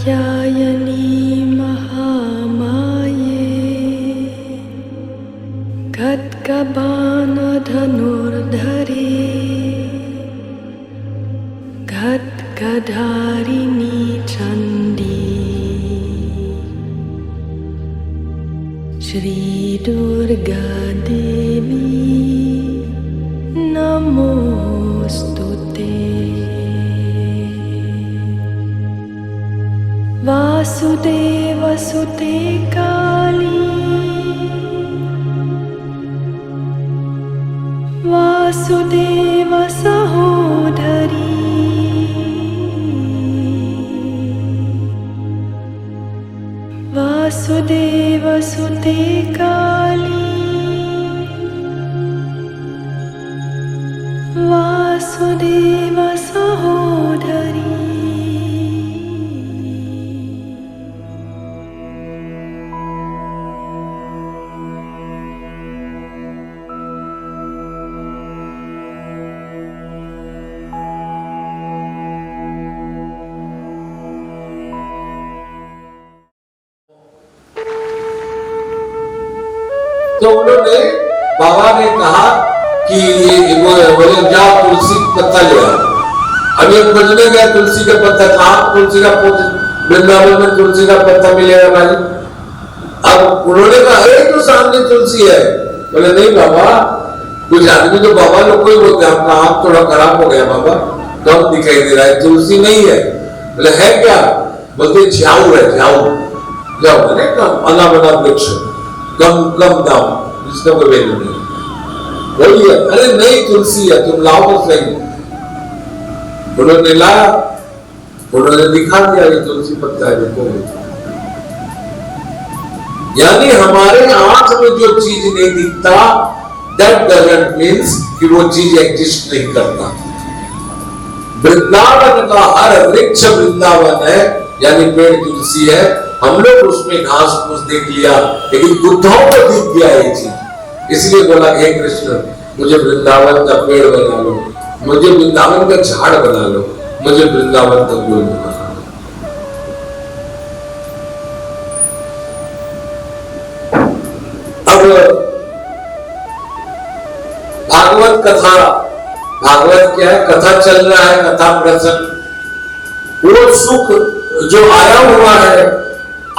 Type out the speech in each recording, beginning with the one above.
कात्यायनी महामाये खड्गबाणधनुर्धरे खड्गधारिणी चण्डी श्री दुर्गा देवी नमोस्तुते। वासुदेवसुते काली वासुदेव सहोदरी वासुदेवसुते काली वासुदेव सहोदरी। तो उन्होंने बाबा ने कहा कि बोले जाओ तुलसी पत्ता ले आओ। अब ये खोजने गया तुलसी का पत्ता, कहाँ तुलसी का पौधा, वृंदावन में तुलसी का पत्ता मिलेगा भाई। अब उन्होंने कहा अरे तो सामने तुलसी है। बोले नहीं बाबा, कुछ आदमी तो बाबा लोग को ही बोलते हैं आपका आंख थोड़ा खराब हो गया बाबा, कम दिखाई दे रहा है, तुलसी नहीं है। बोले है क्या? बोलते झाऊ है, झाऊ जाओ मैंने अना बना वृक्ष कम दाम, जिसका कोई वैल्यू नहीं। वही है, अरे नहीं तुलसी है, तुम लाओ तो सही। उन्होंने लाया, उन्होंने दिखा दिया ये तुलसी पत्ता है, देखो। यानी हमारे आंख में जो चीज नहीं दिखता, that doesn't means कि वो चीज एग्जिस्ट नहीं करता। वृंदावन का हर वृक्ष वृंदावन है, यानी पेड़ तुलसी है। हम लोग उसमें घास फूस देख लिया, लेकिन बुद्धों को दिख गया ये चीज, इसलिए बोला हे कृष्ण मुझे वृंदावन का पेड़ बना लो, मुझे वृंदावन का झाड़ बना लो, मुझे वृंदावन का फूल बना लो। अब भागवत कथा, भागवत क्या है? कथा चल रहा है, कथा प्रसंग। वो सुख जो आया हुआ है,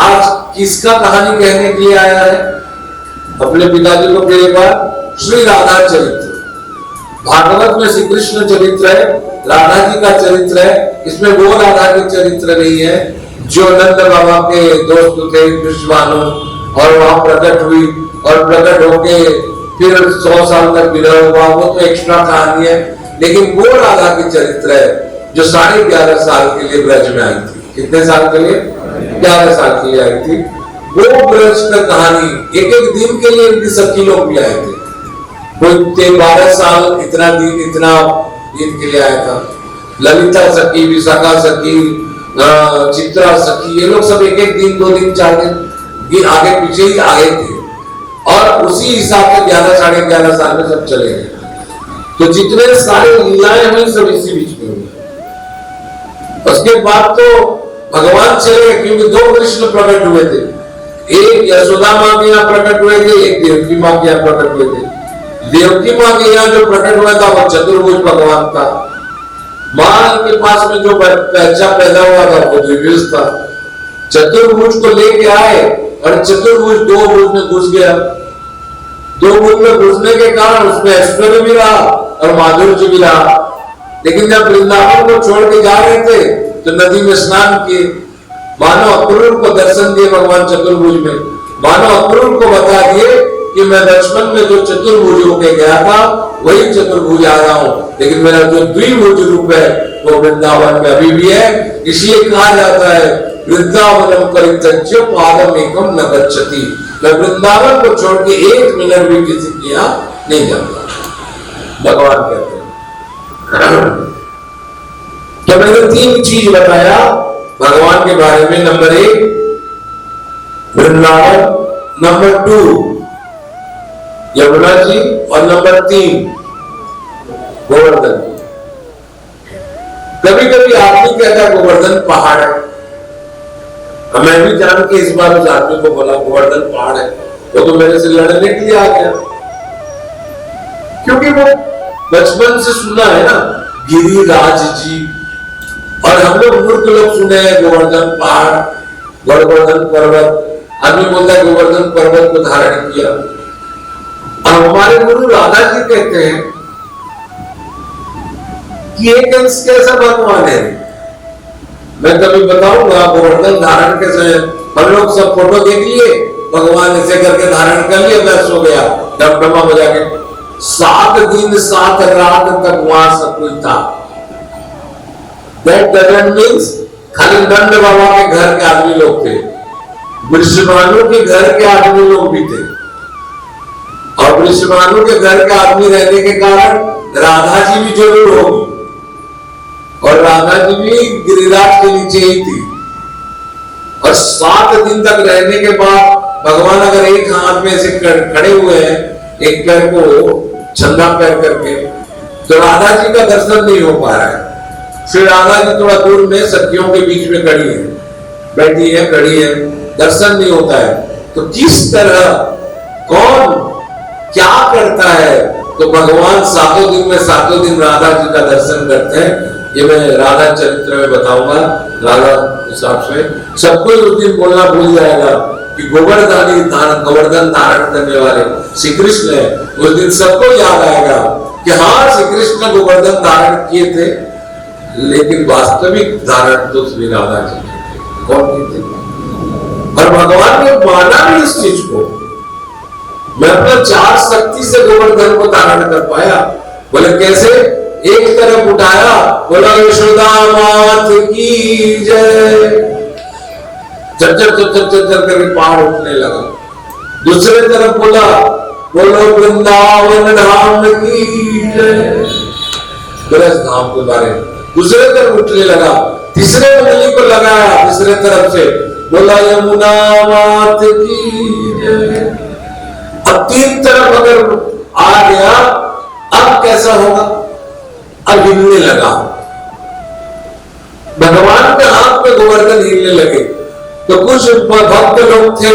आज किसका कहानी कहने के लिए आया है? अपने पिताजी को मेरे बाद श्री राधा चरित्र। भागवत में श्री कृष्ण चरित्र है, राधा जी का चरित्र है। इसमें वो राधा के चरित्र नहीं है जो नंद बाबा के दोस्त थे विश्वानु, और वहां प्रकट हुई और प्रकट होके फिर 100 साल तक विरह हुआ, वो तो एक्स्ट्रा कहानी है। लेकिन वो राधा के चरित्र है जो 11.5 साल के लिए ब्रज में आई थी। कितने साल के लिए? 11 साल के लिए आई थी। वो ब्रज का कहानी, एक दिन के लिए इनकी सखी लोग भी आए थे। कोई 12 साल इतना दिन के लिए आया था। ललिता सखी, विशाखा सखी, चित्रा सखी, ये लोग सब एक दिन 2 दिन 4 दिन आगे पीछे ही आए थे, और उसी हिसाब से 11-11.5 साल में सब चले गए। तो जितने सारे लीलाएं हुई सब इसी बीच में हुई। उसके बाद तो भगवान चले, क्योंकि 2 कृष्ण प्रकट हुए थे, एक यशोदा माँ के यहाँ प्रकट हुए थे, एक देवकी माँ के यहाँ प्रकट हुए थे। देवकी माँ के यहाँ जो प्रकट हुआ था वो चतुर्भुज भगवान था। माँ के पास में जो बच्चा पैदा हुआ था वो द्विभुज था। चतुर्भुज को लेके आए और चतुर्भुज 2 भुज में घुस गया। 2 भुज में घुसने के कारण उसमें ऐश्वर्य भी रहा और माधुर्य भी रहा। लेकिन जब वृंदावन को छोड़ के जा रहे थे तो नदी में स्नान किए, मानो अक्रूर को दर्शन दिए भगवान चतुर्भुज में। मानो अक्रूर को बता दिए कि मैं बचपन में जो चतुर्भुज होके गया था वही चतुर्भुज आ रहा हूं, लेकिन मेरा जो द्विभुज रूप है वो वृंदावन में अभी भी है। इसलिए कहा जाता है वृंदावनम परित्यज्य पादम एकम न गच्छति। मैं वृंदावन को छोड़ के 1 मिनट भी किसी के यहाँ नहीं जाता, भगवान कहते हैं। तो मैंने 3 चीज बताया भगवान के बारे में। नंबर 1 वृंदावन, नंबर 2 यमुना जी, और नंबर 3 गोवर्धन। कभी कभी आदमी कहता है गोवर्धन पहाड़ है, अब मैं भी जान के इस बार उस आदमी को बोला गोवर्धन पहाड़ है, वो तो मेरे से लड़ने के लिए आ गया, क्योंकि वो बचपन से सुना है ना गिरिराज जी, और हम लोग मूर्ख लोग सुने हैं गोवर्धन पहाड़, गोवर्धन पर्वत। आदमी बोलता है गोवर्धन पर्वत को धारण किया। और हमारे गुरु राधा जी कहते हैं कि एक अंश कैसा भगवान है। मैं कभी बताऊंगा गोवर्धन धारण कैसे, हम लोग सब फोटो देख लिए, भगवान ऐसे करके धारण कर लिया, बस हो गया डमडमा बजा के। 7 दिन 7 रात तक वहां सब कुछ था। That doesn't means खाली नंद बाबा के घर के आदमी लोग थे, वृषभानु के घर के आदमी लोग भी थे, और वृषभानु के घर के आदमी रहने के कारण राधा जी भी जरूर होगी, और राधा जी भी गिरिराज के नीचे ही थी। और 7 दिन तक रहने के बाद भगवान अगर एक हाथ में से खड़े हुए हैं, एक पैर को छंदा पैर करके, तो राधा जी का दर्शन नहीं हो पा रहा है। फिर राधा जी थोड़ा दूर में सखियों के बीच में खड़ी है, बैठी है, खड़ी है, दर्शन नहीं होता है। तो किस तरह कौन क्या करता है, तो भगवान 7 दिन में 7 दिन राधा जी का दर्शन करते हैं। ये मैं राधा चरित्र में बताऊंगा, राधा हिसाब से सबको उस दिन बोलना भूल जाएगा कि गोवर्धन धारण करने वाले श्री कृष्ण है। उस दिन सबको याद आएगा कि हाँ श्री कृष्ण गोवर्धन धारण किए थे, लेकिन वास्तविक धारण तो श्री राधा जी कौन किए थे। और भगवान ने माना भी इस चीज को। मैं अपना 4 शक्ति से गोवर्धन को धारण कर पाया। बोले कैसे? एक तरफ उठाया, बोला यशोदा मात की जय, चर करके पहाड़ उठने लगा। दूसरे तरफ बोला, बोलो वृंदावन धाम की जय, ब्रज धाम के बारे में। दूसरे तरफ उठने लगा, तीसरे उंगली को लगाया तीसरे तरफ से, बोला यमुना मात की जय। अब 3 तरफ अगर आ गया, अब कैसा होगा? अब हिलने लगा, भगवान के हाथ में गोवर्धन हिलने लगे। तो कुछ भक्त लोग थे,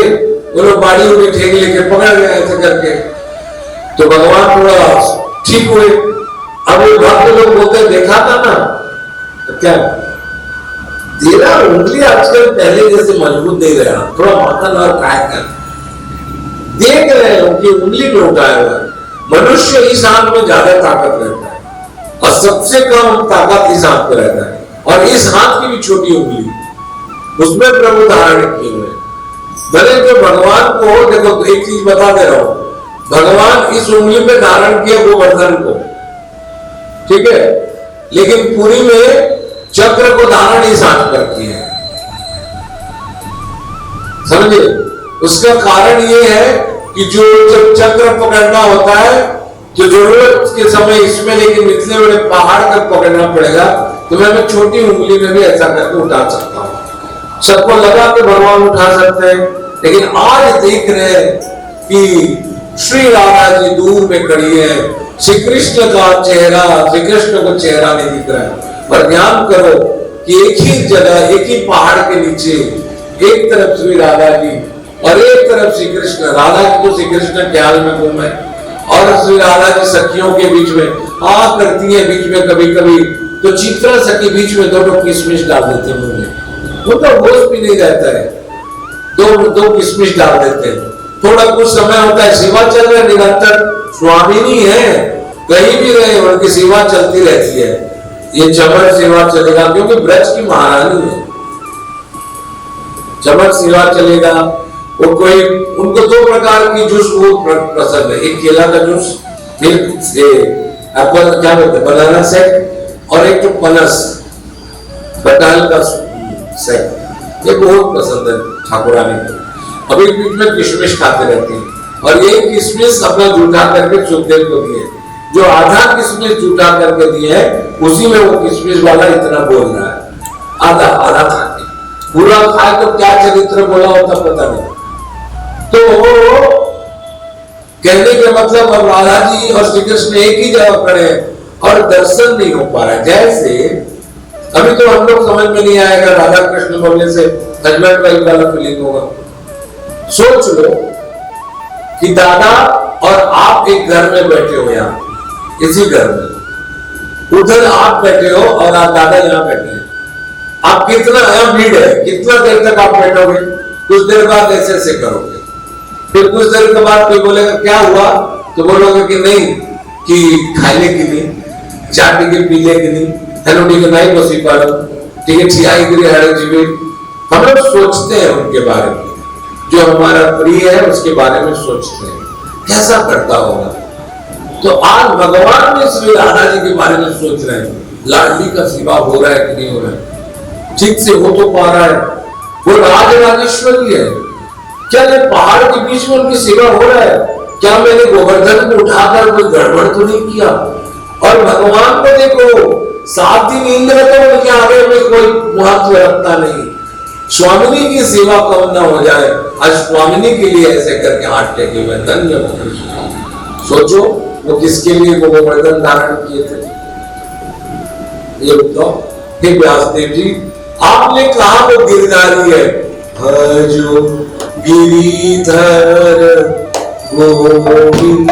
वो लोग बाड़ी उन्हें ठेंग लेके पकड़ गए ऐसे करके, तो भगवान थोड़ा ठीक हुए। अब वो भक्त लोग बोलते देखा था ना, तो क्या तेरा उंगली आजकल पहले जैसे मजबूत नहीं रहा, थोड़ा माथन और काय कर देख रहे हैं उनकी उंगली में उठाया हुआ। मनुष्य इस हाथ में ज्यादा ताकत रहता है, और सबसे कम ताकत इस हाथ पे रहता है, और इस हाथ की भी छोटी उंगली, उसमें प्रभु धारण किए हुए। भले जो भगवान को देखो, एक चीज बता दे रहा हूं, भगवान इस उंगली पे धारण किया गोवर्धन को, ठीक है, लेकिन पूरी में चक्र को धारण इस हाथ पर किया। समझे? उसका कारण यह है कि जो जब चक्र पकड़ना होता है तो जरूरत के समय इसमें, लेकिन इतने बड़े पहाड़ तक पकड़ना पड़ेगा, तो मैं छोटी उंगली में भी ऐसा करके उठा सकता हूं। सबको लगा कि भगवान उठा सकते हैं, लेकिन आज देख रहे हैं कि श्री राधा जी दूर में खड़ी है, श्री कृष्ण का चेहरा, श्री कृष्ण को चेहरा नहीं दिख रहा है। पर ध्यान करो कि एक ही जगह, एक ही पहाड़ के नीचे, एक तरफ श्री राधा जी और एक तरफ श्री कृष्ण। राधा जी तो श्री कृष्ण के हाल में घूमे, और श्री राधा जी सखियों के बीच में आ करती है, बीच में कभी कभी तो चित्रा सखी बीच में दोनों किशमिश डाल देते हैं मुंह में, वो तो होश भी नहीं रहता है, दो किशमिश डाल देते हैं। थोड़ा कुछ समय होता है, सेवा चल रहा है निरंतर, स्वामिनी है, कहीं भी रहे उनकी सेवा चलती रहती है। ये चमर सेवा चलेगा क्योंकि ब्रज की महारानी है, चमर सेवा चलेगा। वो कोई उनको 2 प्रकार की जूस बहुत पसंद है, एक केला का जूस, एप्पल क्या बोलते हैं बनाना सेक, और एक तो पनस बटाल का सेक, ये बहुत पसंद है ठाकुरानी को। अभी बीच में किशमिश खाते रहती है, और ये किशमिश अपना जूठा करके सुखदेव को दिए, जो आधा किशमिश जूठा करके दिए है, उसी में वो किशमिश वाला इतना बोल रहा है, आधा आधा खाते, पूरा खाए तो क्या चरित्र बोला होता पता नहीं। तो कहने के मतलब अब राधा जी और श्री कृष्ण एक ही जगह खड़े हैं और दर्शन नहीं हो पा रहा है। जैसे अभी तो हम लोग समझ में नहीं आएगा, राधा कृष्ण बोलने से हस्बैंड वाइफ वाला फीलिंग होगा। सोच लो कि दादा और आप एक घर में बैठे हो, यहाँ इसी घर में, उधर आप बैठे हो और आप दादा यहाँ बैठे हैं। आप कितना, यहाँ भीड़ है, कितना देर तक आप बैठोगे? कुछ देर बाद ऐसे ऐसे करोगे, फिर कुछ देर के बाद कोई बोलेगा क्या हुआ, तो बोलोगे कि नहीं कि खाने के लिए चाटी के पीने के लिए, हेलो ठीक है नहीं बसी पर ठीक है छियाई गिरी हरे जीवे। हम लोग सोचते हैं उनके बारे में, जो हमारा प्रिय है उसके बारे में सोचते हैं, कैसा करता होगा। तो आज भगवान ने श्री राधा जी के बारे में सोच रहे हैं, लाडली का सेवा हो रहा है कि नहीं हो रहा है, ठीक से हो तो पा रहा है, वो राज राजेश्वरी है क्या, ये पहाड़ के बीच में उनकी सेवा हो रहा है क्या, मैंने गोवर्धन को उठाकर कोई गड़बड़ तो नहीं किया। और भगवान को देखो, 7 दिन इंद्र तो उनके आगे में कोई महत्व रखता नहीं, स्वामिनी की सेवा कम ना हो जाए, आज स्वामिनी के लिए ऐसे करके हाथ टेके हुए धन्य। सोचो वो किसके लिए वो गोवर्धन धारण किए थे। ये बताओ हे व्यासदेव जी, आपने कहा वो गिरधारी है, जो गिरिधर गोविंद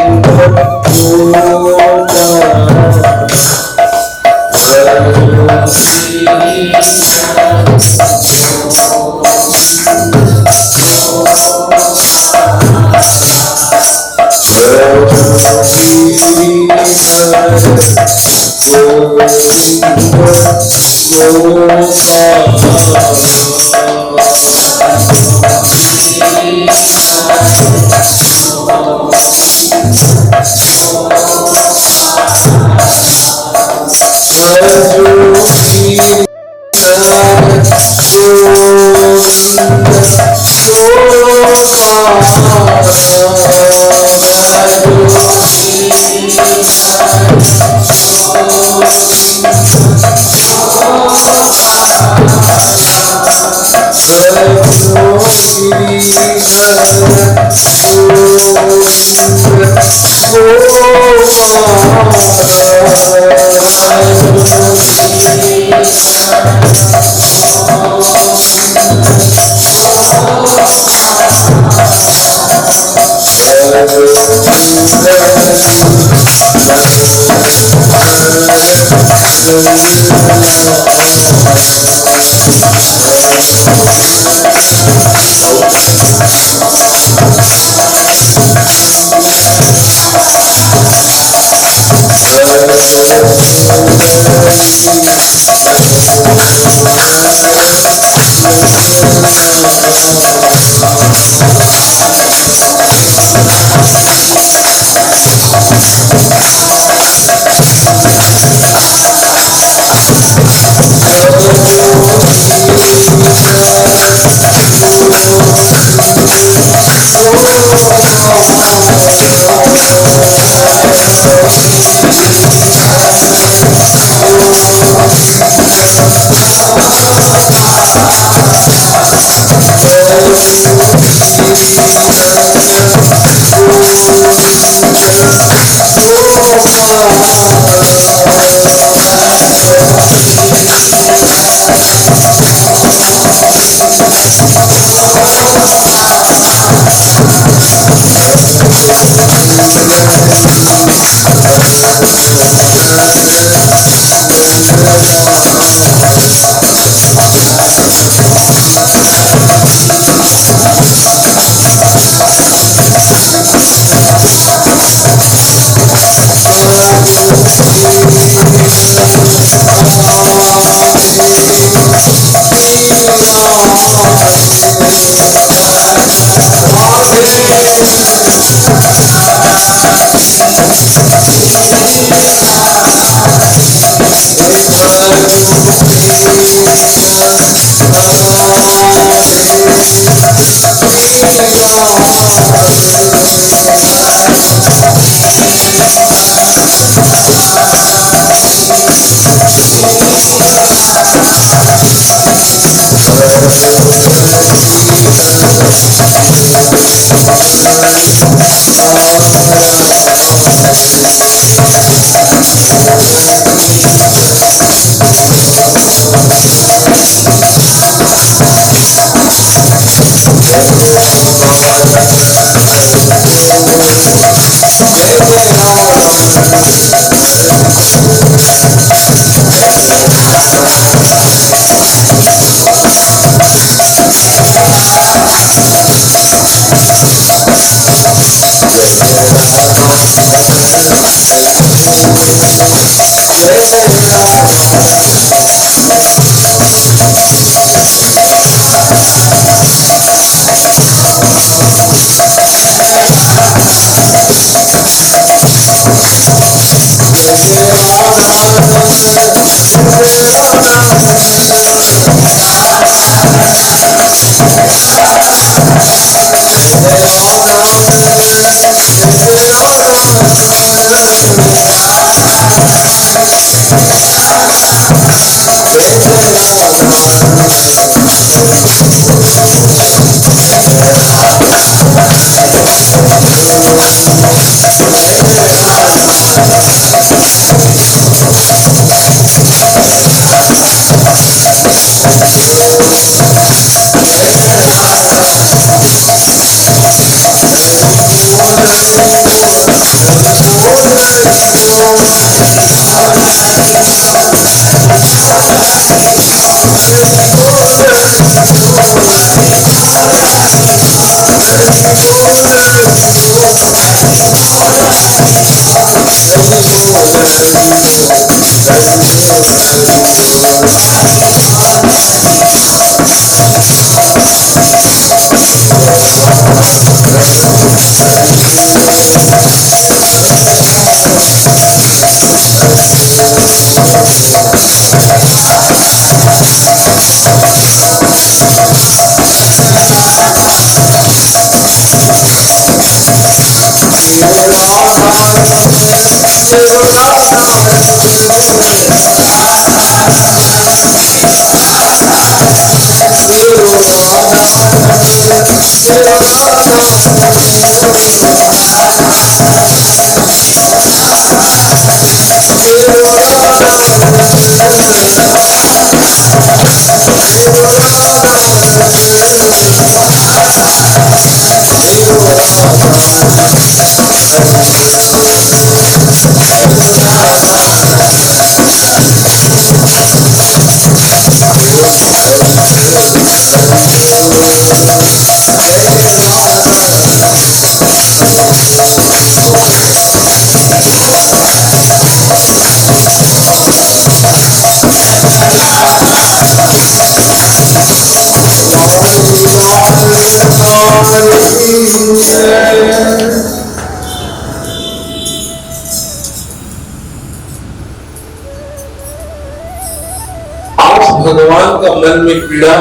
भगवान का मन में पीड़ा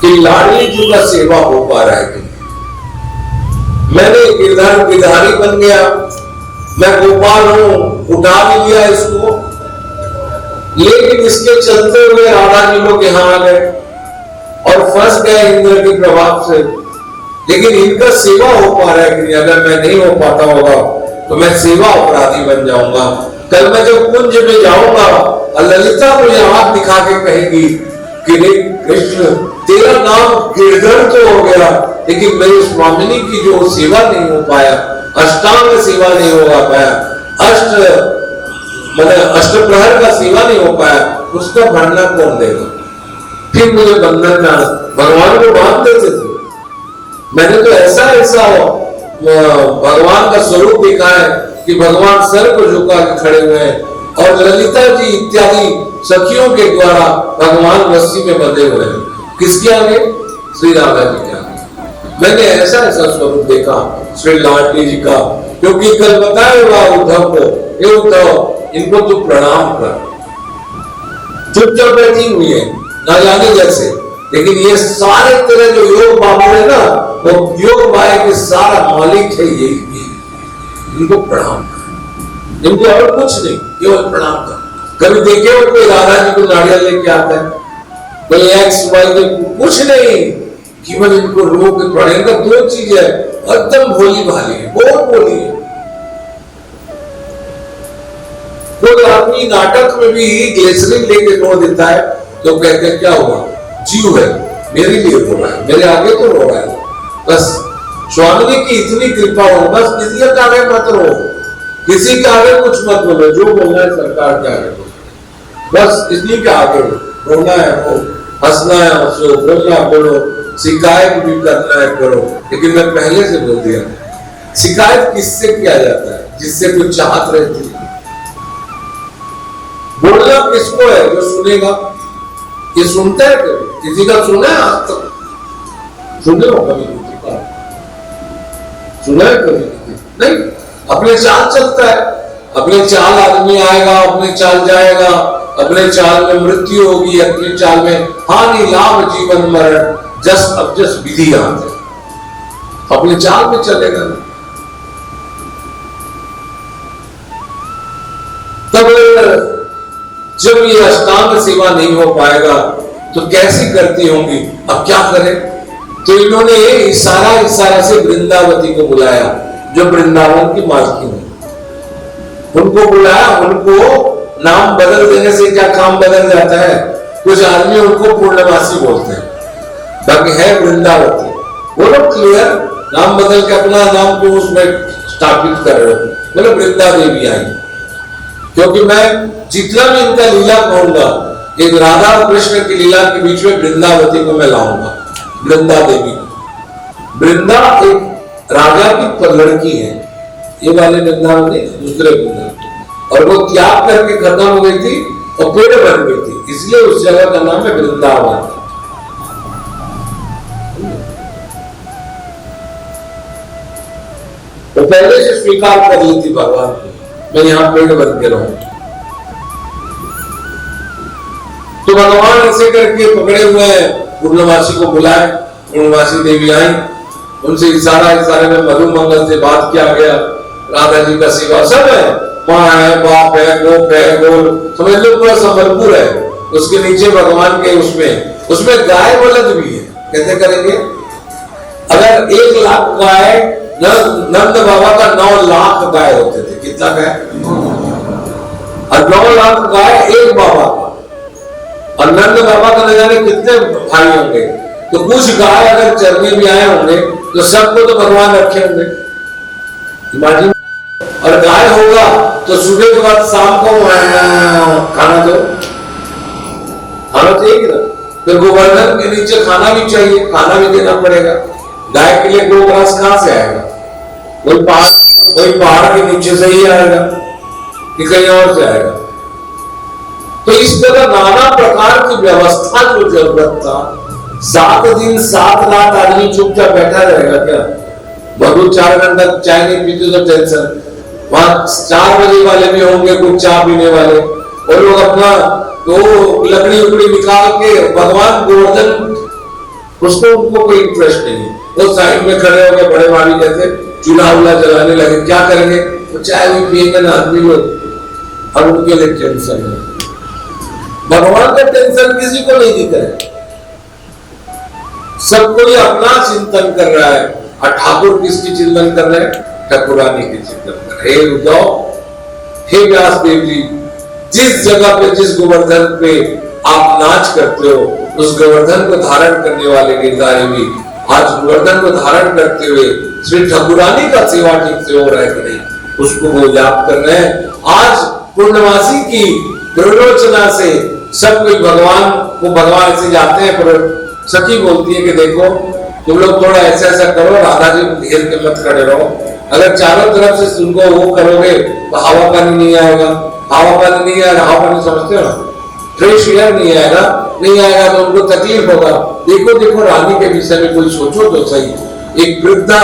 कि लाडली जी का सेवा हो पा रहा है कि मैंने गिरधर गिरधारी बन गया, मैं गोपाल हूं, उठा भी लिया इसको, लेकिन इसके चलते हुए राधा जी लोग यहाँ आ गए और फंस गए इंद्र के प्रभाव से। लेकिन इनका सेवा हो पा रहा है कि अगर मैं नहीं हो पाता होगा तो मैं सेवा अपराधी बन जाऊंगा। कल मैं जब कुंज में जाऊंगा और ललिता मुझे हाथ दिखा के कहेगी कि कृष्ण तेरा नाम गिरधर तो हो गया, लेकिन मेरी स्वामिनी की जो सेवा नहीं हो पाया, अष्टांग सेवा नहीं हो पाया, अष्ट प्रहर का सेवा नहीं हो पाया, उसका भरना कौन देगा? फिर मुझे बंधन में भगवान को बांध देते थे। मैंने तो ऐसा भगवान का स्वरूप देखा है कि भगवान सर को झुका के खड़े हुए हैं और ललिता जी इत्यादि सखियों के द्वारा भगवान रस्सी में बंधे हुए हैं। किसके आगे? श्री राधा जी के आगे। मैंने ऐसा स्वरूप देखा श्री लाडली जी का, क्योंकि कल बताया हुआ उद्धव को, ये उद्धव इनको तो प्रणाम कर, चुपचाप बैठी हुई है ना जाने जैसे, लेकिन ये सारे तरह जो योग बाबू है ना, वो योग बाय के सारा मालिक है ये, इनको प्रणाम कर, इनको और कुछ नहीं, केवल प्रणाम कर। कभी देखे हो कोई राधा जी को नारियल लेके आता है, कोई एक्स वाई कुछ नहीं, केवल इनको रोक पड़े। इनका दो चीज है, एकदम भोली भाली है, बहुत भोली है, कोई आदमी नाटक में भी ग्लिसरीन लेके रो देता है तो कहते हैं क्या हुआ, जीव है, मेरे लिए रो रहा है, मेरे आगे तो रो रहा है। बस स्वामी की इतनी कृपा हो, बस किसी के आगे मत रो, किसी के आगे कुछ मत बोलो, जो बोलना है सरकार के आगे बोलो, बस इतनी के आगे रोना है रो, हंसना है हंसो, बोलना बोलो, शिकायत भी करना है करो। लेकिन मैं पहले से बोल दिया, शिकायत किससे किया जाता है, जिससे कोई चाहत रहती है। बोलना किसको है, जो सुनेगा। ये सुनता है कभी, किसी का सुना है आज तक, सुने हो कभी किसी का, सुना है कभी नहीं। अपने चाल चलता है, अपने चाल आदमी आएगा, अपने चाल जाएगा, अपने चाल में मृत्यु होगी, अपने चाल में हानि लाभ जीवन मरण जस अब जस विधि आते, अपने चाल में चलेगा। तब जब ये अष्टांग सेवा नहीं हो पाएगा तो कैसी करती होंगी, अब क्या करें। तो इन्होंने इशारा से वृंदावती को बुलाया, जो वृंदावन की मालकिन है, उनको बुलाया। उनको नाम बदल देने से क्या काम बदल जाता है, कुछ आदमी उनको पूर्णमासी बोलते हैं, बाकी है वृंदावती। बोलो क्लियर, नाम बदल के अपना नाम को उसमें स्थापित कर रहे हो, बोलो वृंदा देवी आई। क्योंकि मैं जितना भी इनका लीला कहूंगा, एक राधा और कृष्ण की लीला के बीच में वृंदावती को मैं लाऊंगा, वृंदा देवी को। वृंदा एक राजा की लड़की है, ये वाले वृंदावती दूसरे वृंदावती, और वो त्याग करके खत्म हो गई थी और पेड़ बन गई थी, इसलिए उस जगह का नाम है वृंदावन। तो पहले से स्वीकार कर ली थी भगवान को, मैं यहां पेड़ बन के रहूं। तो भगवान ऐसे करके पकड़े हुए हैं, पूर्णमासी को बुलाए, पूर्णमासी देवी आई, उनसे इशारे में मधु मंगल से बात किया गया। राधा जी का सेवा सब है, माँ है, बाप है, गोप है, गोल समझ लो, पूरा संबलपुर है। उसके नीचे भगवान के उसमें गाय बलद भी है। कैसे करेंगे, अगर 1 लाख गाय, नंद बाबा का 9 लाख गाय होते थे, कितना गाय, और 9 लाख गाय एक बाबा का, और नंद बाबा का न जाने कितने भाई होंगे। तो कुछ गाय अगर चरने भी आए होंगे तो सबको तो भगवान रखे होंगे, इमेजिन। और गाय होगा तो सुबह के बाद शाम को खाना दो, खाना चाहिए ना। फिर गोवर्धन के नीचे खाना भी चाहिए, खाना भी देना पड़ेगा। गाय के लिए गोग्रास कहां से आएगा, वही पहाड़ के नीचे से ही आएगा कि कहीं और से आएगा। तो इस तरह नाना प्रकार की व्यवस्था जो जरूरत था, 7 दिन 7 रात आदमी चुपचाप बैठा रहेगा क्या, बहुत 4 घंटा चाय नहीं पीते तो टेंशन। वहां 4 बजे वाले भी होंगे कुछ चाय पीने वाले, और लोग अपना तो लकड़ी उकड़ी निकाल के भगवान गोवर्धन, उसको उनको कोई इंटरेस्ट नहीं, वो साइड में खड़े हो गए बड़े भाभी जैसे, चूल्हा उल्हा जलाने लगे। क्या करेंगे, तो चाय भी पिएंगे ना आदमी लोग, और उनके लिए टेंशन है। भगवान का टेंशन किसी को नहीं दिख रहा है, सब कोई अपना चिंतन कर रहा है। और ठाकुर किसकी चिंतन कर रहे हैं, ठाकुरानी की चिंतन कर रहे हैं। हे उद्धव, हे व्यास देव जी, जिस जगह पे जिस गोवर्धन पे आप नाच करते हो, उस गोवर्धन को धारण करने वाले गिरधारी भी आज गोवर्धन को धारण करते हुए श्री ठाकुरानी का सेवा ठीक से हो रहा है कि नहीं, उसको वो याद कर रहे हैं। आज पूर्णमासी की प्ररोचना से सब कोई भगवान को, भगवान ऐसे जाते हैं, पर सखी बोलती है कि देखो तुम लोग थोड़ा ऐसा ऐसा करो, राधा जी को घेर के मत खड़े रहो। अगर चारों तरफ से तुमको वो करोगे तो हवा पानी नहीं आएगा, हवा पानी नहीं आएगा, हवा पानी समझते हो ना, फ्रेश एयर नहीं आएगा तो उनको तकलीफ होगा। देखो देखो रानी के विषय में कोई सोचो तो सही। एक वृद्धा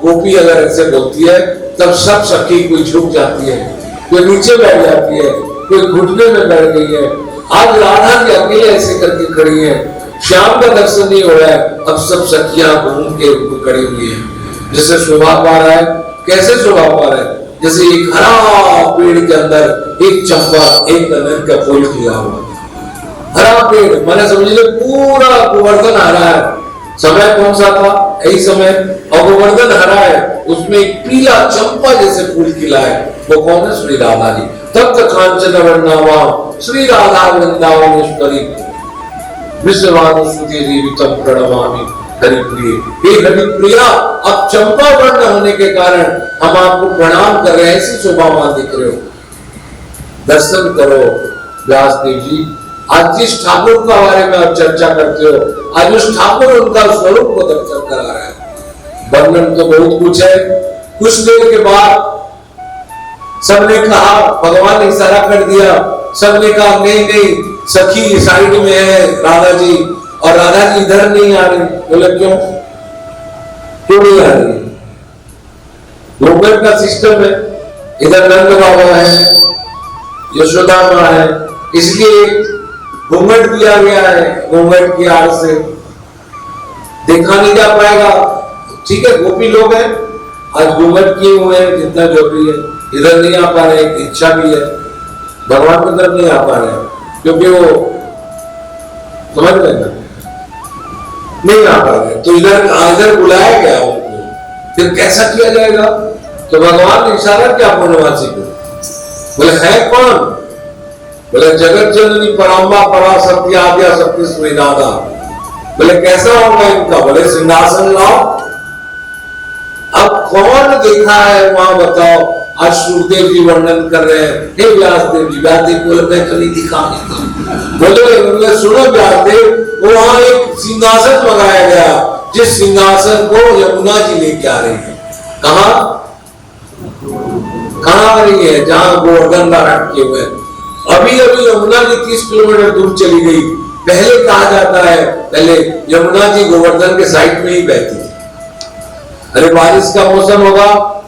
गोपी अगर ऐसे बोलती है तब सब सखी, कोई झुक जाती है, कोई नीचे बैठ जाती है, कोई घुटने में बैठ गई है। आज राधा जी अकेले ऐसे करके खड़ी है, श्याम का दर्शन नहीं हो रहा है, अब सब सखियां घूम के खड़ी हुई है। जैसे शोभा पा रहा है, कैसे शोभा पा रहा है, जैसे एक हरा पेड़ के अंदर एक चंपा, एक कनक का फूल खिला हुआ, हरा पेड़, मैंने समझ लो पूरा गोवर्धन हरा है। समय कौन सा था, यही समय, और गोवर्धन हरा है। उसमें एक पीला चंपा जैसे फूल खिला है, वो कौन है? श्री राधा जी। तप्त कांचन वर्णावा श्री राधा वृंदावनेश्वरी विश्ववानुसुते जीवितम प्रणमामि हरिप्रिय। हे हरिप्रिया, अब चंपा वर्ण होने के कारण हम आपको प्रणाम कर रहे हैं, ऐसी शोभावान दिख रहे हो। दर्शन करो व्यासदेव जी। आज जिस ठाकुर के बारे में आप चर्चा करते हो, आज उस ठाकुर उनका स्वरूप को दर्शन करा रहा है। वर्णन तो बहुत कुछ है। कुछ देर के बाद सबने कहा, भगवान ने इशारा कर दिया, सबने कहा नहीं नहीं, सखी साइड में है राधा जी, और राधा जी इधर नहीं आ रही। बोले क्यों नहीं आ रही? गोकुल का सिस्टम है, इधर नंद बाबा है, यशोदा माँ है, इसलिए घूंघट दिया गया है। घूंघट की आड़ से देखा नहीं जा पाएगा। ठीक है, गोपी लोग हैं, आज घूंघट किए हुए हैं, जितना जो भी है, इधर नहीं आ पा रहे। इच्छा भी है, भगवान की तरफ नहीं आ पा रहे, क्योंकि वो समझ रहे ना, नहीं आ पा रहे। तो इधर बुलाया गया उनको, फिर कैसा किया जाएगा? तो भगवान ने इशारा किया पूर्णवासी को। बोले है कौन? बोले जगत जननी पराम्बा पराशक्ति आद्या शक्ति श्री राधा। बोले कैसा होगा इनका? बोले सिंहासन लाओ। अब कौन देखा है वहां बताओ? आज सुखदेव जी वर्णन कर रहे हैं, हे व्यासदेव जी। व्यासदेव बोले मैं तो नहीं दिखा नहीं। बोले सुनो व्यासदेव, वहां एक सिंहासन लगाया गया, जिस सिंहासन को यमुना जी लेके आ रही है। कहा आ रही है? जहां गोवर्धन धारण किए हुए। अभी अभी यमुना जी 30 किलोमीटर दूर चली गई। पहले कहा जाता है, पहले यमुना जी गोवर्धन के साइड में ही बहती थी। अरे बारिश का मौसम होगा,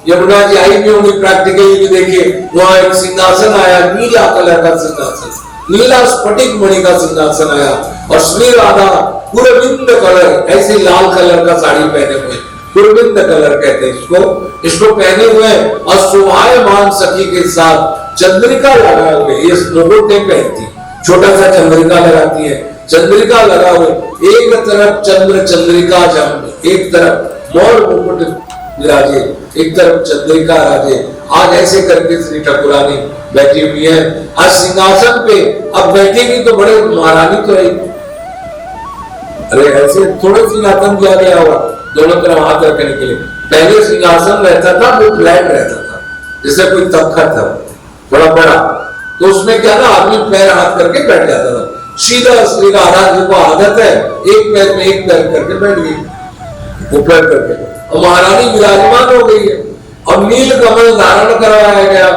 यमुना जी आई भी होंगी, प्रैक्टिकली भी देखिए, वहां एक सिंहासन आया, नीला कलर का सिंहासन, नीला स्फटिक मणि का सिंहासन आया, और श्री राधा पुरविंद कलर, ऐसे लाल कलर का साड़ी पहने हुए, पुरविंद कलर कहते हैं इसको पहने हुए, और शोभायमान सखी के साथ चंद्रिका लगाए हुए। ये मुकुट नहीं पहनती, छोटा सा चंद्रिका लगाती है, चंद्रिका लगा हुए, एक तरफ चंद्र चंद्रिका जम, एक तरफ मोर मुकुट विराजे, एक तरफ चंद्रिका राजे। आज ऐसे करके श्री ठाकुरानी बैठी हुई है। आज सिंहासन पे अब बैठेगी तो बड़े महारानी तो है। अरे ऐसे थोड़े सिंहासन दिया गया हुआ दोनों तरफ हाथ रखने के लिए। पहले सिंहासन रहता था, वो फ्लैट रहता था, जैसे कोई तख्त था बड़ा बड़ा, तो उसमें क्या ना आदमी पैर हाथ करके बैठ जाता था। सीधा श्री राधा जी को आदत है, एक पैर में एक पैर करके बैठ गई ऊपर करके, और महारानी विराजमान हो गई है। और नील कमल धारण करवाया गया,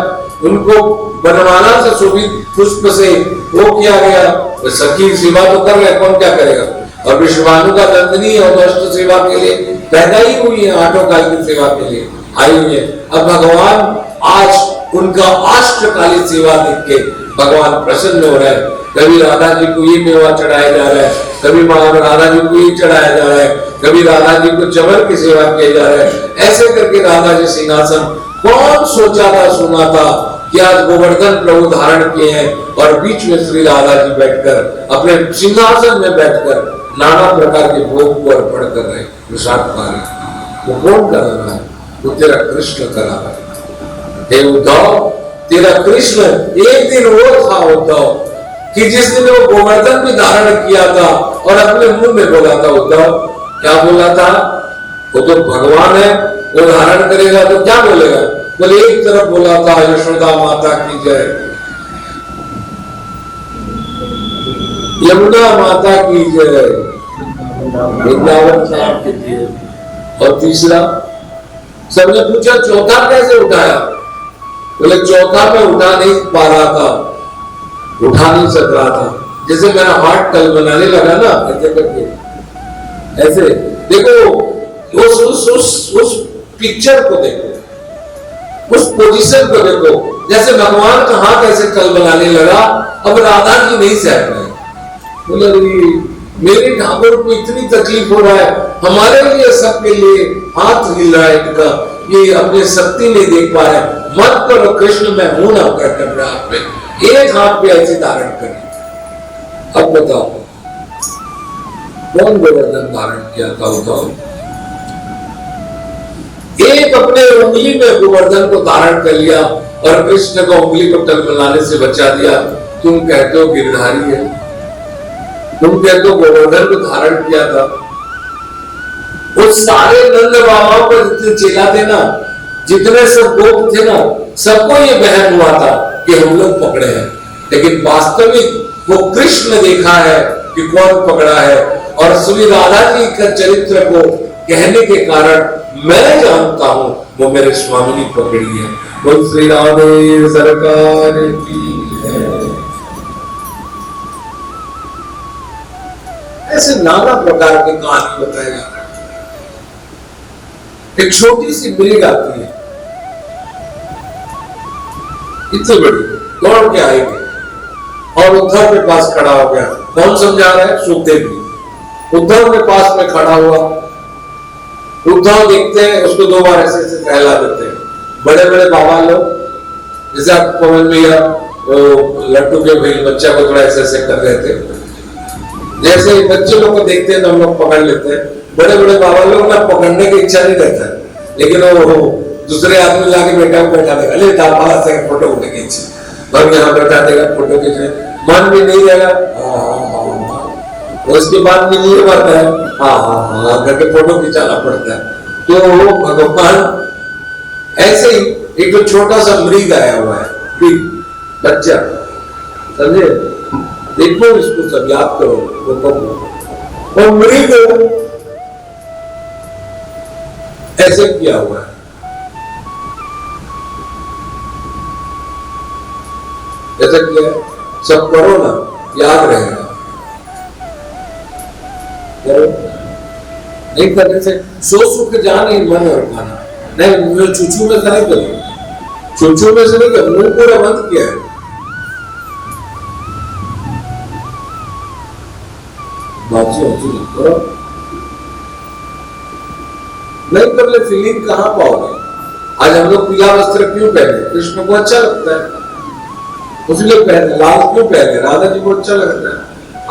उनको बनवाना से शोभित पुष्प से वो किया गया। तो सखी सेवा तो कर रहे, कौन क्या करेगा? और विश्वानु का नंदिनी और अष्ट सेवा के लिए पैदा ही हुई है, आठों काल की सेवा के लिए आई हुई है। अब भगवान आज उनका अष्टकालीन सेवा देख के भगवान प्रसन्न हो रहे हैं। कभी राधा जी को ये मेवा चढ़ाया जा रहा है, कभी राधा जी को ये चढ़ाया जा रहा है, कभी राधा जी को चमर की सेवा किया जा रहा है। ऐसे करके राधा जी सिंहासन, कौन सोचा था, सुना था कि आज गोवर्धन प्रभु धारण किए हैं, और बीच में श्री राधा जी बैठकर अपने सिंहासन में बैठकर नाना प्रकार के भोग को अर्पण कर रहे, प्रसाद पा रहे। वो कौन कर रहा है? वो तेरा कृष्ण करा रहा है। हे उद्धव, तेरा कृष्ण, एक दिन वो था उद्धव कि जिस दिन वो गोवर्धन भी धारण किया था और अपने मुंह में बोला था। उद्धव क्या बोला था? वो तो भगवान है, वो धारण करेगा तो क्या बोलेगा? बोले एक तरफ बोला था यशोदा माता की जय, यमुना माता की जय, वृंदावन साहब की जय। और तीसरा सबने पूछा चौथा कैसे उठाया? बोले चौथा में उठा नहीं पा रहा था, उठा नहीं सक रहा था। जैसे मेरा हार्ट कल बनाने लगा ना, ऐसे करके, ऐसे देखो उस पिक्चर को देखो, उस पोजीशन को देखो, जैसे भगवान का हाथ ऐसे कल बनाने लगा। अब राधा जी नहीं सह रहे, बोले मेरे ठाकुर को इतनी तकलीफ हो रहा है, हमारे लिए सबके लिए हाथ हिल रहा है इनका, ये अपनी शक्ति नहीं देख पा रहे। मत करो कृष्ण, मैं हूं ना कर हाथ में, एक हाथ पे ऐसे धारण करें। अब बताओ कौन गोवर्धन धारण किया था? बताओ एक अपने उंगली में गोवर्धन को धारण कर लिया और कृष्ण को उंगली को टलमलाने से बचा दिया। तुम कहते हो गिरधारी है, तुम कहते हो गोवर्धन को धारण किया था। वो सारे नंद बाबाओं को जितने चेला थे ना, जितने सब गोप थे ना, सबको ये बहन हुआ था कि हम लोग पकड़े हैं, लेकिन वास्तविक वो कृष्ण देखा है कि कौन पकड़ा है। और श्री राधा जी का चरित्र को कहने के कारण मैं जानता हूं वो मेरे स्वामी ने पकड़ी है। बोल श्री राधे सरकार की है। ऐसे नाना प्रकार के कहानी बताए जा रहे हैं। एक छोटी सी मृग आती है, इतनी बड़ी, दौड़ के आएगी और उद्धव के पास खड़ा हो गया। कौन समझा रहा है? सुखदेव जी। उद्धव के पास में खड़ा हुआ, उद्धव देखते हैं उसको दो बार ऐसे ऐसे टहला देते हैं। बड़े बड़े बाबा लोग, जैसे आप पवन भैया लड्डू के भाई बच्चा को थोड़ा ऐसे ऐसे कर रहे थे, जैसे बच्चे लोग को देखते हैं तो हम लोग पकड़ लेते हैं। बड़े बड़े बाबा लोग ना पकड़ने की इच्छा नहीं रहता है, लेकिन वो दूसरे आदमी लाके बैठा देगा, अरे दापा से फोटो खींचे और यहाँ बैठा देगा, फोटो खींचे, मन भी नहीं रहेगा। उसके बाद में ये बात है, हाँ करके फोटो खिंचाना पड़ता है। तो भगवान ऐसे ही एक तो छोटा सा मृग आया हुआ है, बच्चा, समझे? देखो इसको सब याद करो। और मृग ऐसे किया हुआ है, ऐसा किया है, सब करो ना, याद रहेगा। करो, नहीं करने से सोच के जाना ही मन और खाना नहीं। चूचू में से नहीं करो, चूचू में से नहीं कर, मुंह पूरा बंद किया है। करो, नहीं कर ले फीलिंग कहां पाओगे? आज हम लोग पीला वस्त्र क्यों पहने? कृष्ण को अच्छा लगता है उसलिए पहने। लाल क्यों पहने? राधा जी को अच्छा लगता है।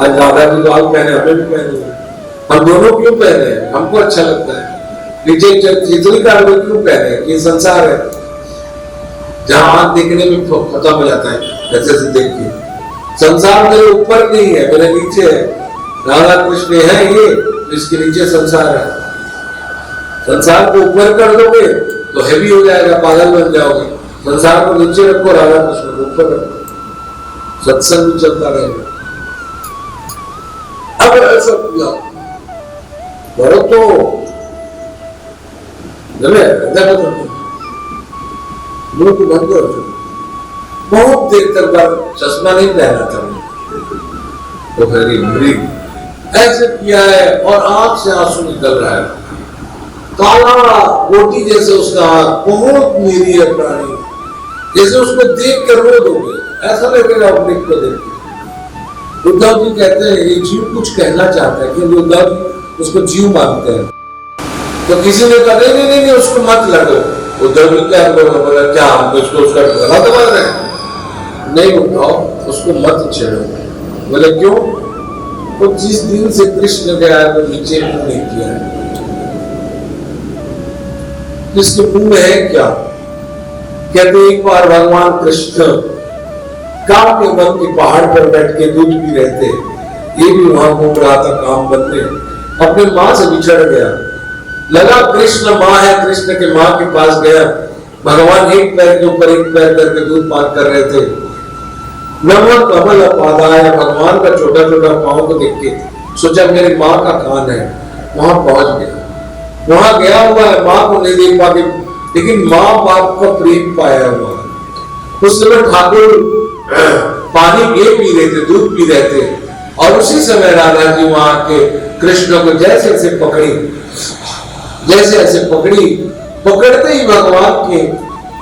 आज राधा जी लाल पहने, हमें भी पहने। हम दोनों क्यों पहने? हमको अच्छा लगता है। नीचे खिचड़ी का लोग क्यों पहने? ये संसार है जहां हाथ देखने में खत्म हो जाता है। जैसे से देखिए, संसार मेरे ऊपर नहीं है, मेरे नीचे है। राधा कृष्ण है ये, इसके नीचे संसार है। संसार को ऊपर कर दोगे तो हैवी हो जाएगा, पागल बन जाओगे। संसार को नीचे रखो, राधा कृष्ण को ऊपर रखो, सत्संग भी चलता रहेगा। अब ऐसा किया करो तो मुंह को बंद करो। बहुत देर तक बाद चश्मा नहीं पहना था तो हरी मृग ऐसे किया है और आंख से आंसू निकल रहा है। काला रोटी जैसे उसका आंख, बहुत निरीह प्राणी, जैसे उसको देख कर रो दोगे, ऐसा लगेगा मृग को देख के। उद्धव जी कहते हैं ये जीव कुछ कहना चाहता है, क्योंकि उद्धव जी उसको जीव मानते हैं। तो किसी ने कहा नहीं नहीं नहीं उसको मत लगो। उद्धव जी क्या बोला, क्या हम उसको उसका गला दबा रहे हैं? नहीं उठाओ, उसको मत छेड़ो। बोले क्यों? तो जिस दिन से कृष्ण गया तो नीचे मुंह नहीं किया है। इसके मुंह में है क्या? कहते एक बार भगवान कृष्ण काम के वन के पहाड़ पर बैठ के दूध पी रहे थे। ये भी वहां घूम रहा था काम बनने, अपने माँ से बिछड़ गया। लगा कृष्ण माँ है, कृष्ण के माँ के पास गया। भगवान एक पैर के ऊपर एक पैर करके दूध पान कर रहे थे। नमः कमल पादाय, भगवान का छोटा छोटा पांव को देख के सोचा मेरी माँ का कान है, वहां पहुंच गया। वहां गया हुआ है, माँ को नहीं देख पाके, लेकिन माँ बाप का प्रेम पाया हुआ है। उस समय ठाकुर पानी ये पी रहे थे, दूध पी रहे थे, और उसी समय राधा जी वहां के कृष्ण को जैसे ऐसे पकड़ी, जैसे ऐसे पकड़ी, पकड़ते ही भगवान के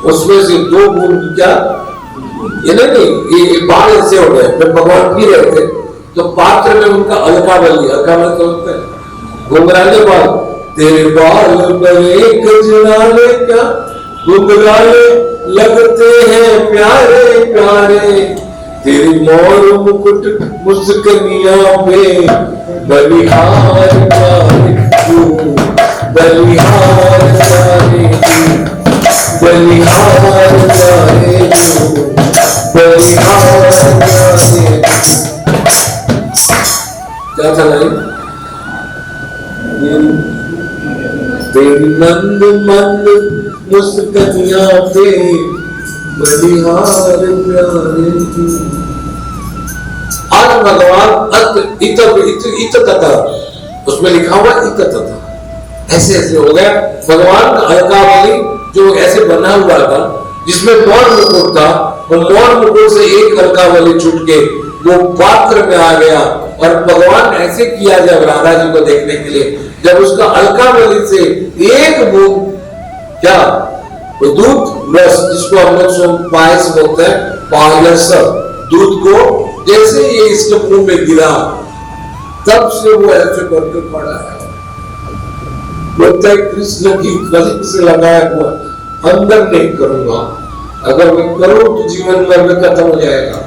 उसमें से दो बूंद क्या ये नहीं ये बाल ऐसे हो गए। जब भगवान पी रहे थे तो पात्र में उनका अलका बली, अलका बल क्या होता है? घुंघराले बाल। तेरे बाल बड़े गजराले क्या घुंघराले लगते हैं प्यारे प्यारे, तेरी मोर मुकुट मुस्कनिया पे बलिहार बलिहार प्यारे बलिहार प्यारे बलिहार प्यारे। क्या था लाइन? तेरी मंद मंद मुस्कानियां पे बलिहार प्यारे। आज भगवान इत तथा उसमें लिखा हुआ इत तथा ऐसे ऐसे हो गया। भगवान का अलकावली जो ऐसे बना हुआ था जिसमें मौन मुकुट था, वो मौन मुकुट से एक अलकावली छूट के वो पात्र में आ गया। और भगवान ऐसे किया जब राधा जी को देखने के लिए, जब उसका अलकावली से एक बूंद क्या वो दूध रस जिसको हम लोग पायस बोलते हैं, पायस दूध को जैसे ये इसके मुंह में गिरा तब से वो ऐसे करके पड़ा है। बोलता है कृष्ण की कलिक से लगाया हुआ अंदर नहीं करूंगा, अगर मैं करूं तो जीवन भर में खत्म हो जाएगा।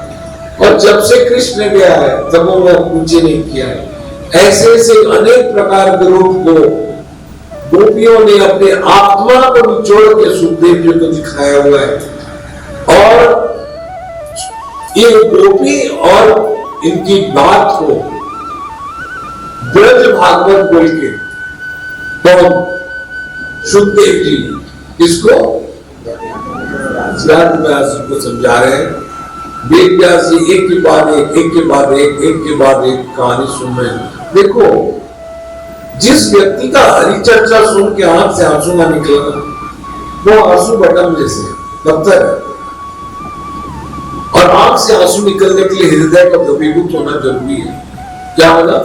और जब से कृष्ण गया है तब वो पूछे नहीं किया है। ऐसे ऐसे अनेक प्रकार के रूप को गोपियों ने अपने आत्मा को निचोड़ के सुखदेव जी को दिखाया हुआ है। और ये गोपी और इनकी बात को ब्रज भागवत बोल के तो सुखदेव जी इसको व्यास जी को समझा रहे हैं। वेद व्यास जी एक के बाद एक के बाद एक कहानी सुन रहे हैं। देखो जिस व्यक्ति का हरि चर्चा सुन के आंख से आंसू ना निकला वो आंसू बटन जैसे पत्थर है। और आंख से आंसू निकलने के लिए हृदय का द्रवीभूत होना जरूरी है। क्या होगा?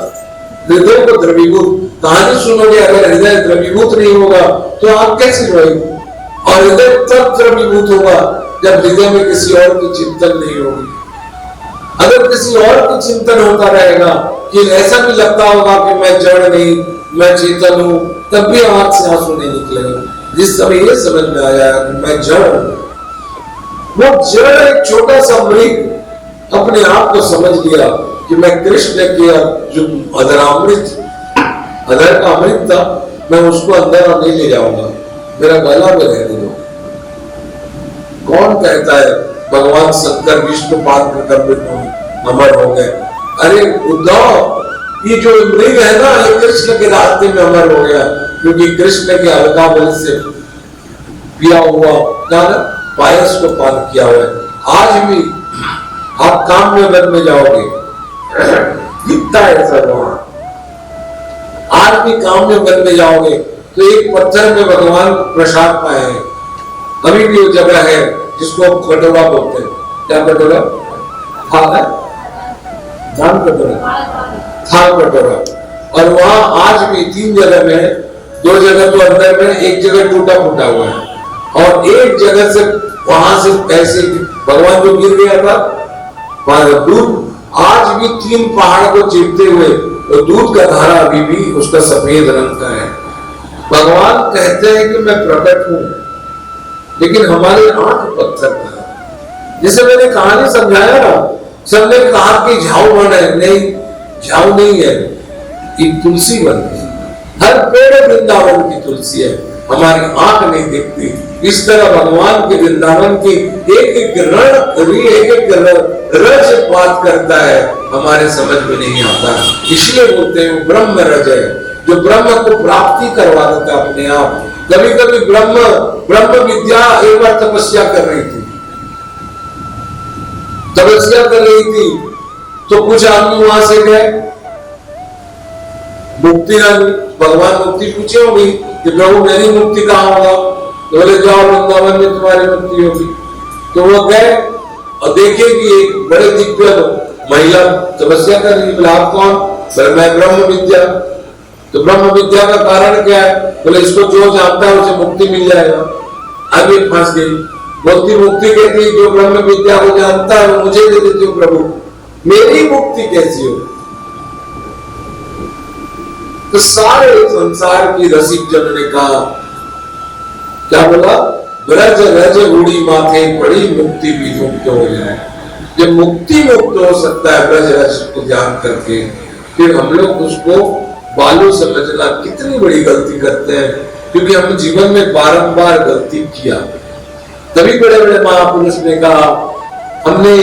हृदय को द्रवीभूत। कहानी सुनोगे अगर हृदय द्रवीभूत नहीं होगा तो आंख कैसे रोएगी? और हृदय तब द्रवीभूत होगा जब हृदय में किसी और की चिंतन नहीं होगी। अगर किसी और की चिंतन होता रहेगा कि ऐसा भी लगता होगा कि मैं जड़ नहीं मैं चेतन हूं, तब भी आंख से आंसू नहीं निकलेगा। जिस समय ये समझ में आया कि मैं जड़ हूं, वो जड़ एक छोटा सा मृग अपने आप को समझ लिया कि मैं कृष्ण के जो अधरामृत अधर का अमृत था मैं उसको अंदर नहीं ले जाऊंगा, मेरा गला में रहने दो। कौन कहता है भगवान शंकर विष्णु पाद कर अमर हो गए? अरे उद्धव, ये जो मृग है ना ये कृष्ण के रास्ते में अमर हो गया, क्योंकि कृष्ण के अलकावली से पिया हुआ पायस को पान किया हुआ है। आज भी आप काम में वन में जाओगे दिखता है सर, वहां आज भी काम में वन में जाओगे तो एक पत्थर में भगवान प्रसाद पाए हैं। अभी भी वो जगह है जिसको कटोरा बोलते हैं। क्या कटोरा? थाल है, धान कटोरा, थाल कटोरा। और वहां आज भी 3 जगह में, 2 जगह तो अंदर में, एक जगह टूटा फूटा हुआ है। और एक जगह से वहां से ऐसे भगवान जो गिर गया था दूध, आज भी 3 पहाड़ को चीरते हुए तो दूध का धारा अभी भी उसका सफेद रंग का है। भगवान कहते हैं कि मैं प्रकट हूं, लेकिन हमारी आंख पत्थर का है। जैसे मैंने कहानी समझाया ना, सबने कहा कि झाऊ वन है, नहीं झाऊ नहीं है, ये तुलसी वन है। हर पेड़ वृंदावन की तुलसी है, हमारी आंख नहीं दिखती। इस तरह भगवान के वृंदावन की एक एक रज बात करता है, हमारे समझ में नहीं आता। इसलिए बोलते हैं ब्रह्म रज है, जो ब्रह्म को प्राप्ति करवा देता अपने आप। कभी कभी ब्रह्म विद्या एक बार तपस्या कर रही थी, तो कुछ आदमी वहां से गए, मुक्ति ना मिली। भगवान मुक्ति पूछे होगी कि प्रभु मेरी मुक्ति कहाँ होगा? तो बोले जाओ वृंदावन में तुम्हारी मुक्ति होगी। तो वो गए और देखे कि एक बड़े दिग्गज महिला तपस्या कर रही। बोले आप कौन? बोले मैं ब्रह्म विद्या। तो ब्रह्म विद्या का कारण क्या है? बोले इसको जो जानता है उसे मुक्ति मिल जाएगा। आगे फंस गई। बोलती मुक्ति कहती जो ब्रह्म विद्या को जानता है वो मुझे दे देती हो प्रभु, मेरी मुक्ति कैसी हो? तो सारे संसार की रसिक जन ने कहा, क्या बोला? ब्रज रज उड़ी माथे बड़ी मुक्ति भी मुक्त हो जाए। जब मुक्ति मुक्त हो सकता है ब्रज रज को ध्यान करके, फिर हम लोग उसको बालू समझना कितनी बड़ी गलती करते हैं, क्योंकि हम जीवन में बारंबार गलती किया। तभी बड़े बड़े महापुरुष ने कहा हमने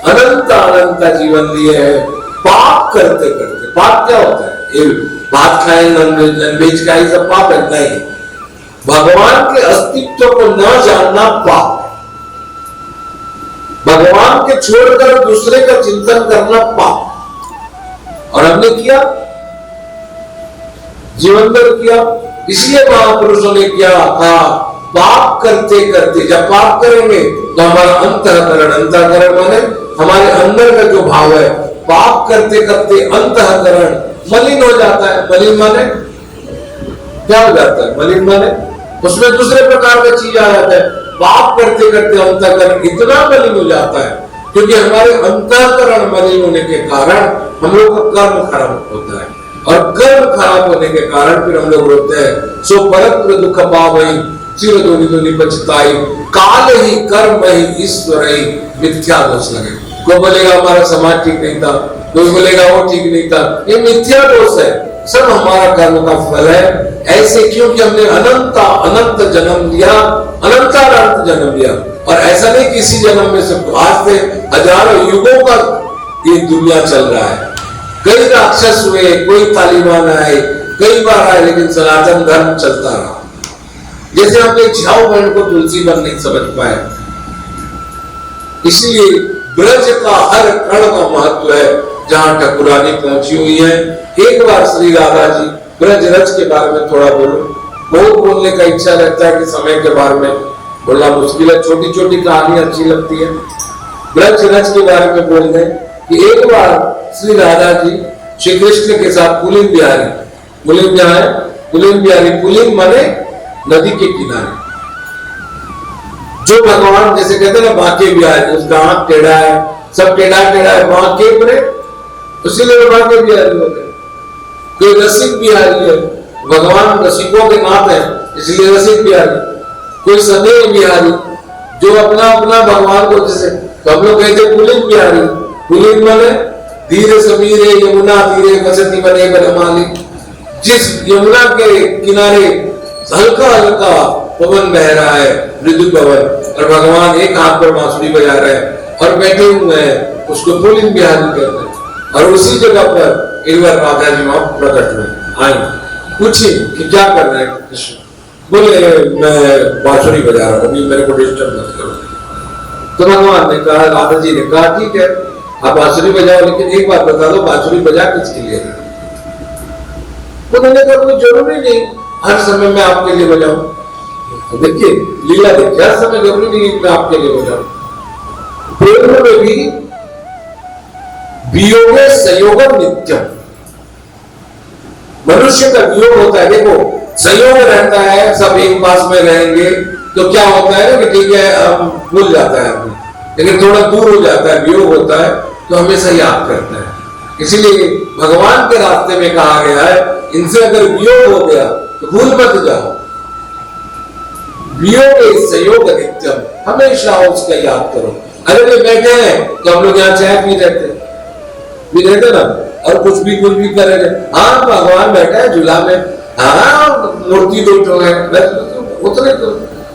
अनंत अनंत जीवन लिए हैं पाप करते करते। पाप क्या होता है? ये भात खाए नॉनवेज का ही सब पाप है? नहीं, भगवान के अस्तित्व को न जानना पाप, भगवान के छोड़कर दूसरे का चिंतन करना पाप। और हमने किया, जीवन भर किया। इसलिए महापुरुषों ने क्या कहा, पाप करते करते, जब पाप करेंगे तो हमारा अंतःकरण माने हमारे अंदर का जो भाव है, पाप करते करते अंतःकरण मलिन हो जाता है। मलिन माने क्या हो जाता है? मलिन माने उसमें दूसरे प्रकार का चीज आ जाता है। पाप करते करते अंतःकरण इतना मलिन हो जाता है, क्योंकि हमारे अंतःकरण मलिन होने के कारण हम लोग का कर्म खराब होता है, और कर्म खराब होने के कारण फिर हम लोग रोते हैं। सो परत्र दुख पावई चिर दोनि दोनि पछताई, काल ही कर्म ही ईश्वर ही मिथ्या दोष लगे। कोई बोलेगा हमारा समाज ठीक नहीं था, कोई बोलेगा वो ठीक नहीं था, ये मिथ्या दोष है, सब हमारा कर्म का फल है। ऐसे क्योंकि हमने अनंत जन्म लिया, अनंत जन्म लिया। और ऐसा नहीं किसी जन्म में सब, आज से हजारों युगों का ये दुनिया चल रहा है। कई राक्षस हुए, कोई तालिबान आए, कई बार आए, लेकिन सनातन धर्म चलता रहा। जैसे हमने झाऊ वर्ण को तुलसी वन नहीं समझ पाए, इसलिए ब्रज का हर कण का महत्व है। जहां ठाकुरानी पहुंची हुई है, एक बार श्री राधा जी ब्रज रज के बारे में थोड़ा बोलो। बहुत बोलने का इच्छा रहता है कि समय के बारे में बोलना मुश्किल है, छोटी छोटी कहानी अच्छी लगती है। ब्रज रज के बारे में बोल दें कि एक बार श्री राधा जी श्री कृष्ण के साथ पुलिन बिहारी, पुलिन जहाँ है पुलिन बिहारी, पुलिन माने नदी के किनारे, जो भगवान जैसे कहते हैं ना बांके बिहारी, उसका आंख टेढ़ा है, सब टेढ़ा टेढ़ा है, बांके बने, इसीलिए बांके बिहारी हो गए। कोई रसिक बिहारी है, भगवान रसिकों के नाथ है, इसलिए रसिक बिहारी। कोई सदैव बिहारी, जो अपना अपना भगवान को, जैसे तो हम लोग कहते पुलिन बिहारी। पुलिन माने धीरे समीरे यमुना धीरे बसती बने बनमाली, जिस यमुना के किनारे हल्का हल्का पवन बह रहा है, मृदु पवन, और भगवान एक हाथ पर बांसुरी बजा रहे हैं और बैठे हुए हैं, उसको पुलिन बिहारी कहते हैं। और उसी जगह पर एक बार राधा जी वहां प्रकट हुए, आई, पूछी कि क्या कर रहे हैं कृष्ण? बोले मैं बांसुरी बजा रहा हूं, अभी मेरे को डिस्टर्ब मत करो। तो भगवान ने कहा, राधा जी ने कहा ठीक है आप बांसुरी बजाओ, लेकिन एक बात बता दो बांसुरी बजा किसके लिए? उन्होंने कहा कोई जरूरी नहीं हर समय मैं आपके लिए बजाऊं। देखिए लीला देखिए, हर समय जरूरी नहीं मैं आपके लिए बजाऊं। प्रेम में भी वियोगे संयोगम नित्यम, मनुष्य का वियोग होता है। देखो संयोग रहता है, सब एक पास में रहेंगे तो क्या होता है कि ठीक है हम भूल जाता है आदमी, लेकिन थोड़ा दूर हो जाता है, वियोग होता है तो हमेशा याद करता है। इसीलिए भगवान के रास्ते में कहा गया है, इनसे अगर वियोग हो गया तो भूल मत जाओ। वियोग संयोग नित्यम, हमेशा उसका याद करो। अरे वे बैठे हैं तो हम लोग यहाँ चाय पी रहते ना, और कुछ भी कर रहे थे, हाँ भगवान बैठा है झूला में, हाँ मूर्ति बैठो है, उतरे तो।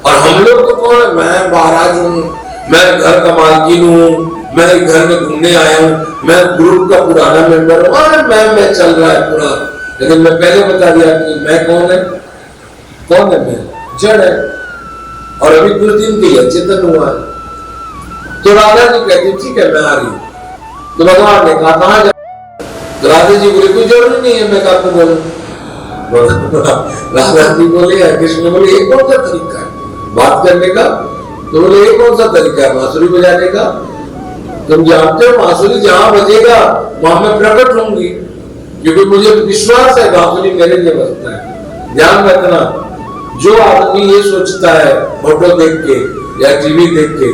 और हम लोग तो कौन है? मैं महाराज हूँ, मैं घर का मालकिन हूँ, मैं घर में घूमने आया हूँ, मैं ग्रुप का पुराना मेंबर हूँ, मैं चल रहा है पूरा। लेकिन मैं पहले बता दिया कि मैं कौन है? मैं जड़ है, और अभी कुछ दिन के लिए चेतन हुआ है। तो राधा जी कहती ठीक है मैं आ रही हूँ। तो भगवान ने कहा कहाँ जा? तो राधा जी बोले कोई जरूरी नहीं है मैं आपको बोलूं। राधा जी बोले, कृष्ण बोले ये कौन सा तरीका है बात करने का? तो बोले ये कौन सा तरीका है बांसुरी बजाने का? तुम जानते हो बांसुरी जहां बजेगा वहां मैं प्रकट होंगी, क्योंकि मुझे विश्वास है बांसुरी मेरे लिए बजता है। ध्यान रखना, जो आदमी ये सोचता है फोटो देख के या टीवी देख के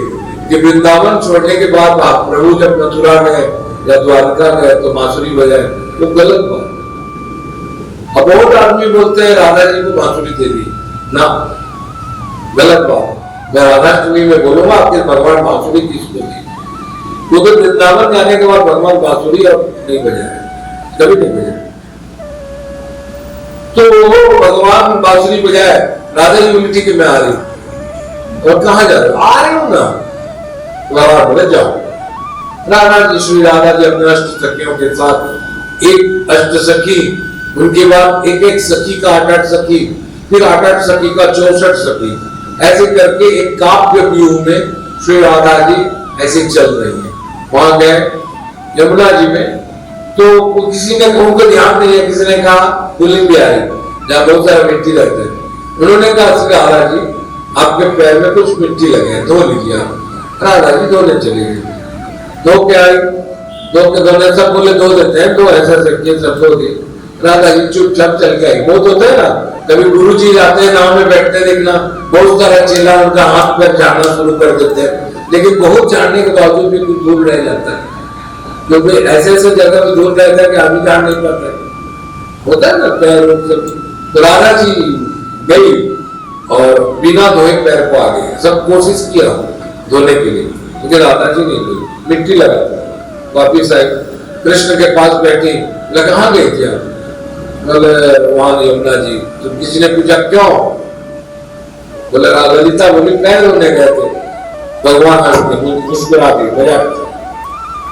कि वृंदावन छोड़ने के बाद आप प्रभु जब मथुरा गए या द्वारका गए तो बांसुरी बजाए, वो गलत बात। अब बहुत आदमी बोलते हैं राधा जी को बांसुरी दे दी ना, गलत बात। मैं राधाष्टमी में बोलूंगा आपके भगवान बांसुरी किसको दी, क्योंकि वृंदावन जाने के बाद भगवान बांसुरी अब नहीं बजाए, कभी नहीं बजाए। तो भगवान बांसुरी बजाए, राधा जी बोली ठीक है मैं आ रही हूँ। और कहाँ जा रहे हो? आ रही हूँ ना। भगवान बोले जाओ। राधा जी श्री राधा जी अपने अष्ट सखियों के साथ, एक अष्ट सखी, उनके बाद एक एक सखी का 8-8 सखी, फिर 8-8 सखी का 64 सखी, ऐसे करके एक काव्य व्यूह में श्री राधा जी ऐसे चल रही है। वहां गए यमुना जी में, तो किसी ने उनको ध्यान नहीं है, किसी ने कहा पुलिंग बिहारी जहाँ बहुत सारा मिट्टी लगता है, उन्होंने कहा श्री राधा जी आपके पैर में कुछ मिट्टी लगे हैं, धो लीजिए आप। राधा जी धोने चली गई, धो के आई, धो के धोने सब बोले धो देते हैं, तो ऐसा सखी सब धो दी। राधा जी चुपचाप चल के आई। बहुत होता है ना, कभी गुरु जी जाते हैं नाव में बैठते देखना, बहुत सारा चेला उनका हाथ पैर झाड़ना शुरू कर देते हैं, लेकिन बहुत झाड़ने के बावजूद भी कुछ दूर रह जाता है, क्योंकि ऐसे ऐसे जगह पे दूर रहता है कि आदमी झाड़ नहीं पाता है, होता है ना पैर सब। तो राधा जी गई और बिना धोए पैर को आ गई। सब कोशिश किया धोने के लिए, क्योंकि राधा जी नहीं धोई, मिट्टी लगाता वापिस आई, कृष्ण के पास बैठी, कहाँ गई थी आप? बोले वहां यमुना जी। तो किसी ने पूछा क्यों? बोले ललिता बोली पैर धोने गए थे। भगवान मुस्कुरा दी,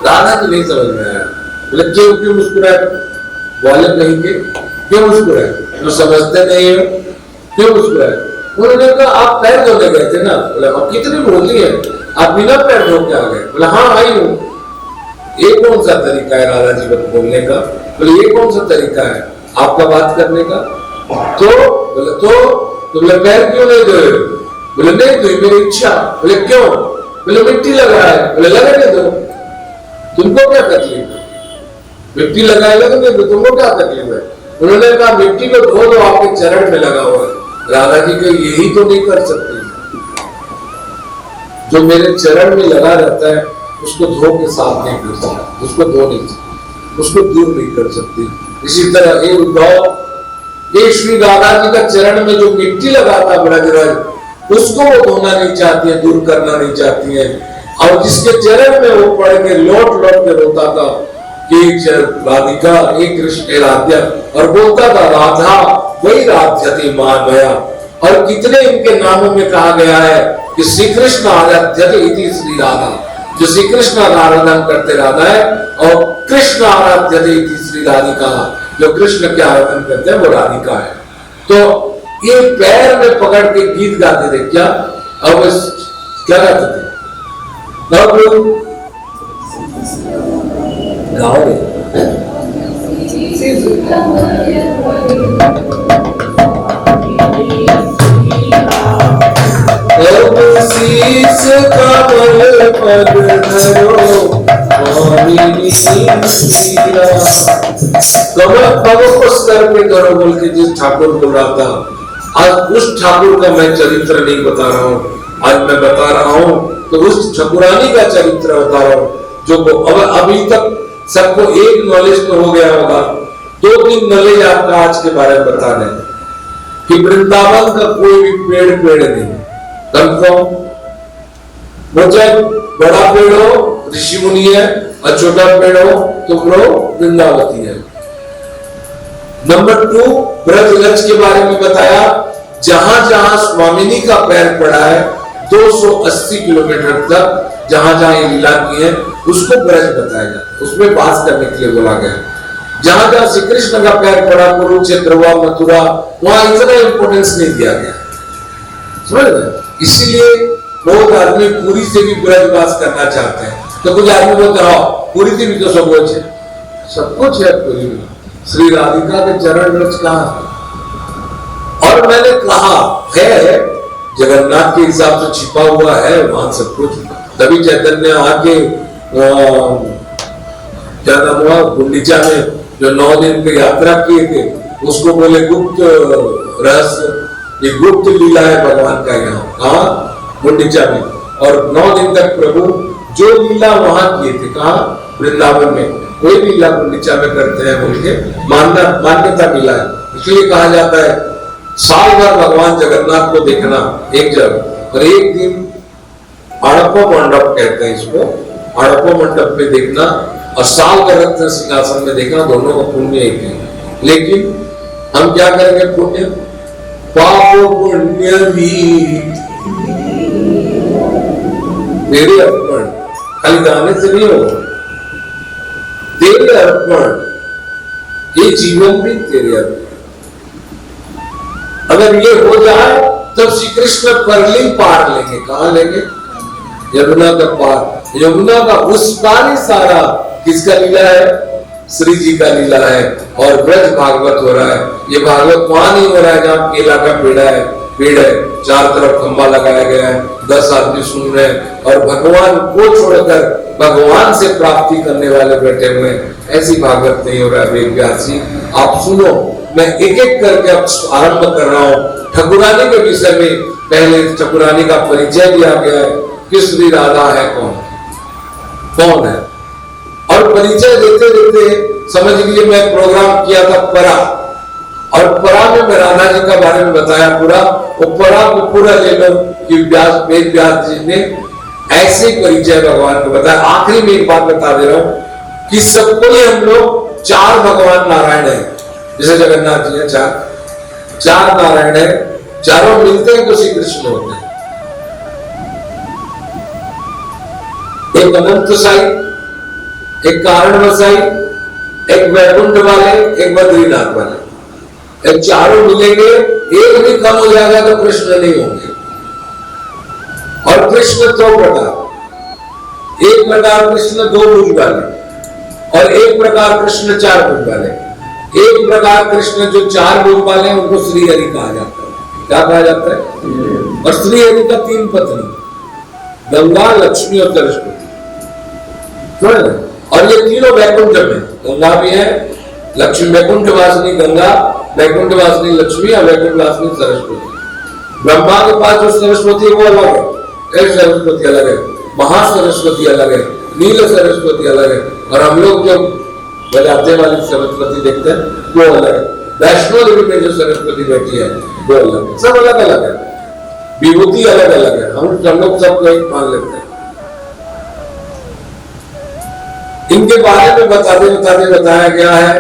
राधा जी नहीं समझ में आया। बोले क्यों क्यों मुस्कुराए? बोले नहीं के क्यों मुस्कुराए? तो समझते नहीं हो क्यों मुस्कुराए? उन्होंने कहा आप पैर धोने गए थे ना। बोले अब कितनी बोली है, आप बिना पैर धो के आ गए? बोले हाँ आई हूँ। ये कौन सा तरीका है राधा जी को बोलने का? बोले ये कौन सा तरीका है आपका बात करने का? तो बोले तो बोले पैर क्यों नहीं धोए? बोले नहीं धोई, मेरी इच्छा। बोले क्यों? बोले मिट्टी लगा है। बोले लगने दो, तुमको क्या तकलीफ है? मिट्टी लगाए लगने दो, तुमको क्या तकलीफ है? उन्होंने कहा मिट्टी को धो दो, आपके चरण में लगा हुआ है। राधा जी को यही तो नहीं कर सकती, जो मेरे चरण में लगा रहता है उसको धो के साफ नहीं कर सकती, उसको धो नहीं सकती, उसको दूर नहीं कर सकती। इसी तरह ये उद्धव, ये श्री राधा जी का चरण में जो मिट्टी लगाता ब्रजराज, उसको वो धोना नहीं चाहती है, दूर करना नहीं चाहती है। और जिसके चरण में वो पड़ के लौट लौट के रोता था कि राधिका एक कृष्ण राध्या, और बोलता था राधा वही राध्यति माया। और कितने इनके नामों में कहा गया है कि श्री कृष्ण आराध्यते इति श्री राधा, जो श्री कृष्ण आराधन करते राधा है, और कृष्ण आराध्यते इति श्री राधिका, जो कृष्ण के आराधन करते हैं वो राधिका है। तो ये पैर में पकड़ के गीत गाते थे क्या? अब क्या गाते थे? गाओ शीश कमल पर धरो, कमल को सर पे धरो बोल के जिस ठाकुर बोल रहा था, आज उस ठाकुर का मैं चरित्र नहीं बता रहा हूँ, आज मैं बता रहा हूँ तो उस ठाकुरानी का चरित्र बता रहा हूँ, जो अभी तक सबको एक नॉलेज तो हो गया होगा, 2-3 नॉलेज आपका आज के बारे में बता दें कि वृंदावन का कोई भी पेड़ नहीं, कंफर्म। वो चाहे बड़ा पेड़ हो ऋषि मुनि है, और छोटा पेड़ हो तो वो वृंदावती है। नंबर 2, ब्रजरज के बारे में बताया, जहां जहां स्वामिनी का पैर पड़ा है 280 किलोमीटर तक, जहां जहां ये लीला की है उसको ब्रज बताया जाता है, उसमें बात करने के लिए बोला गया। जहां जहां श्री कृष्ण का पैर पड़ा, कुरुक्षेत्र हुआ, मथुरा, वहां इतना इंपोर्टेंस नहीं दिया गया, समझ रहे? इसीलिए बहुत आदमी पूरी से भी ब्रजवास करना चाहते हैं, तो कुछ आदमी बोलते हैं पूरी से भी तो सब कुछ है, सब कुछ है पूरी में, श्री राधिका के चरण रज कहां है? और मैंने कहा है जगन्नाथ के हिसाब से छिपा हुआ है वहां सब कुछ। तभी चैतन्य आके क्या नाम हुआ गुंडीचा में जो 9 दिन की यात्रा किए थे, उसको बोले गुप्त रहस्य, ये गुप्त लीला है भगवान का यहाँ, कहा गुंडीचा में। और 9 दिन तक प्रभु जो लीला वहां किए थे, कहा वृंदावन में, कोई भी लीला गुंडीचा में करते हैं बोल के मान्यता मिला है। इसलिए कहा जाता है साल भर भगवान जगन्नाथ को देखना एक जगह, और एक दिन आड़प्पा मंडप कहते हैं इसको, आड़प्पा मंडप में देखना, और साल भर रत्न सिंहासन में देखना, दोनों का पुण्य एक है। लेकिन हम क्या करेंगे? पुण्य, पाप पुण्य भी तेरे अर्पण, खाली गाने से नहीं होगा, तेरे अर्पण, ये जीवन भी तेरे अर्पण। अगर ये हो जाए तब श्री कृष्ण परली पार लेंगे। कहां लेंगे? यमुना का पार। यमुना का उस पार ही सारा किसका लीला है? श्री जी का लीला है। और ब्रज भागवत हो रहा है। ये भागवत वहां नहीं हो रहा है जहां केला का पेड़ है, चार तरफ खंबा लगाया गया है, 10 आदमी सुन रहे हैं और भगवान को छोड़कर भगवान से प्राप्ति करने वाले बैठे हुए हैं। ऐसी भागवत नहीं हो रहा है। वेद व्यास जी आप सुनो, मैं एक एक करके अब आरंभ कर रहा हूं। ठाकुरानी के विषय में पहले ठाकुरानी का परिचय दिया गया है कि श्री राधा है कौन है, और परिचय देते देते समझ लीजिए मैं प्रोग्राम किया था परा, और परा में मैं राधा जी का बारे में बताया पूरा। वो परा को पूरा ले लो कि वेद व्यास जी ने ऐसे परिचय भगवान को बताया। आखिरी में एक बात बता दे रहा हूं कि सबको ही हम लोग 4 भगवान नारायण है, जैसे जगन्नाथ जी है, 4 नारायण है, चारों मिलते हैं तो श्री कृष्ण होते हैं। एक अनंत साई, एक कारण वसाई, एक वैकुंठ वाले, एक बद्रीनाथ वाले, एक चारों मिलेंगे, एक भी कम हो जाएगा तो कृष्ण नहीं होंगे। और कृष्ण 2 प्रकार, एक प्रकार कृष्ण 2 भुज वाले और एक प्रकार कृष्ण 4 भुज वाले। एक प्रकार कृष्ण जो 4 भुज वाले हैं उनको श्री हरि कहा जाता है। क्या कहा जाता है? और श्री हरि का 3 पत्नी, गंगा, लक्ष्मी और सरस्वती। और ये तीनों वैकुंठ में, गंगा भी है, लक्ष्मी वैकुंठ वासिनी गंगा, वैकुंठ वासिनी लक्ष्मी और वैकुंठ वासिनी सरस्वती। ब्रह्मा के पास जो सरस्वती है वो अलग है, एक सरस्वती अलग है, महासरस्वती अलग है, नील सरस्वती अलग है, और हम लोग जो बजाते वाली सरस्वती देखते हैं वो अलग है। वैष्णो देवी में जो सरस्वती बैठी है वो अलग है, सब अलग अलग है, विभूति अलग अलग है। हम लोग सबको एक मान लेते हैं। इनके बारे में बताते बताया गया है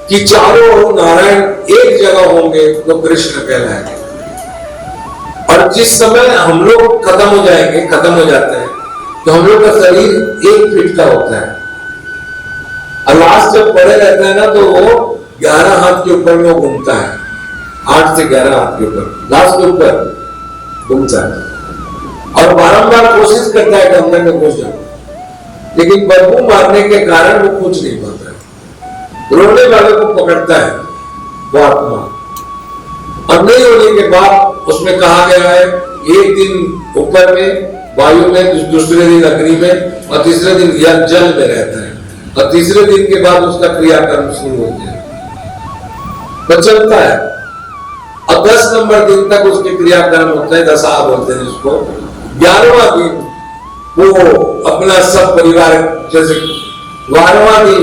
कि चारों नारायण एक जगह होंगे तो कृष्ण कहलाएंगे। और जिस समय हम लोग खत्म हो जाएंगे, खत्म हो जाते हैं, तो हम लोग का शरीर 1 फीट का होता है, और लास्ट जब पड़े रहता है ना तो वो 11 हाथ के ऊपर में घूमता है, 8 से 11 हाथ के ऊपर, लास्ट के ऊपर घूमता है, और बारंबार कोशिश करता है कि अंदर में घुस जाए, लेकिन बदबू मारने के कारण वो कुछ नहीं पाता है। रोने वाले को पकड़ता है वो आत्मा, और नहीं होने के बाद उसमें कहा गया है एक दिन ऊपर में वायु में, दूसरे दिन अग्नि में, और तीसरे दिन जल में रहता है, और तीसरे दिन के बाद उसका क्रियाकर्म शुरू होते हैं, तो चलता है। और 10 नंबर दिन तक उसके क्रियाकर्म होते हैं, दशा बोलते हैं जिसको। 11वां दिन वो अपना सब परिवार, जैसे 12वां दिन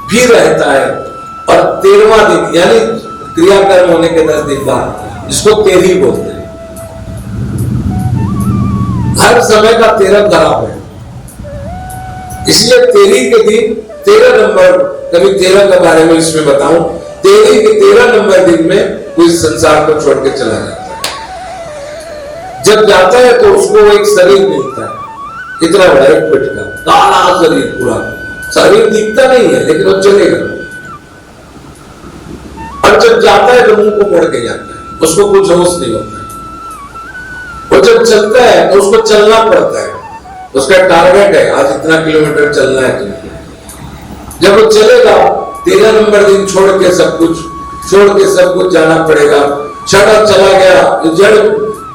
भी रहता है, और 13वां दिन यानी क्रियाकर्म होने के 10 दिन बाद, जिसको तेरी बोलते हैं। हर समय का 13 खराब है, इसलिए तेरी के दिन 13 नंबर, कभी 13 के बारे में इसमें बताऊं, तेरी के 13 नंबर दिन में कोई संसार को छोड़ के चला जाता है। जब जाता है तो उसको एक शरीर मिलता है, इतना बड़ा 1 फीट का काला शरीर, पूरा शरीर दिखता नहीं है लेकिन वो चलेगा। और जब जाता है तो मुंह को मोड़ के जाता है, उसको कुछ होश नहीं होता है। वो जब चलता है तो उसको चलना पड़ता है, उसका टारगेट है आज इतना किलोमीटर चलना है तुमको। जब वो चलेगा 13 नंबर दिन छोड़ के सब कुछ जाना पड़ेगा। क्षण चला गया,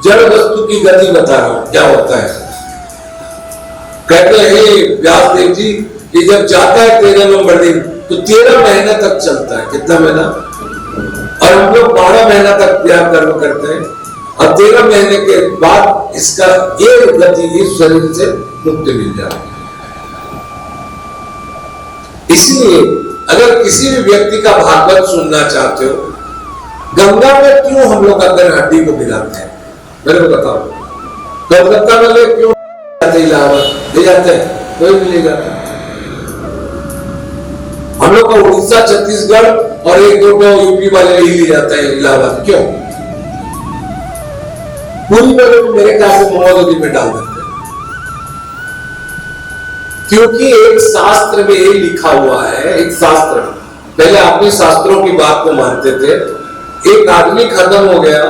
जड़ वस्तु की गति बता रहा हूं क्या होता है। कहते हैं व्यास देव जी कि जब जाता है 13 नंबर दिन तो 13 महीने तक चलता है। कितना महीना? और हम लोग 12 महीना तक क्रिया कर्म करते हैं, और 13 महीने के बाद इसका ये गति इस शरीर से मुक्ति मिल जाती है। इसलिए अगर किसी भी व्यक्ति का भागवत सुनना चाहते हो, गंगा में क्यों हम लोग अंदर हड्डी को गिराते हैं, मेरे को बताओ। कलकत्ता में लोग क्यों इलाहाबाद ले जाते हैं, कोई भी ले जाता है। हम लोग का उड़ीसा, छत्तीसगढ़ और एक दो तो यूपी वाले ही ले जाता है इलाहाबाद, क्यों? पूरी बात मेरे ख्याल से मोहम्मद में डाल देते हैं, क्योंकि एक शास्त्र में लिखा हुआ है, एक शास्त्र, पहले आपने शास्त्रों की बात को मानते थे, एक आदमी खत्म हो गया,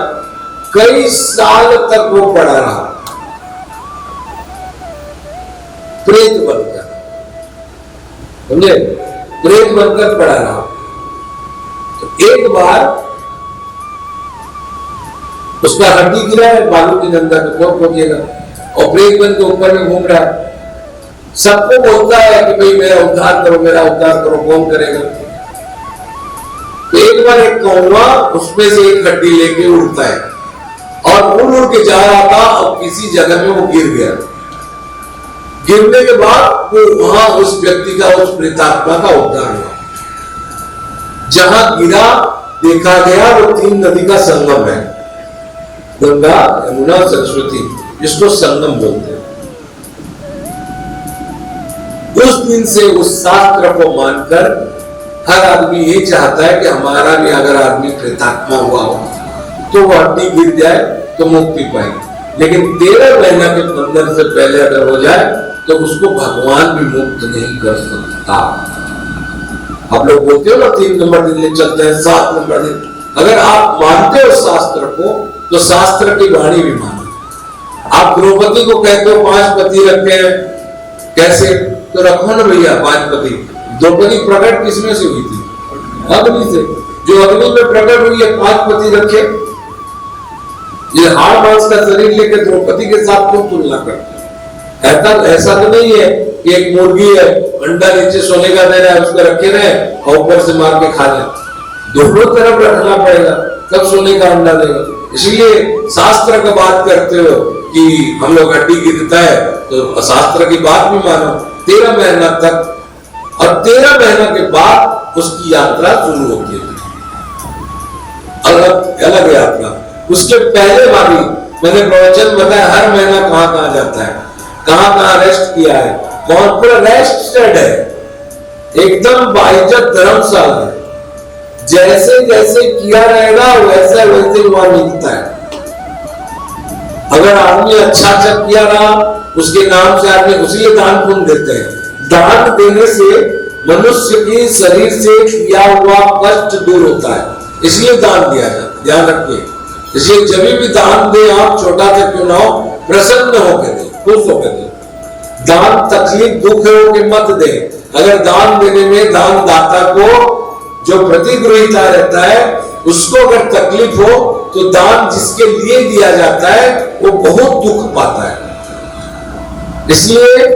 कई साल तक वो पड़ा रहा प्रेत बनकर, समझे? प्रेत बनकर पड़ा रहा। तो एक बार उसका हड्डी गिरा है बालू के अंदर, तो कौन खोजेगा? और प्रेत बन के ऊपर में घूम रहा है, सबको बोलता है कि भाई मेरा उद्धार करो, मेरा उद्धार करो, कौन करेगा? तो एक बार एक कौवा उसमें से एक हड्डी लेके उड़ता है और उड़ के जा रहा था और किसी जगह में वो गिर गया। गिरने के बाद वो वहां उस व्यक्ति का, उस प्रेतात्मा का उद्धार हुआ। जहां गिरा देखा गया वो 3 नदी का संगम है, गंगा, यमुना, सरस्वती, जिसको संगम बोलते हैं। उस दिन से उस शास्त्र को मानकर हर आदमी ये चाहता है कि हमारा भी अगर आदमी प्रेतात्मा हुआ हो तो वो हड्डी गिर जाए तो मुक्ति पाए, लेकिन 13 महीना के बंधन से पहले अगर हो जाए तो उसको भगवान भी मुक्त नहीं कर सकता। आप लोग बोलते हो ना 3 नंबर दिन ले चलते हैं, 7 नंबर दिन, अगर आप मानते हो शास्त्र को तो शास्त्र की वाणी भी मानो। आप द्रौपदी को कहते हो 5 पति रखे हैं, कैसे? तो रखो ना भैया 5 पति। द्रौपदी प्रकट किसमें से हुई थी? अग्नि से। जो अग्नि में प्रकट हुई है 5 पति रखे। ये हाड़ मांस का शरीर लेकर द्रौपदी के साथ क्यों तुलना करते? ऐसा तो नहीं है कि एक मुर्गी है, अंडा नीचे सोने का दे रहा है, उसको रखे रहे और ऊपर से मार के खा ले। दोनों तरफ रखना पड़ेगा, तब सोने का अंडा देगा। इसलिए शास्त्र का बात करते हो कि हम लोग हड्डी गिरता है तो शास्त्र की बात भी मानो। 13 महीना तक, और 13 महीना के बाद उसकी यात्रा शुरू होती है, अलग यात्रा। उसके पहले वाली मैंने प्रवचन बताया, हर महीना कहां कहां जाता है, कहां रेस्ट किया है, कौन पूरा रेस्टेड है, एकदम बाइज्जत धर्मशाला है। जैसे जैसे किया रहेगा वैसे वैसे वहां मिलता है। अगर आदमी अच्छा किया रहा उसके नाम से आदमी उसी दान पुण्य देते हैं। दान देने से मनुष्य के शरीर से किया हुआ कष्ट दूर होता है, इसलिए दान दिया जाता है, ध्यान रखिए। इसलिए जब भी दान दे आप, छोटा सा क्यों ना हो, प्रसन्न होकर दे, खुश होकर दे। दान तकलीफ दुख हो के मत दे। अगर दान देने में दान दाता को जो प्रतिगृहिता रहता है उसको अगर तकलीफ हो तो दान जिसके लिए दिया जाता है वो बहुत दुख पाता है। इसलिए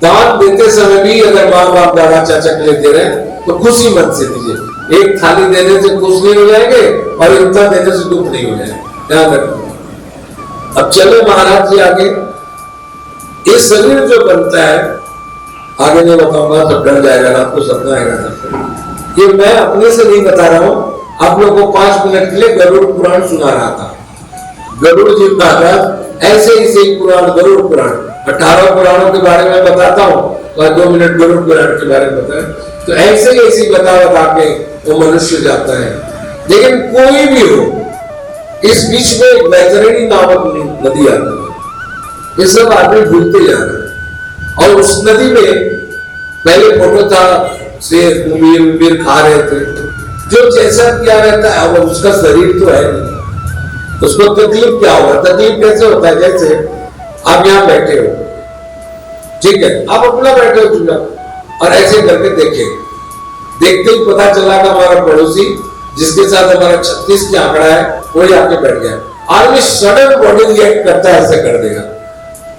दान देते समय भी अगर माँ बाप दादा चाचा के लिए दे रहे हैं तो खुशी मन से दीजिए। एक थाली देने से खुश नहीं हो जाएंगे और इतना देने से दुख नहीं हो जाएगा, ध्यान रखिए। अब चलो महाराज जी आगे। ये शरीर जो बनता है, आगे नहीं बताऊंगा तो डर जाएगा, आपको सपना आएगा। ये मैं अपने से नहीं बता रहा हूं, आप लोगों को 5 मिनट के लिए गरुड़ पुराण सुना रहा था। गरुड़ जी महाराज ऐसे ही से पुराण, गरुड़ पुराण 18 पुराणों के बारे में बताता हूँ, तो 2 मिनट गरुड़ पुराण के बारे में बताया। तो ऐसे ही ऐसी बता के वो मनुष्य जाता है। लेकिन कोई भी हो, इस बीच में एक वैतरणी नामक नदी आती है, ये सब आदमी भूलते जा रहे हैं। और उस नदी में पहले फोटो था, शेर उम्मीर खा रहे थे, जो जैसा किया रहता है वो उसका शरीर तो है नहीं, उसको तकलीफ क्या होगा? तकलीफ कैसे होता है? जैसे आप यहाँ बैठे हो, ठीक है, आप अपना बैठे हो चुपचाप और ऐसे करके देखे, देखते ही पता चला कि हमारा पड़ोसी जिसके साथ हमारा 36 का आंकड़ा है वही आके बैठ गया। आदमी सडन बॉडी रिएक्ट करता है, ऐसे कर देगा,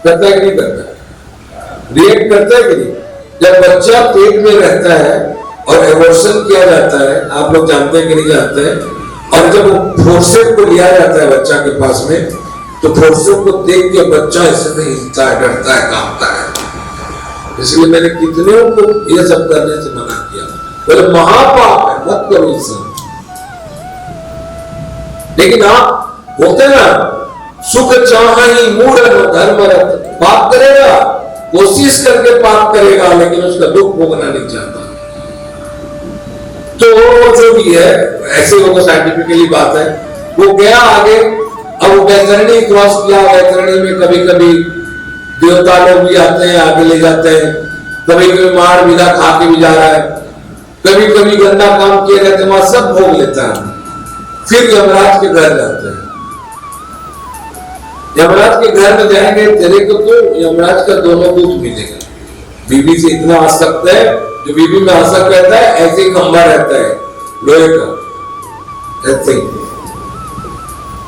करता है कि नहीं करता? रिएक्ट करता है कि नहीं? जब बच्चा पेट में रहता है और एबॉर्शन किया जाता है, आप लोग जानते हैं कि नहीं जानते हैं, और जब फोर्सेप को लिया जाता है बच्चा के पास में, तो फोर्सेप को देख के बच्चा ऐसे नहीं हिलता है, डरता है, कांपता है। इसलिए मैंने कितने को ये सब करने से मना किया, बोले महापाप है, मत करो इस सब। लेकिन आप होते ना, सुख चाहि मूढ़ धर्म रत, पाप करेगा, कोशिश करके पाप करेगा, लेकिन उसका दुख भोगना नहीं चाहता। तो जो भी है, ऐसे होगा साइंटिफिकली बात है, वो गया आगे। अब वो वैतरणी क्रॉस किया, वैतरणी में कभी कभी देवता लोग भी आते हैं, आगे ले जाते हैं, कभी कभी मार विदा खा के भी जा रहा है, कभी कभी गंदा काम किए रहते हैं, वहां सब भोग लेता है। फिर यमराज के घर जाते हैं। यमराज के घर में जाएंगे, तेरे को तो यमराज का दोनों दूत मिलेगा। बीबी से इतना आसक्त है, जो बीबी में आसक्त रहता है ऐसे ही खंबा रहता है लोहे का, ऐसे ही।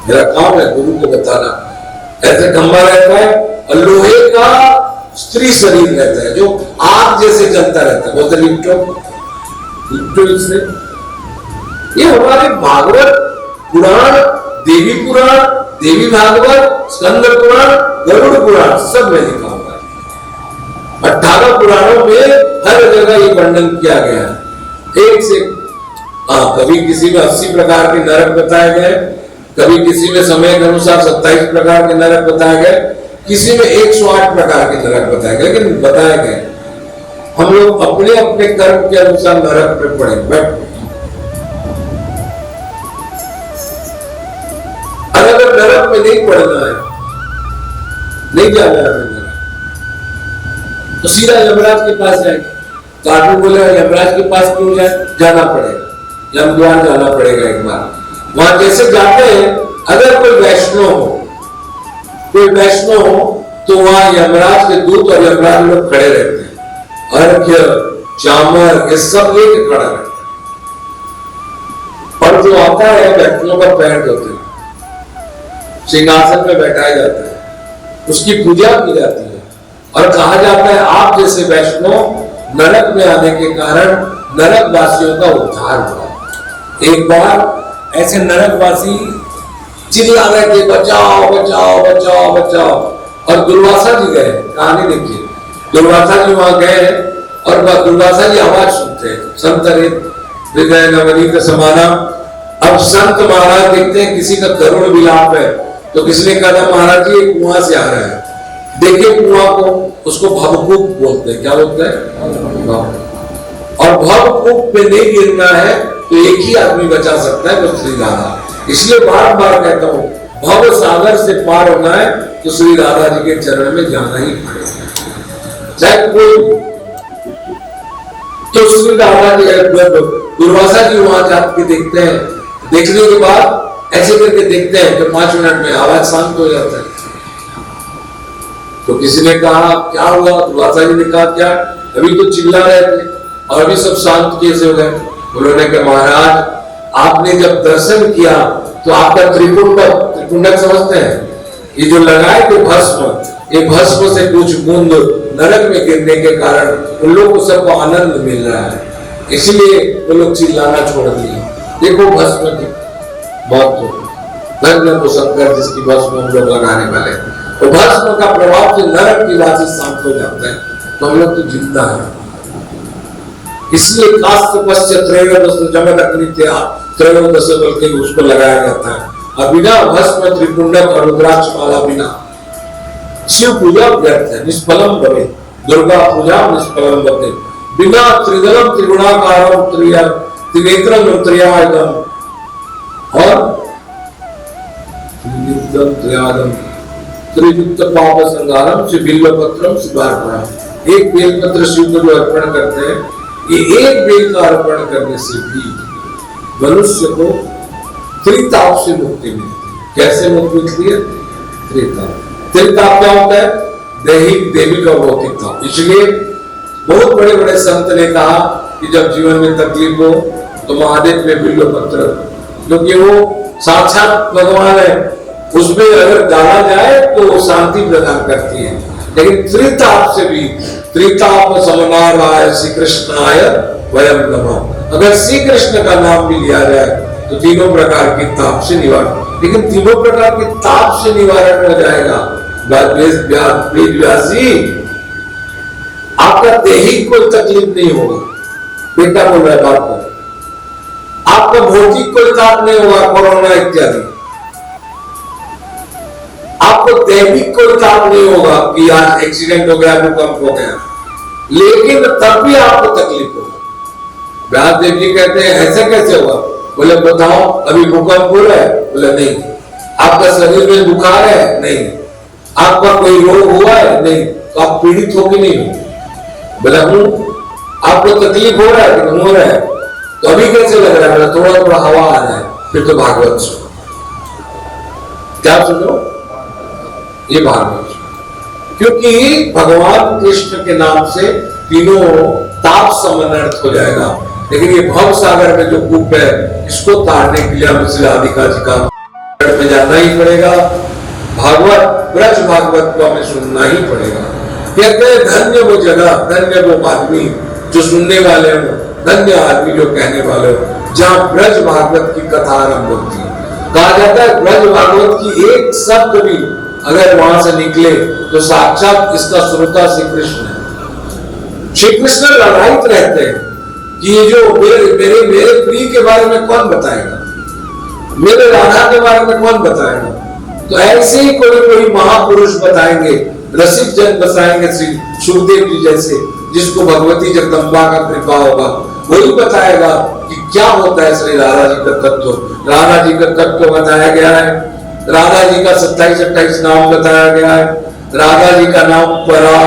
मेरा काम है गुरु को बताना, ऐसे खंबा रहता है और लोहे का स्त्री शरीर रहता है जो आग जैसे जलता रहता है, बोलते लिप्टो इससे। ये हमारे भागवत पुराण, देवी पुराण, देवी भागवत, स्कंद पुराण, गरुड़ पुराण सब में लिखा हुआ है। 18 पुराणों में हर जगह ये वर्णन किया गया है, एक से। कभी किसी में 80 प्रकार के नरक बताए गए, कभी किसी में समय के अनुसार 27 प्रकार के नरक बताए गए, किसी में 108 प्रकार के नरक बताए गए, लेकिन बताए गए। हम लोग अपने अपने कर्म के अनुसार नरक में पड़े। अगर नरक में नहीं पड़ना है, नहीं जाना है नरक, तो सीधा यमराज के पास जाएंगे। तो आदमी बोले यमराज के पास क्यों जाए, जाना पड़ेगा, यमद्वार जाना पड़ेगा एक बार। वहां जैसे जाते हैं, अगर कोई वैष्णव हो, कोई वैष्णव हो, तो वहां यमराज के दूत और यमराज लोग खड़े रहते हैं, अर्घ्य चामर ये सब लेके खड़ा रहता है। और जो आता है वैष्णव का पैर होते हैं, सिंहासन में बैठाया जाता है, उसकी पूजा की जाती है और कहा जाता है आप जैसे वैष्णव नरक में आने के कारण नरक वासियों का उद्धार हुआ। एक बार ऐसे नरकवासी चिल्ला रहे थे, बचाओ बचाओ बचाओ बचाओ, और दुर्वासा जी गए। कहानी देखिए, दुर्वासा जी वहां गए और दुर्वासा जी आवाज सुनते हैं, संत हृदय नवनीत समाना। अब संत महाराज देखते हैं किसी का करुण विलाप है, तो किसने कहा महाराज जी एक कुआं से आ रहा है, देखिए कुआं को, उसको भवकूप बोलते हैं। क्या बोलते हैं? और भवकूप पे नहीं गिरना है तो एक ही आदमी बचा सकता है, वो श्री राधा। इसलिए बार बार कहता हूं, भव सागर से पार होना है तो श्री राधा जी के चरण में जाना ही पड़ेगा, चाहे कोई। तो श्री राधा जी, दुर्वासा जी वहां जाके देखते हैं, देखने के बाद ऐसे करके देखते हैं तो 5 मिनट में आवाज शांत हो जाता है। तो किसी ने कहा क्या हुआ? दुर्वासा जी ने कहा क्या, अभी तो चिल्ला रहे थे और अभी सब शांत कैसे हो गए? उन्होंने कहा महाराज आपने जब दर्शन किया तो आपका त्रिपुंडक समझते हैं, ये जो लगाए थे भस्म, ये भस्म से कुछ बूंद नरक में गिरने के कारण उन लोगों को सबको आनंद मिल रहा है, इसलिए वो लोग चिल्लाना छोड़ दिए। देखो भस्म की बहुत को शंकर जिसकी भस्म हम लोग लगाने वाले, तो भस्म का प्रभाव से नरक की वासी शांत हो जाता है, तो हम लोग तो जिंदा है। इसलिए कास्त पश्चात त्रयोदश जमत अग्नित्या त्रयोदश बल के उसको लगाया जाता है। और बिना भस्म त्रिपुंडक और रुद्राक्ष माला बिना शिव पूजा व्यर्थ है, निष्फलम भवे। दुर्गा पूजा निष्फलम भवे। बिना त्रिदलम त्रिगुणाकारम त्रिनेत्रम त्रियादम और त्रियुक्त पाप संहारम से बिल्वपत्रम शिवार्पणम। एक बेलपत्र शिव को जो अर्पण करते हैं, ये एक बेल का अर्पण करने से भी मनुष्य को त्रिताप से मुक्ति मिलती है। कैसे मुक्ति मिलती है? त्रिताप। त्रिताप क्या होता है? दैहिक देवी का भौतिक ताप। इसलिए बहुत बड़े बड़े संत ने कहा कि जब जीवन में तकलीफ हो तो महादेव में बिल्वपत्र, क्योंकि वो साक्षात भगवान है, उसमें अगर डाला जाए तो शांति प्रदान करती है। लेकिन त्रिताप से भी, त्रिताप समनाराय श्री कृष्णाय वयम नमः, अगर श्री कृष्ण का नाम भी लिया जाए तो तीनों प्रकार के ताप से निवारण, लेकिन तीनों प्रकार के ताप से निवारण हो जाएगा। व्यास जी आपका दैहिक कोई तकलीफ नहीं होगा, बेटा बोल रहा है बाप को, आपका भौतिक कोई ताप नहीं होगा, कोरोना इत्यादि। आपको दैविक कोई ताप नहीं होगा कि आज एक्सीडेंट हो गया, भूकंप हो गया, लेकिन तब भी आपको तकलीफ होगा। व्यासदेव जी कहते हैं ऐसा कैसे हुआ? बोले बताओ, अभी भूकंप हो रहा है? बोले नहीं। आपका शरीर में बुखार है? नहीं। आपका कोई रोग हुआ है? नहीं। तो आप पीड़ित हो कि नहीं हो? बोला हूं। आपको तकलीफ हो रहा है? हो रहा है। तो अभी कैसे लग रहा है? थोड़ा थोड़ा हवा आ रहा है। फिर तो भागवत सुनो। क्या सुनो? ये भागवत सुनो, क्योंकि भगवान कृष्ण के नाम से तीनों ताप समन अर्थ हो जाएगा। लेकिन ये भव सागर में जो कूप है, इसको तारने के लिए हमें श्री राधिका जी का में जाना ही पड़ेगा। भागवत, ब्रज भागवत को हमें सुनना ही पड़ेगा। कहते हैं धन्य वो जगह, धन्य वो आदमी जो सुनने वाले हो, धन्य आदमी जो कहने वाले हो, जहां ब्रज भागवत की कथा आरंभ होती है। कहा जाता है ब्रज भागवत की एक शब्द भी अगर वहां से निकले तो साक्षात इसका श्रोता श्री कृष्ण है। श्री कृष्ण लड़ाइत रहते हैं कि ये जो मेरे प्रिय के बारे में कौन बताएगा, मेरे राधा के बारे में कौन बताएगा। तो ऐसे ही कोई महापुरुष बताएंगे, रसिक जन बताएंगे, श्री सुखदेव जी जैसे, जिसको भगवती जगदम्बा का कृपा होगा, वही बताएगा कि क्या होता है श्री राधा जी का तत्व। राधा जी का तत्व बताया गया है। राधा जी का 27-28 नाम बताया गया है। राधा जी का नाम परा,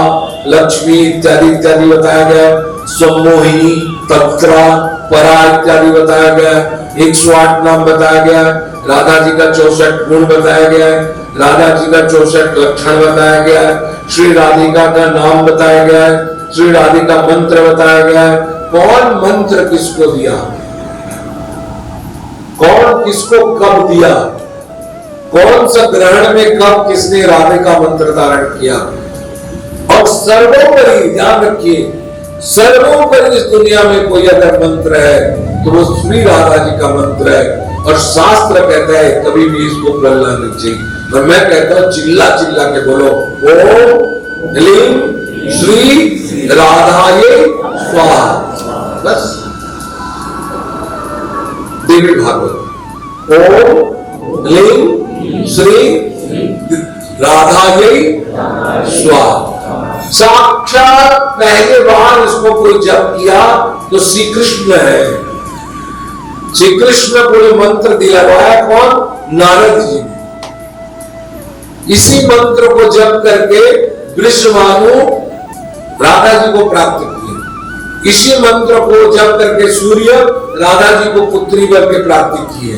लक्ष्मी इत्यादि इत्यादि बताया गया है। सम्मोहिनी, तत्रा, परा इत्यादि बताया गया है। 108 नाम बताया गया है। राधा जी का 64 गुण बताया गया है। राधा जी का 64 लक्षण बताया गया है। श्री राधिका का नाम बताया गया है। श्री राधिका मंत्र बताया गया है। कौन मंत्र किसको दिया, कौन किसको कब दिया, कौन सा ग्रहण में कब किसने राधे का मंत्र धारण किया। और सर्वोपरि ध्यान रखिए, सर्वोपरि इस दुनिया में कोई अगर मंत्र है तो वो श्री राधा जी का मंत्र है। और शास्त्र कहता है कभी भी इसको भूलना नहीं चाहिए। और मैं कहता हूं चिल्ला चिल्ला के बोलो, ओम ह्लीं श्री राधाये स्वाहा। बस देवी भागवत, ओम ह्लीं श्री राधाये स्वाहा। साक्षात पहले बार इसको कोई जप किया तो श्री कृष्ण है। श्री कृष्ण को ये मंत्र दिलवाया कौन? नारद जी ने। इसी मंत्र को जप करके वृषभानु राधा जी को प्राप्त किए। इसी मंत्र को जप करके सूर्य राधा जी को पुत्री बन के प्राप्त किए।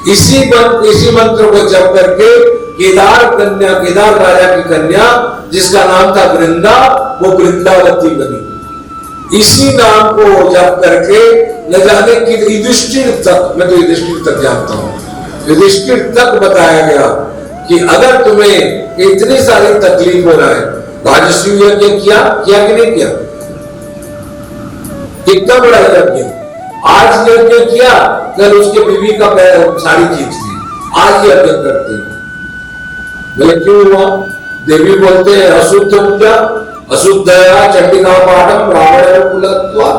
इसी मंत्र को जप करके केदार राजा की कन्या जिसका नाम था वृंदा, वो वृंदावती बनी। इसी नाम को जप करके न जाने कि युधिष्ठिर तक, मैं तो युधिष्ठिर तक जानता हूं, युधिष्ठिर तक बताया गया कि अगर तुम्हें इतनी सारी तकलीफ हो रहा है, राजस्वी यज्ञ किया कि नहीं किया? कितना बड़ा यज्ञ, आज यज्ञ किया, कल उसके बीवी का साड़ी खींच दी, आज यज्ञ करते हैं। बोले क्यों हुआ? देवी बोलते हैं अशुद्ध पूजा, अशुद्धया चंडिका पाठम रावण कुलत्वा।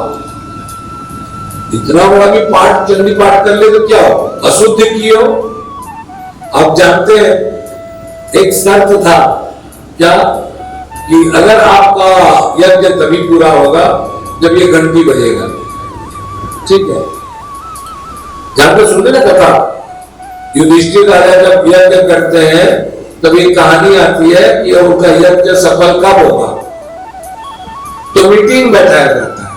इतना बड़ा भी पाठ, चंडी पाठ कर ले तो क्या हो? अशुद्ध की हो। आप जानते हैं एक शर्त था क्या, कि अगर आपका यज्ञ तभी पूरा होगा जब ये घंटी बजेगा। ठीक है, जानते सुनते ना कथा, युधिष्ठिर राजा जब यज्ञ करते हैं तब ये कहानी आती है कि उनका यज्ञ सफल कब होगा। तो मीटिंग बैठाया जाता है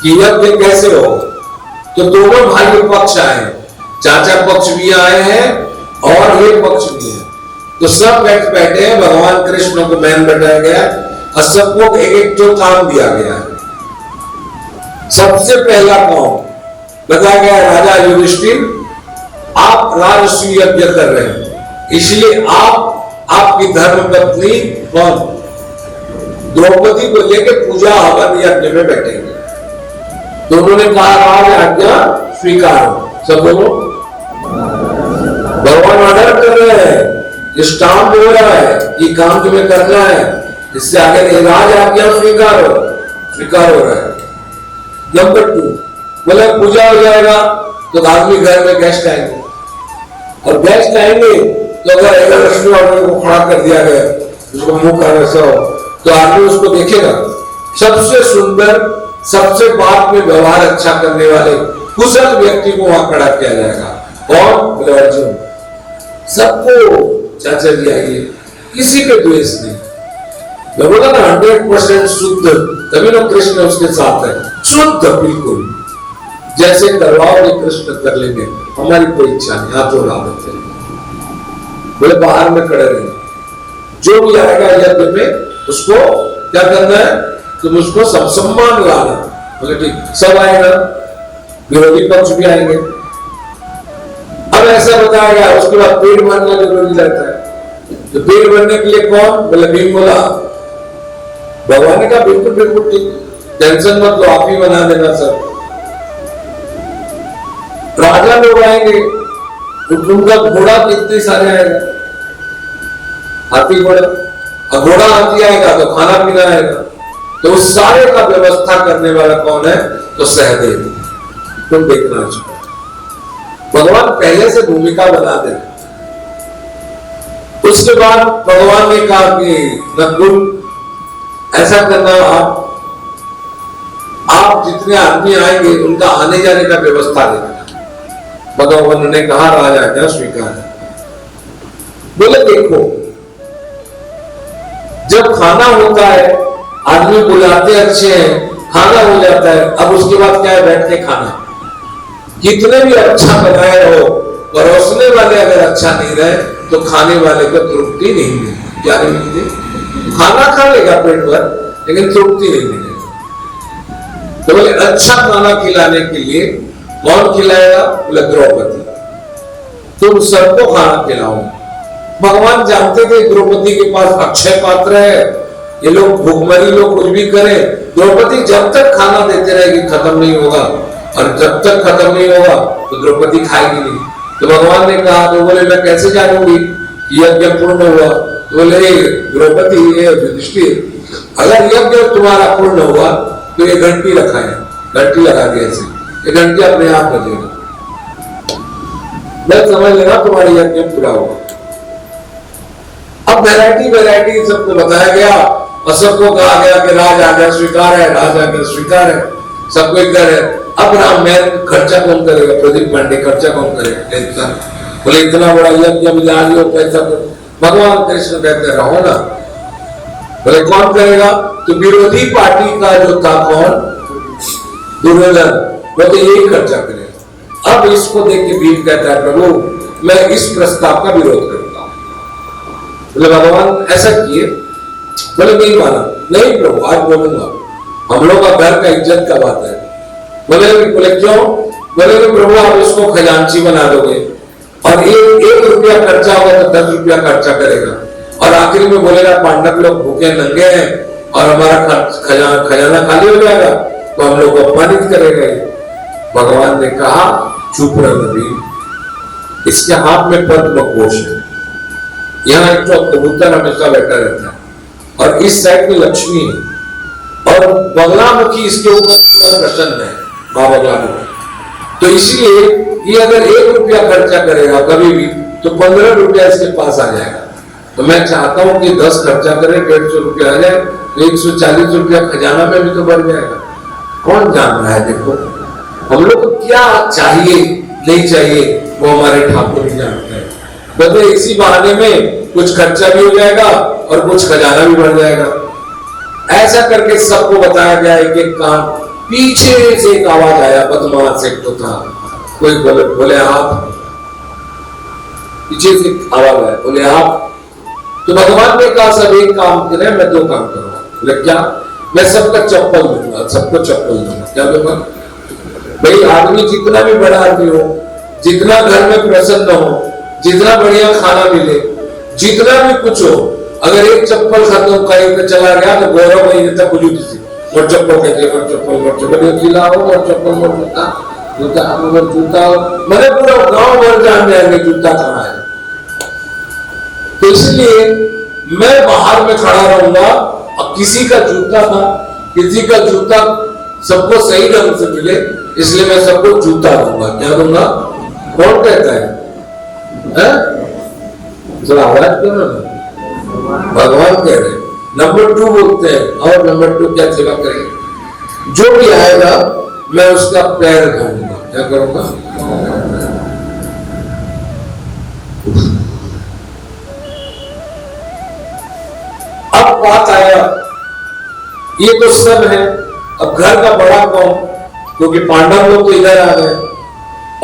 कि यज्ञ कैसे होगा। तो दोनों भाई पक्ष आए, चाचा पक्ष भी आए हैं और ये पक्ष भी है। तो सब बैठे हैं, भगवान कृष्ण को मैन बैठाया गया और सबको एक एक जो काम दिया गया है। सबसे पहला काम बताया गया, राजा युधिष्ठिर आप राजसूय यज्ञ कर रहे हैं, इसलिए आपकी धर्म पत्नी कौन द्रौपदी को लेकर पूजा हवन यज्ञ में बैठेंगे। तो उन्होंने कहा राज आज्ञा स्वीकार। सब बोलो, भगवान ऑर्डर कर रहे हैं, स्टाम्प हो रहा है, ये काम तुम्हें करना है, इससे आगे नहीं, राज आज्ञा स्वीकार हो रहा है। नंबर 2 बोला पूजा हो जाएगा तो आदमी घर में गेस्ट आएंगे, और गेस्ट आएंगे तो अगर एक लक्ष्मी ऑर्डर को खड़ा कर दिया गया, उसको मुंह कर वैसा हो, तो आदमी उसको देखेगा। सबसे सुंदर सबसे बाद में व्यवहार अच्छा करने वाले कुशल व्यक्ति को वहां खड़ा किया जाएगा। कौन? बोले अर्जुन। सबको चाचा जी आइए, किसी पे द्वेष नहीं। मैं बोला ना 100% शुद्ध, तभी ना कृष्ण उसके साथ है, शुद्ध बिल्कुल। जैसे करवाओगे कृष्ण कर लेंगे, हमारी कोई इच्छा नहीं, हाथ जोड़ा देते। बोले बाहर में खड़े रहेंगे, जो भी आएगा यज्ञ में उसको क्या करना है, तुम उसको सब सम्मान लाना। बोले ठीक, सब आएगा, विरोधी पक्ष भी आएंगे। अब ऐसा बताया गया, उसके बाद पेट भरना जरूरी रहता है। तो पेट भरने के लिए कौन? बोले भीम बोला। भगवान ने कहा बिल्कुल बिल्कुल ठीक, टेंशन मत लो, आप ही बना देना सब। राजा लोग आएंगे, उनका घोड़ा कितने सारे आएगा, हाथी घोड़ा, और घोड़ा हाथी आएगा तो खाना पीना आएगा। तो उस सारे का व्यवस्था करने वाला कौन है? तो सहदेव। तुम देखना चाहिए, भगवान पहले से भूमिका बना दे। उसके बाद भगवान ने कहा कि नकुल ऐसा करना, आप जितने आदमी आएंगे उनका आने जाने का व्यवस्था देना। भगवान ने कहा राजा क्या स्वीकार है। बोले देखो, जब खाना होता है आदमी बुलाते अच्छे हैं, खाना हो जाता है, अब उसके बाद क्या है? बैठ के खाना। कितने भी अच्छा बनाए हो, परोसने वाले अगर अच्छा नहीं रहे तो खाने वाले को तृप्ति नहीं मिलती। क्या नहीं मिलती? खाना खा लेगा पेट भर, लेकिन तृप्ति नहीं मिलेगी। तो बोले अच्छा खाना खिलाने के लिए कौन खिलाएगा? बोले द्रौपदी। तुम सबको खाना खिलाओ। भगवान जानते थे द्रौपदी के पास अक्षय पात्र है, ये लोग भूखमरी लोग कुछ भी करें, द्रौपदी जब तक खाना देते रहेगी खत्म नहीं होगा, और जब तक खत्म नहीं होगा तो द्रौपदी खाएगी नहीं। तो भगवान ने कहा, तो बोले मैं कैसे जानूंगी यज्ञ पूर्ण हुआ? तो बोले द्रौपदी, युधिष्ठिर, अगर यज्ञ तुम्हारा पूर्ण हुआ तो ये घंटी रखा है, घंटी लगा के ऐसे, ये घंटी अपने आप बजेगा, मैं समझ लेना तुम्हारी यज्ञ पूरा हुआ। अब वैरायटी सबको बताया गया, और सबको कहा गया कि राज आज्ञा स्वीकार है, राज आज्ञा स्वीकार है, सबको इधर है। अब राम मैं खर्चा कौन करेगा? प्रदीप पांडे खर्चा कौन करेगा? बोले इतना बड़ा यज्ञ मिला लियो, पैसा भगवान कृष्ण कहते रहो ना। बोले कौन करेगा? तो विरोधी पार्टी का जो था कौन? दुर्योधन, वो तो यही खर्चा करेगा। अब इसको देख के भीम कहता है प्रभु मैं इस प्रस्ताव का विरोध करता हूं। बोले भगवान ऐसा किए? बोले नहीं माना। नहीं प्रभु आज बोलूंगा, हम लोग का घर का इज्जत का बात है। बोले क्यों? बोले प्रभु आप इसको खजांची बना दोगे, और एक रुपया खर्चा होगा तो 10 रुपया खर्चा करेगा, और आखिरी में बोलेगा पांडव लोग भूखे नंगे हैं और हमारा खजाना खाली हो जाएगा, तो हम लोग को अपमानित करेगा। भगवान ने कहा चुप रहो भीम, इसके हाथ में पद्म कोश है, यहाँ एक तो कबूतर हमेशा बैठा रहता है, और इस साइड में लक्ष्मी है, और बगलामुखी इसके ऊपर प्रसन्न है, माँ बगलामुखी। तो इसलिए ये अगर 1 रुपया खर्चा करेगा कभी भी तो 15 रुपया इसके पास आ जाएगा। तो मैं चाहता हूं कि 10 खर्चा करे, 150 रुपया आ जाए, तो 140 रुपया खजाना में भी तो बढ़ जाएगा। कौन जान रहा है? देखो हम लोग को क्या चाहिए नहीं चाहिए वो हमारे ठाकुर ही जानते हैं। बदले इसी बहाने में कुछ खर्चा भी हो जाएगा और कुछ खजाना भी बढ़ जाएगा। ऐसा करके सबको बताया गया एक एक काम। पीछे से एक आवाज आया, बदमाश एक तो था, कोई बोले आप, पीछे से आवाज आया, बोले आप। तो भगवान ने कहा सब एक काम करें, मैं 2 काम करूंगा। बोले क्या? मैं सबका चप्पल दूंगा, सबको चप्पल दूंगा। क्या दूंगा? भाई आदमी जितना भी बड़ा आदमी हो, जितना घर में प्रसन्न हो, जितना बढ़िया खाना मिले, जितना भी कुछ हो, अगर एक चप्पल खत्म कहीं पे चला गया तो गौरव महीने तक बुझू किसी और चप्पल कहते हैं, चप्पल खिलाओ और चप्पल मोर जूता मैंने पूरा गांव भर जान जाएंगे जूता कहाँ है। तो इसलिए मैं बाहर में खड़ा रहूंगा, और किसी का जूता था, किसी का जूता सबको सही ढंग से मिले, इसलिए मैं सबको जूता दूंगा। क्या दूंगा? कौन कहता है? आवाज करो ना, भगवान कह रहे हैं। नंबर 2 बोलते हैं, और नंबर 2 क्या सेवा करें? जो भी आएगा मैं उसका पैर धोऊंगा। क्या करूंगा? अब बात आया, ये तो सब है, अब घर का बड़ा कौन? क्योंकि पांडव लोग तो इधर आ गए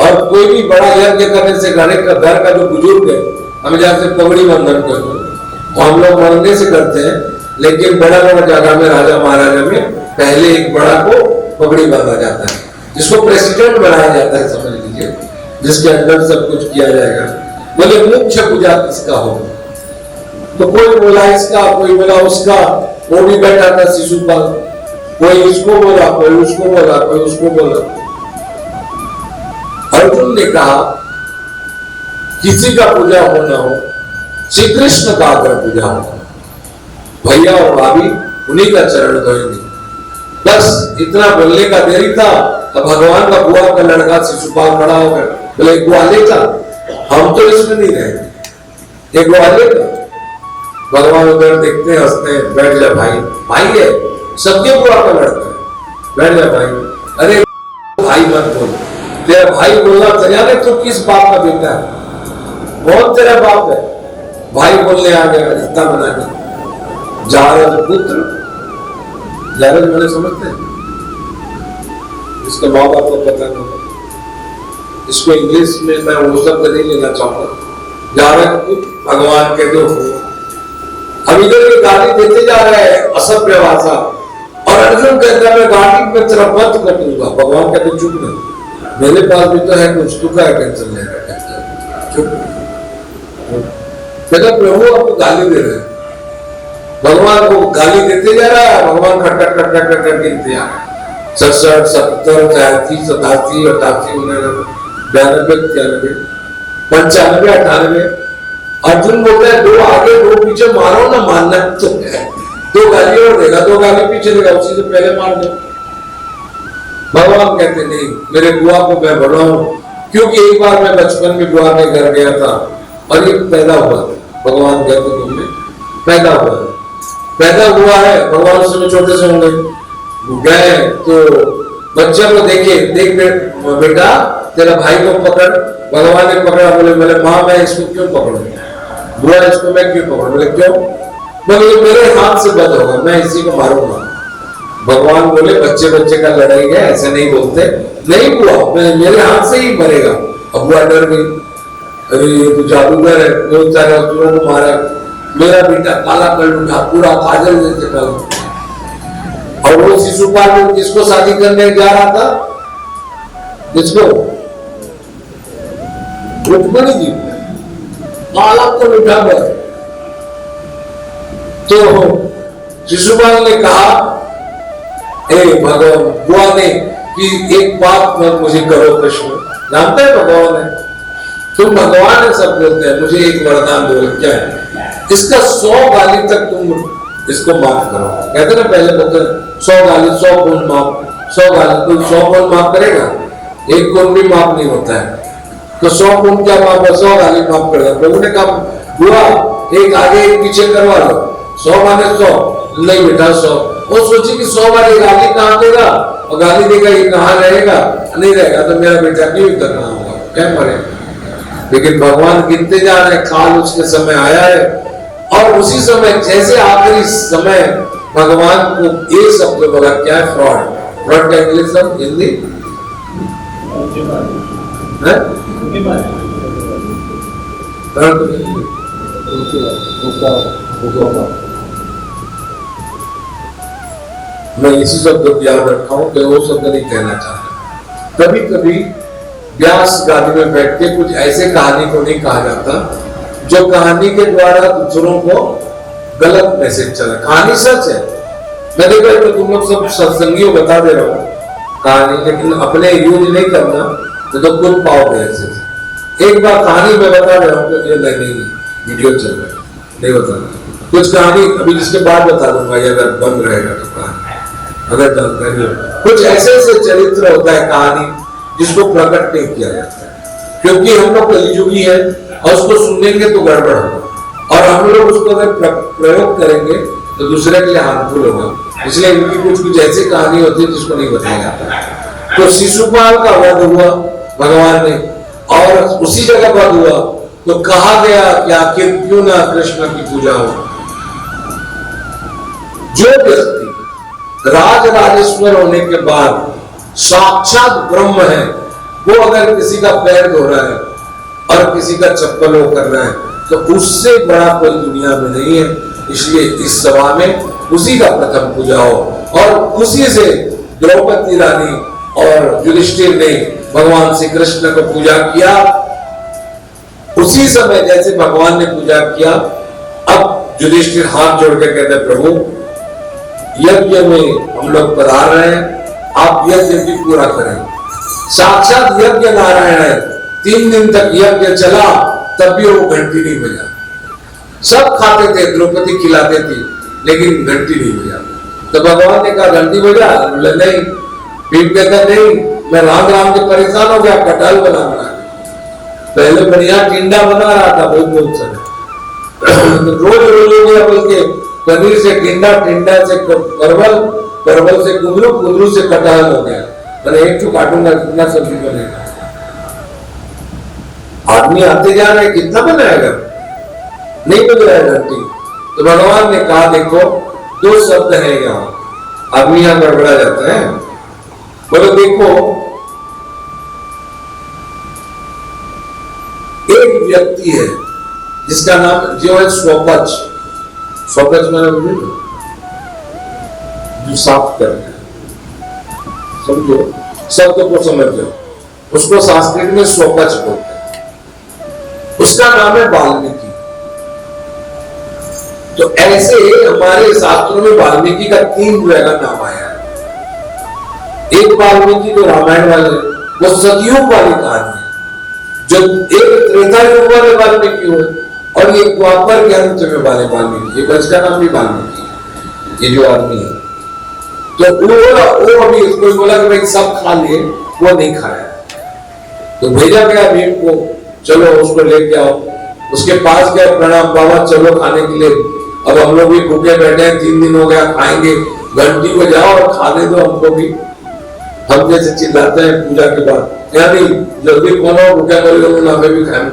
और कोई भी बड़ा यज्ञ करने से घर का जो बुजुर्ग है, हम जैसे पगड़ी बंधन करते हैं, तो हम लोग मरने से करते हैं, लेकिन बड़ा बड़ा जगह में राजा महाराजा में पहले एक बड़ा को पगड़ी बांधा जाता है, जिसको प्रेसिडेंट बनाया जाता है, समझ लीजिए, जिसके अंदर सब कुछ किया जाएगा। बोले मुख्य पूजा किसका हो? तो कोई बोला इसका, कोई बोला उसका, वो भी बैठा था शिशुपाल, कोई इसको बोला, कोई उसको बोला, कोई उसको बोला। अर्जुन ने कहा किसी का पूजा हो ना हो, श्री कृष्ण का अगर पूजा हो, भैया और भाभी उन्हीं का चरण धोएंगे। बस इतना बोलने का देरी था, अब भगवान का बुआ का लड़का शिशुपाल खड़ा हो गया, बोले ग्वाले का, हम तो इसमें नहीं रहेंगे, ये ग्वाले का। भगवान उधर देखते हैं, हंसते हैं, बैठ जा भाई, भाई है, सबके बुआ का लड़का है, बैठ जा भाई। अरे भाई मत बोल, तेरा भाई बोलना तैयार है, तो किस बाप का बेटा है? कौन तेरा बाप है? भाई बोलने आ गया, रिश्ता बना के। जारद पुत्र, जारद मैंने समझते हैं, इसके माँ बाप को पता नहीं, इसको इंग्लिश में मैं वो शब्द नहीं लेना चाहूंगा। जारद पुत्र भगवान के दो, अब इधर ये गाली देते जा रहे हैं असभ्य भाषा, और अर्जुन कहता है मैं गाली में तेरा मत कटूंगा। भगवान कहते चुप नहीं, मेरे पास भी तो है कुछ, तू क्या टेंशन ले रहा है, चुप। कहता प्रभु आपको गाली दे रहे हैं, भगवान को गाली देते जा रहा है, भगवान खट खट खट खट खट गिनते आ रहे, 67 70 83 87 88 92 93 95 98। अर्जुन बोलता है दो आगे दो पीछे मारो ना, मारना तो है, दो गाली और देगा, दो गाली पीछे देगा, उसी से पहले मार दो। भगवान कहते नहीं, मेरे बुआ को मैं बढ़ाऊं, क्योंकि एक बार मैं बचपन में बुआ के घर गया था और ये पैदा हुआ था। भगवान कहते तुमने पैदा हुआ है, भगवान से छोटे से होंगे, गए तो बच्चे को देखे, देख बेटा तेरा भाई को पकड़। भगवान ने पकड़ा, बोले मेरे माँ मैं इसको क्यों पकड़ूं, बुआ इसको मैं क्यों पकड़ूं? बोले क्यों? बोले मेरे हाथ से बंद होगा, मैं इसी को मारूंगा। भगवान बोले बच्चे बच्चे का लड़ाई है, ऐसे नहीं बोलते, नहीं बुआ मेरे हाथ से ही मरेगा। अब बुआ डर गई, अरे ये तो जादूगर है, दो चार असुरों को मारा, मेरा बेटा काला कर लूंगा, पूरा काजल जैसे कर। और वो शिशुपाल किसको शादी करने जा रहा था? किसको? रुक्मिणी जी, काला को उठा कर। तो शिशुपाल ने कहा भगवान बुआ ने कि एक बात मत मुझे करो कृष्ण, जानते हैं भगवान है, तुम भगवान है सब बोलते हैं, मुझे एक वरदान दो। क्या है? इसका 100 गाली तक तुम इसको माफ करो। कहते ना पहले बोलते 100 गाली 100 गुण माफ, 100 गाली तो 100 गुण माफ करेगा, एक गुण भी माफ नहीं होता है, तो 100 गुण क्या माफ है? 100 गाली माफ करेगा। प्रभु ने कहा बुआ एक आगे एक पीछे करवा लो, 100 माने 100 नहीं बेटा 100। वो सोची कि 100 वाली गाली कहाँ देगा, और गाली देगा ये कहाँ रहेगा, नहीं रहेगा तो मेरा बेटा क्यों करना होगा, क्या मरेगा। लेकिन भगवान गिनते जा रहे, काल उसके समय आया है, और उसी समय जैसे आखिरी समय भगवान को ये शब्द बोला, क्या है? फ्रॉड। फ्रॉड का इंग्लिश शब्द हिंदी मैं इसी शब्द को याद रखा हूं कि वो शब्द नहीं कहना चाहता। कभी कभी व्यास गादी में बैठ के कुछ ऐसे कहानी को नहीं कहा जाता जो कहानी के द्वारा दूसरों को गलत मैसेज चला। कहानी सच है, मैं देखा तो तुम लोग सब सत्संगियों बता दे रहा हूँ कहानी, लेकिन अपने यूज नहीं करना तो खुद पाओगे ऐसे। एक बार कहानी में बता रहा हूँ तो ये नहीं वीडियो चल रहा है, नहीं बताना कुछ कहानी, अभी जिसके बाद बता दूंगा अगर बंद रहेगा तो कहानी, अगर जानकारी कुछ ऐसे ऐसे चरित्र होता है कहानी जिसको प्रकट नहीं किया जाता है, क्योंकि हम लोग कलियुगी है और उसको सुनेंगे तो गड़बड़ होगा, और हम लोग उसको अगर प्रयोग करेंगे तो दूसरे के लिए हार्मफुल होगा। इसलिए इनकी कुछ कुछ ऐसी कहानी होती है जिसको नहीं बताया जाता। तो शिशुपाल का वध हुआ भगवान ने, और उसी जगह वध हुआ तो कहा गया कि आखिर क्यों ना कृष्ण की पूजा हो। जो व्यक्ति राज राजेश्वर होने के बाद साक्षात ब्रह्म है, वो अगर किसी का पैर धो रहा है और किसी का चप्पल वो कर रहा है तो उससे बड़ा कोई दुनिया में नहीं है। इसलिए इस सभा में उसी का प्रथम पूजा हो, और उसी से द्रौपदी रानी और युधिष्ठिर ने भगवान श्री कृष्ण को पूजा किया। उसी समय जैसे भगवान ने पूजा किया, अब युधिष्ठिर हाथ जोड़ के कहते प्रभु यज्ञ में हम लोग पधार रहे हैं, आप यज्ञ भी पूरा करें। साक्षात यज्ञ नारायण है। 3 दिन तक यज्ञ चला तब भी वो घंटी नहीं बजा। सब खाते थे, द्रौपदी खिलाते थी, लेकिन घंटी नहीं बजा। तो भगवान ने कहा घंटी बजा, बोले नहीं। भीम कहता नहीं, मैं राम राम के परेशान हो गया, कटहल बना पहले बढ़िया टिंडा बना रहा था बहुत समय, रोज रोज हो गया, बल्कि पनीर से टिंडा, टिंडा से परवल, परवल से कुंदरू, कुंदरू से कटहल हो गया। मैंने एक तो काटूंगा कितना सब्जी बनेगा। आदमी आते जा रहे, कितना बनाएगा, नहीं बन रहा है घंटी। तो भगवान ने कहा देखो 2 शब्द है यहाँ, आदमी यहाँ गड़बड़ा जाता है। बोलो देखो एक व्यक्ति है जिसका नाम जो है स्वपच। स्वपच मैंने जो साफ करना है, समझो, शब्द को समझो, उसको संस्कृत में स्वपच बोलते हैं। उसका नाम है वाल्मीकि। तो ऐसे हमारे शास्त्रों में वाल्मीकि का 3 जगह नाम आया है। एक वाल्मीकि जो रामायण वाले, वो सतयुग वाली कहानी है, जो एक त्रेता युग वाले वाल्मीकि हुए, और ये द्वापर के अंत में वाले वाल्मीकि, ये बच का नाम भी वाल्मीकि, ये जो आदमी है। तो वो अभी इसको बोला कि भाई सब खा लिए, वो नहीं खाया। तो भेजा गया भीम को, चलो उसको लेके आओ। उसके पास गया, प्रणाम बाबा चलो खाने के लिए, अब हम लोग भी भूखे बैठे हैं, 3 दिन हो गया, खाएंगे, घंटी बजाओ और खाने दो हमको भी। हम जैसे चिल्लाते हैं पूजा के बाद, यानी जल्दी खाना, भूखे मरे ना भी खाए,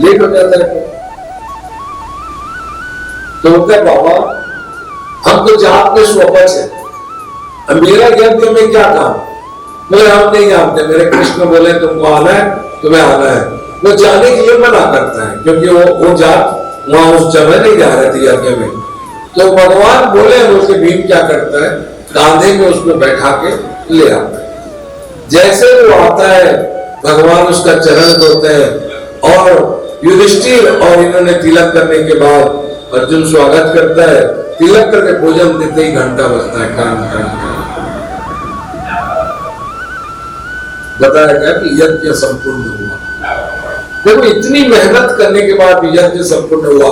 लेट हो जाता है। तो क्या बाबा हम तो जात में स्वपच है, अब मेरा यज्ञ में क्या काम? बोले हम नहीं जानते, मेरे कृष्ण बोले तुमको आना है, तुम्हें आना है। वो जाने के लिए मना करता है, क्योंकि वो जात वहां उस समय नहीं जा रहे थे यज्ञ में। तो भगवान बोले, उसके भीम क्या करता है, कांधे में उसको बैठा के ले आता है। जैसे वो आता है, भगवान उसका चरण धोते हैं, और युधिष्ठिर और इन्होंने तिलक करने के बाद अर्जुन स्वागत करता है। तिलक करके भोजन देते ही घंटा बजता है, कान बताया गया कि यज्ञ संपूर्ण हुआ। देखो इतनी मेहनत करने के बाद यज्ञ संपूर्ण हुआ,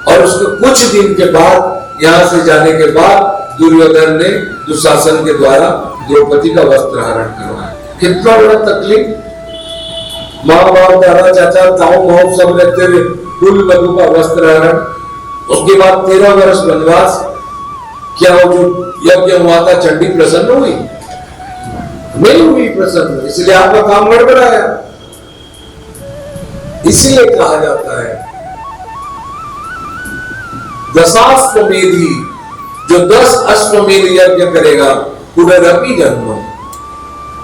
और उसके कुछ दिन के बाद, यहाँ से जाने के बाद, दुर्योधन ने दुशासन के द्वारा द्रौपदी का वस्त्र हरण करवाया। कितना बड़ा तकलीफ, माँ बाप दादा चाचा ताऊ माऊ सब रहते हुए कुल बधू का वस्त्र हरण। उसके बाद 13 वर्ष वनवास। क्या वो जो यज्ञ हुआ था, चंडी प्रसन्न हुई? नहीं हुई प्रसन्न, इसलिए आपका काम गड़बड़ाया। इसीलिए कहा जाता है दशाश्वमेधी, जो 10 अश्वमेध यज्ञ करेगा, पुनरपि जन्मम,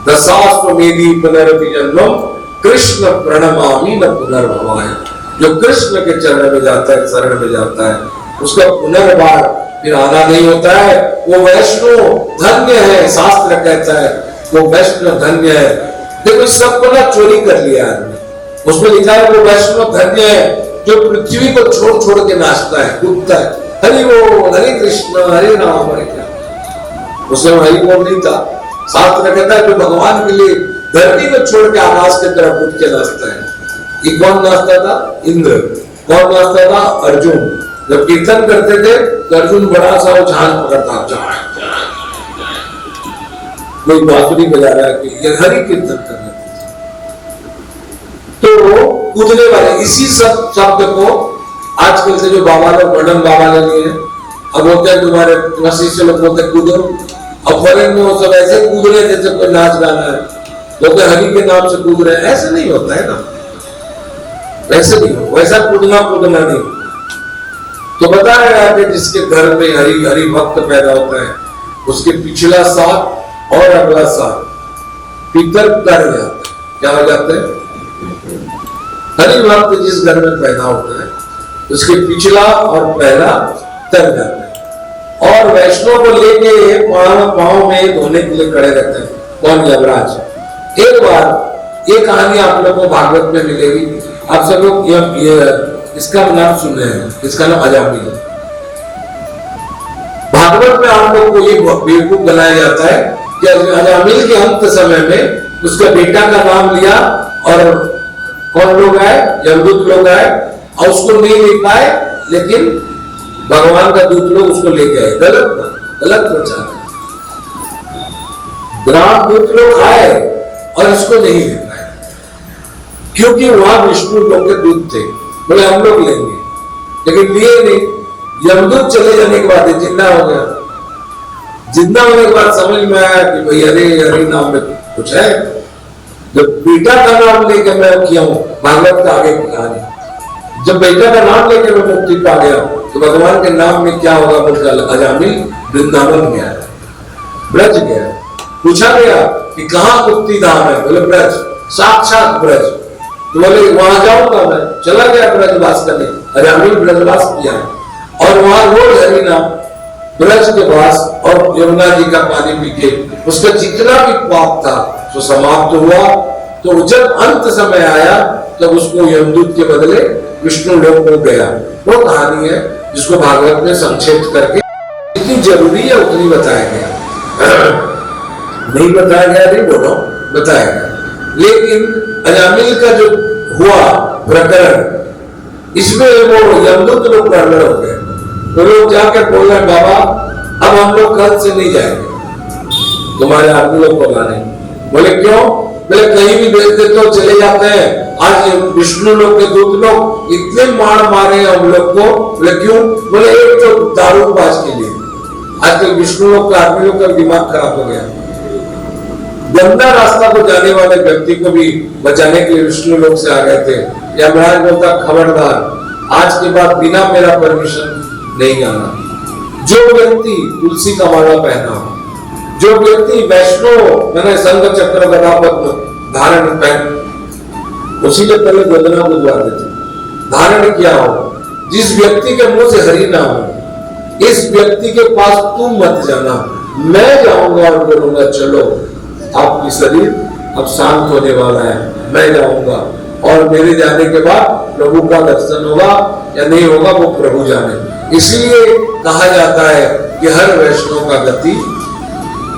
दशाश्वमेधी पुनरपि जन्मम, कृष्ण प्रणमामि न पुनर्भवाय। जो कृष्ण के चरण में जाता है, शरण में जाता है, उसका पुनर्बार फिर आना नहीं होता है। वो वैष्णव धन्य है, शास्त्र कहता है वो वैष्णव धन्य है। देखो सबको ना चोरी कर लिया आदमी, उसमें लिखा है वो वैष्णव धन्य है जो पृथ्वी को छोड़ छोड़ के नाचता है, कूदता है, हरि बोल, हरे कृष्ण, हरे राम, हरे कृष्ण। उसमें हरि बोल नहीं था। शास्त्र कहता है जो भगवान के लिए धरती को छोड़ के आकाश की तरफ उठ के नाचता है। ये कौन नाचता था? इंद्र। कौन नाचता था? अर्जुन। जब कीर्तन करते थे तो अर्जुन बड़ा सा वो झांझ पकड़ता, कोई बांसुरी बजा रहा है कि ये हरि कीर्तन कर रहे थे। तो कूदने वाले, इसी सब शब्द को आजकल से जो बाबा लोग मॉडर्न बाबा ने लिए, अब बोलते हैं तुम्हारे मसीह से लोग बोलते कूदो, अब फॉरेन में वो सब ऐसे कूद रहे जैसे कोई नाच गाना है, बोलते हरि के नाम से कूद रहे हैं। ऐसे नहीं होता है ना, वैसे नहीं हो, वैसा कूदना नहीं। तो बता रहे हैं कि जिसके घर में हरि भक्त पैदा होता है उसके पिछला साल और अगला साल पितर कर जाता है। क्या हो जाता है? हरि भक्त जिस घर में पैदा होता है उसके पिछला और पहला तर जाता है। और वैष्णव को लेके पांव में धोने के लिए खड़े रहते हैं। कौन? यमराज। एक बार ये कहानी आप लोगों को भागवत में मिलेगी। आप सब लोग इसका नाम सुन रहे हैं, इसका नाम अजामिल है। भागवत में आप लोगों को ये बेवकूफ बनाया जाता है कि अजामिल के अंत समय में उसका बेटा का नाम लिया और कौन लोग आए? यमदूत लोग आए और उसको नहीं ले पाए, लेकिन भगवान का दूत लोग उसको लेके आए। गलत प्रचार। ग्राम दूत लोग आए और इसको नहीं ले पाए, क्योंकि वहां विष्णु लोग के दूत थे। बोले हम लोग लेंगे, लेकिन लिए नहीं। यमदूत चले जाने के बाद जिंदा हो गया। जिंदा होने के बाद समझ में आया कि भाई हरे नाम में कुछ है। जब बेटा का नाम लेके मैं किया हूं, भागवत का आगे की कहानी, जब बेटा का नाम लेके मैं मुक्ति पा गया तो भगवान के नाम में क्या होगा? बोलकर अजामिल वृंदावन गया, ब्रज गया। पूछा गया कि कहाँ मुक्ति धाम है? बोले ब्रज, साक्षात ब्रज। तो बोले वहां जाऊंगा मैं। चला गया ब्रजवास करने। अजामिल ब्रजवास किया और वहां रोज हरि नाम ब्रज के पास और यमुना जी का पानी पी के उसका जितना भी पाप था तो समाप्त हुआ। तो जब अंत समय आया तब उसको यमदूत के बदले विष्णु लोक को गया। वो कहानी है जिसको भागवत में संक्षेप करके जितनी जरूरी है उतनी बताया गया। नहीं बताया गया नहीं बोलो, बताया गया। लेकिन अजामिल का जो हुआ प्रकरण, इसमें वो यमदूत लोग प्रकरण हो गए। तो लोग जाकर बोल रहे बाबा अब हम लोग कल से नहीं जाएंगे तुम्हारे आदमी लोग को लाने। बोले क्यों? बोले कहीं भी भेज देते तो चले जाते हैं। आज विष्णु लोग के दूत लोग इतने मार मारे हम लोग को। बोले क्यों? बोले एक तो दारूबाज के लिए। आजकल विष्णु लोग का आदमी लोग का दिमाग खराब हो गया। गंदा रास्ता को जाने वाले व्यक्ति को भी बचाने के लिए विष्णु लोग से आ गए थे। यमराज बोलता खबरदार, आज के बाद बिना मेरा परमिशन नहीं आना। जो व्यक्ति तुलसी का माला पहना, जो व्यक्ति वैष्णव मैंने संघ चक्र गदा पद्म धारण पहन, उसी ने पहले वंदना बुझवाते थे, धारण किया हो। जिस व्यक्ति के मुंह से हरि नाम हो, इस व्यक्ति के पास तुम मत जाना, मैं जाऊंगा और बोलूंगा चलो आपकी शरीर अब शांत होने वाला है, मैं जाऊंगा। और मेरे जाने के बाद प्रभु का दर्शन होगा या नहीं होगा वो प्रभु जाने। इसलिए कहा जाता है कि हर वैष्णव का गति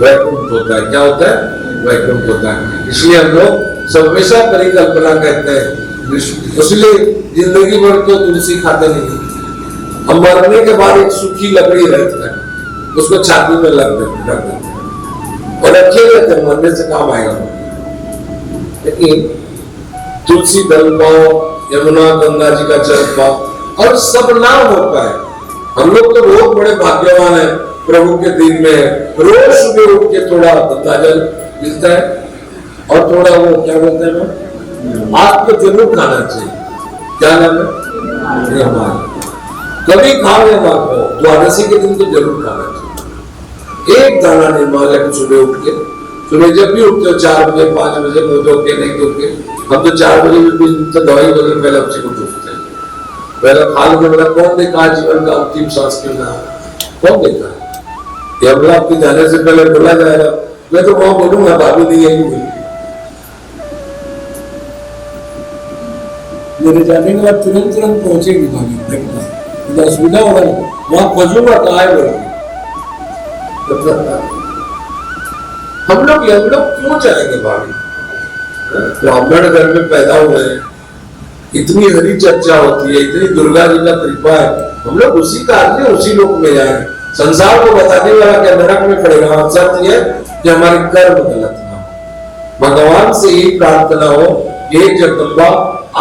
वैकुंठ होता है। क्या होता है? वैकुंठ होता है। इसलिए हम लोग सब हमेशा परिकल्पना कहते हैं। इसलिए जिंदगी भर तो तुलसी खाते नहीं। हम मरने के बाद एक सूखी लकड़ी रहती है, उसको छाती में रख देते और रखे रहते हैं, मरने से काम आएगा। लेकिन तुलसी दल पाओ, यमुना गंगा जी का जल पाओ और सब नाम हो पाए। हम लोग तो बहुत बड़े भाग्यवान हैं, प्रभु के दिन में रोज सुबह उठ के थोड़ा गंगा जल मिलता है और थोड़ा वो क्या बोलते हैं, आपको जरूर खाना चाहिए। क्या नाम है? कभी खा लेना, द्वादशी के दिन तो जरूर खाना चाहिए। एक दाना निर्माल है सुबह उठ के। सुबह जब भी उठते हो 4 बजे 5 बजे मुंह धो के नहीं धो के, हम तो 4 बजे भी तो दवाई बदल पहले अपने को उठते हैं। पहले खाल के बड़ा कौन देखा जीवन का अंतिम सांस के ना, कौन देखा? यमला आपके जाने से पहले बोला जाएगा, मैं तो वहां बोलूंगा भाभी नहीं आई हुई। मेरे जाने के बाद तुरंत पहुंचेगी भाभी, असुविधा होगा वहां खोजूंगा कहा है बोल। हम लोग क्यों जाएंगे भाभी? ब्राह्मण घर में पैदा हुए हैं, इतनी हरी चर्चा होती है, इतनी दुर्गा जी का कृपा है, हम लोग उसी का आदमी उसी लोक में जाएंगे। संसार को बताने वाला क्या नरक में पड़ेगा? शर्त यह कि हमारे कर्म गलत ना हो। भगवान से ही प्रार्थना हो, ये जगदम्बा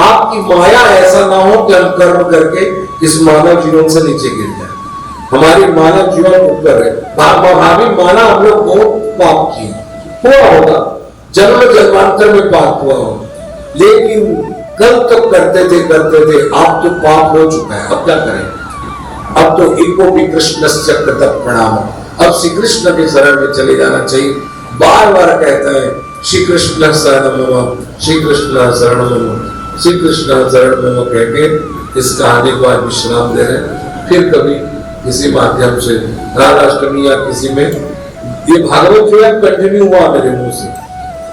आपकी माया ऐसा ना हो कि हम कर्म करके इस मानव जीवन से नीचे गिर जाए। हमारी मानव जीवन ऊपर है। भाभी माना हम लोग बहुत पाप किए हुआ होगा, जन्म जन्मांतर में पाप हुआ होगा, लेकिन कल तक करते थे आप तो पाप हो चुका है, अब क्या करें? अब तो इको भी कृष्ण तक प्रणाम, अब श्री कृष्ण के शरण में चले जाना चाहिए। बार बार कहता है श्री कृष्ण शरणम मम, श्री कृष्ण शरणम मम, श्री कृष्ण शरणम मम कह के इस कहानी को आज विश्राम दे रहे हैं। फिर कभी किसी माध्यम से राधाष्टमी या किसी में ये भागवत जो है कंटिन्यू हुआ मेरे मुंह से,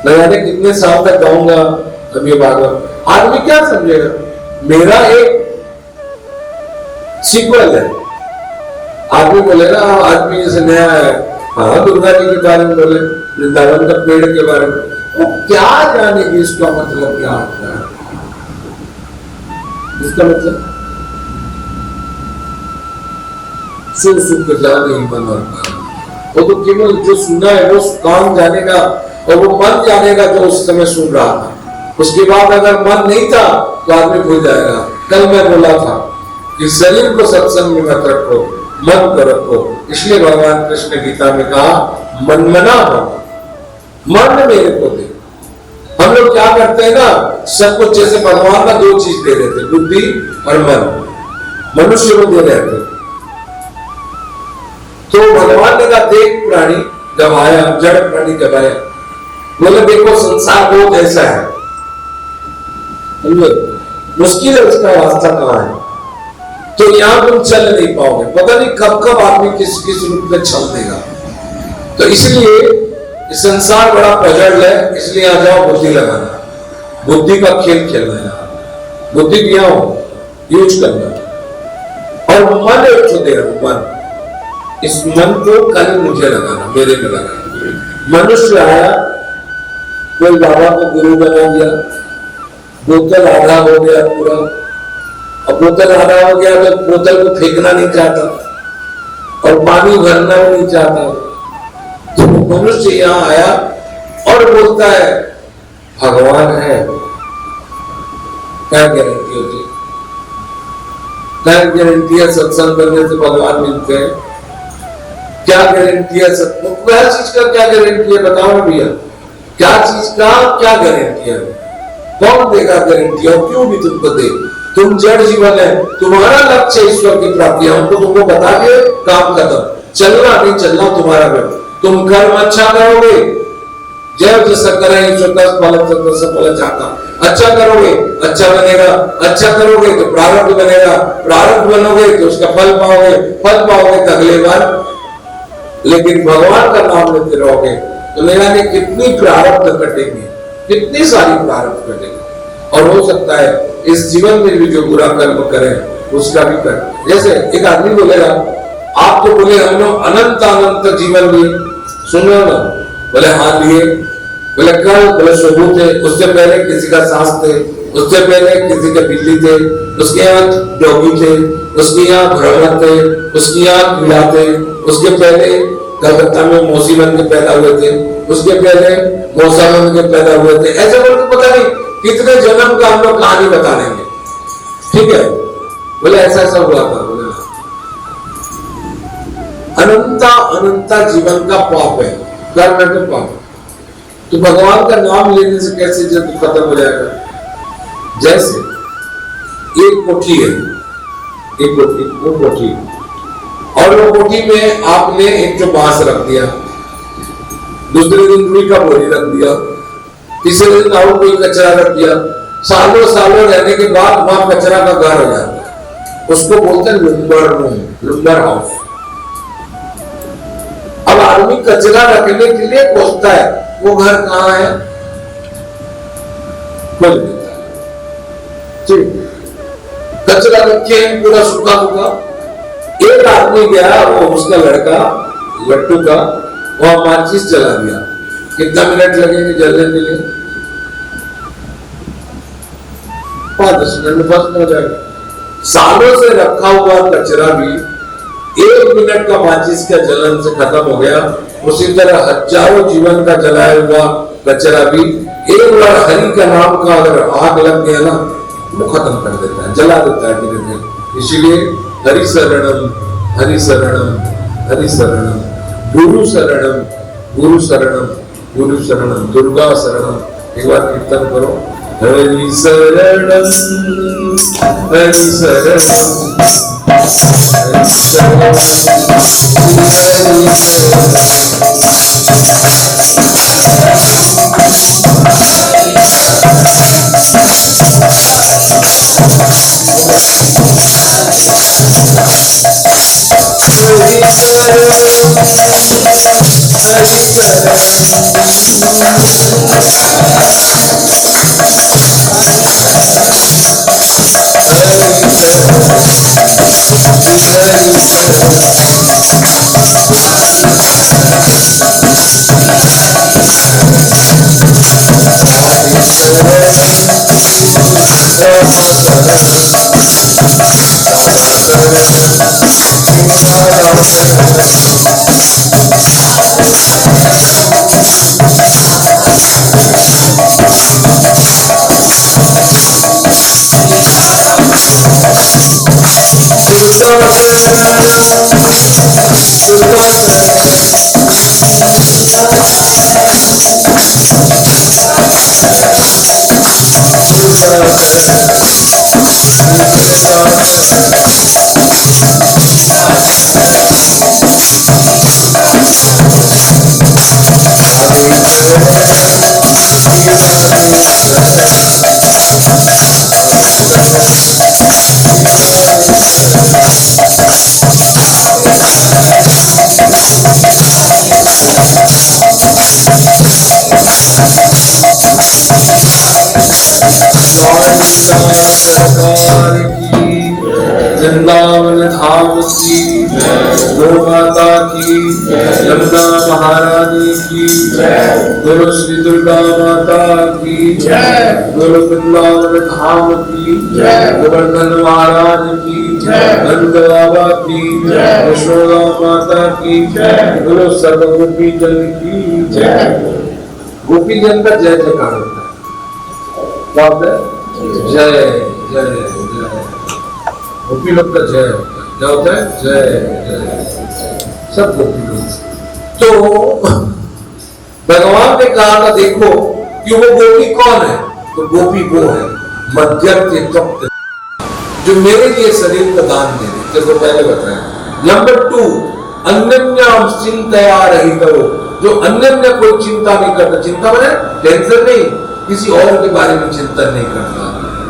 न जाने कितने साल तक गाऊंगा अब ये भागवत। आदमी क्या समझेगा? मेरा एक सीक्वल है। आदमी बोलेगा आदमी जैसे नया है, हाँ दुर्गा जी के बारे में बोले, वृंदावन का पेड़ के बारे में, वो क्या जाने कि इसका मतलब क्या होता है? इसका मतलब सुख जाने ही मन होता है। वो तो केवल जो सुना है वो कान जानेगा और वो मन जानेगा जो उस समय सुन रहा था। उसके बाद अगर मन नहीं था तो आदमी भूल जाएगा। कल मैं बोला था कि शरीर को सत्संग में मत रखो, मन को रखो। इसलिए भगवान कृष्ण गीता में कहा मनमना हो, मन मेरे को दे। हम लोग क्या करते हैं ना, सब कुछ जैसे भगवान का दो चीज दे देते, बुद्धि और मन, मनुष्य को दे रहे थे। तो भगवान ने कहा देख प्राणी गवाया, जड़ प्राणी गवाया, बोले देखो संसार बहुत ऐसा है, मुश्किल है उसका रास्ता कहां है, तो यहां तुम चल नहीं पाओगे। पता नहीं कब कब आदमी किस किस रूप में चल देगा। तो इसलिए संसार बड़ा प्रजल है, इसलिए आ जाओ बुद्धि लगाना, बुद्धि का खेल खेलना है, बुद्धि दिया हो यूज करना। और मन एक तो दे रहा मन, इस मन को कल मुझे लगाना, मेरे में लगाना। मनुष्य आया, कोई बाबा को गुरु बना दिया, बोतल आधा हो गया पूरा, अब बोतल आधा हो गया तो बोतल को फेंकना नहीं चाहता और पानी भरना भी नहीं चाहता। तो मनुष्य यहां आया और बोलता है भगवान है, क्या गारंटी होती है? क्या गारंटी है सत्संग करने से भगवान मिलते हैं? क्या गारंटी है सत्संग? वह चीज का क्या गारंटी है बताओ भैया, क्या चीज का क्या गारंटी है? कौन देगा गारंटी और क्यों भी तुमको दे? तुम जड़ जीवन है, तुम्हारा लक्ष्य ईश्वर की प्राप्ति है, हमको तुमको बता के काम खत्म। चलना नहीं चलना तुम्हारा घर, तुम कर्म अच्छा करोगे, जय जैसा करें फल चाहता, अच्छा करोगे अच्छा बनेगा, अच्छा करोगे तो प्रारब्ध बनेगा, प्रारब्ध बनोगे तो उसका फल पाओगे तो अगले बार। लेकिन भगवान का नाम लेते रहोगे तो मेरा ने कितनी प्रारब्ध कटेगी, कितनी सारी प्रारब्ध कटेगी। और हो सकता है इस जीवन में भी जो बुरा कर्म करें उसका भी कर। जैसे एक आदमी बोलेगा आप तो बोले हम लोग अनंत अनंत जीवन लिए, सुन रहे हो ना? बोले हाँ लिए, बोले कल, बोले शोभू थे, उससे पहले किसी का सास थे, उससे पहले किसी के बिल्ली थे, उसके यहाँ डॉगी थे, उसके यहाँ भ्रमण थे, उसके यहाँ कीड़ा थे, उसके पहले कलकत्ता में मौसी बन के पैदा हुए थे, उसके पहले मौसा बन के पैदा हुए थे। ऐसे बोल के पता नहीं कितने जन्म का हम लोग कहानी बता देंगे, ठीक है? बोले ऐसा ऐसा हुआ था, बोले अनंता अनंता जीवन का पाप है, कर्म का पाप। तो भगवान का नाम लेने से कैसे जब खत्म हो जाएगा? जैसे एक कोठी है, एक कोठी, वो कोठी, और वो कोठी में आपने एक जो बांस रख दिया, दूसरे दिन रुई का बोरी रख दिया, तीसरे दिन और कोई कचरा रख दिया, सालों सालों रहने के बाद वहां कचरा का घर हो जाता है, उसको बोलते हैं लुम्बर रूम, लुम्बर हाउस। अब आदमी कचरा रखने के लिए खोजता है, वो घर कहाँ है? खोज देता है, ठीक, कचरा रखे पूरा सूखा सूखा। एक आदमी गया, वो उसका लड़का लट्टू का, वहां माचिस जला दिया। कितना मिनट लगेंगे जलने के लिए? 5-10 मिनट में भस्म हो जाएगा। सालों से रखा हुआ कचरा भी 1 मिनट का माचिस का जलन से खत्म हो गया। उसी तरह हजारों जीवन का जलाया हुआ कचरा भी एक बार हरि का नाम का अगर आग लग गया ना, वो खत्म कर देता है, जला देता है धीरे धीरे। इसीलिए हरि शरणम हरि शरणम हरि शरणम, गुरु शरणम गुरु शरणम गुरु शरणम, दुर्गा शरणम। एक बार कीर्तन करो, हरि शरणम हरि शरणम हरि शरणम वृंदावन धाम की, गौ माता की, यमुना महारानी की, गुरु श्री दुर्गा माता की, गुरु वृंदावन धाम की, गोवर्धन महाराज की, नंद बाबा की, यशोदा माता की, गुरु सर्व गोपी जन की जय। गोपी जन का जय जयकार होता है, क्या होता है? जय जय जय। गोपी लोग का जय क्या होता है? जय जय, सब गोपी लोग। तो भगवान ने कहा था देखो कि वो गोपी कौन है, तो गोपी वो है मध्यम के तप्त जो मेरे लिए शरीर का दान दे दे। जैसे पहले बताया। नंबर 2, अन्यन्याम चिंतया रहितो, जो अन्य कोई चिंता नहीं करता। चिंता माने टेंशन नहीं, किसी और के बारे में चिंतन नहीं करता।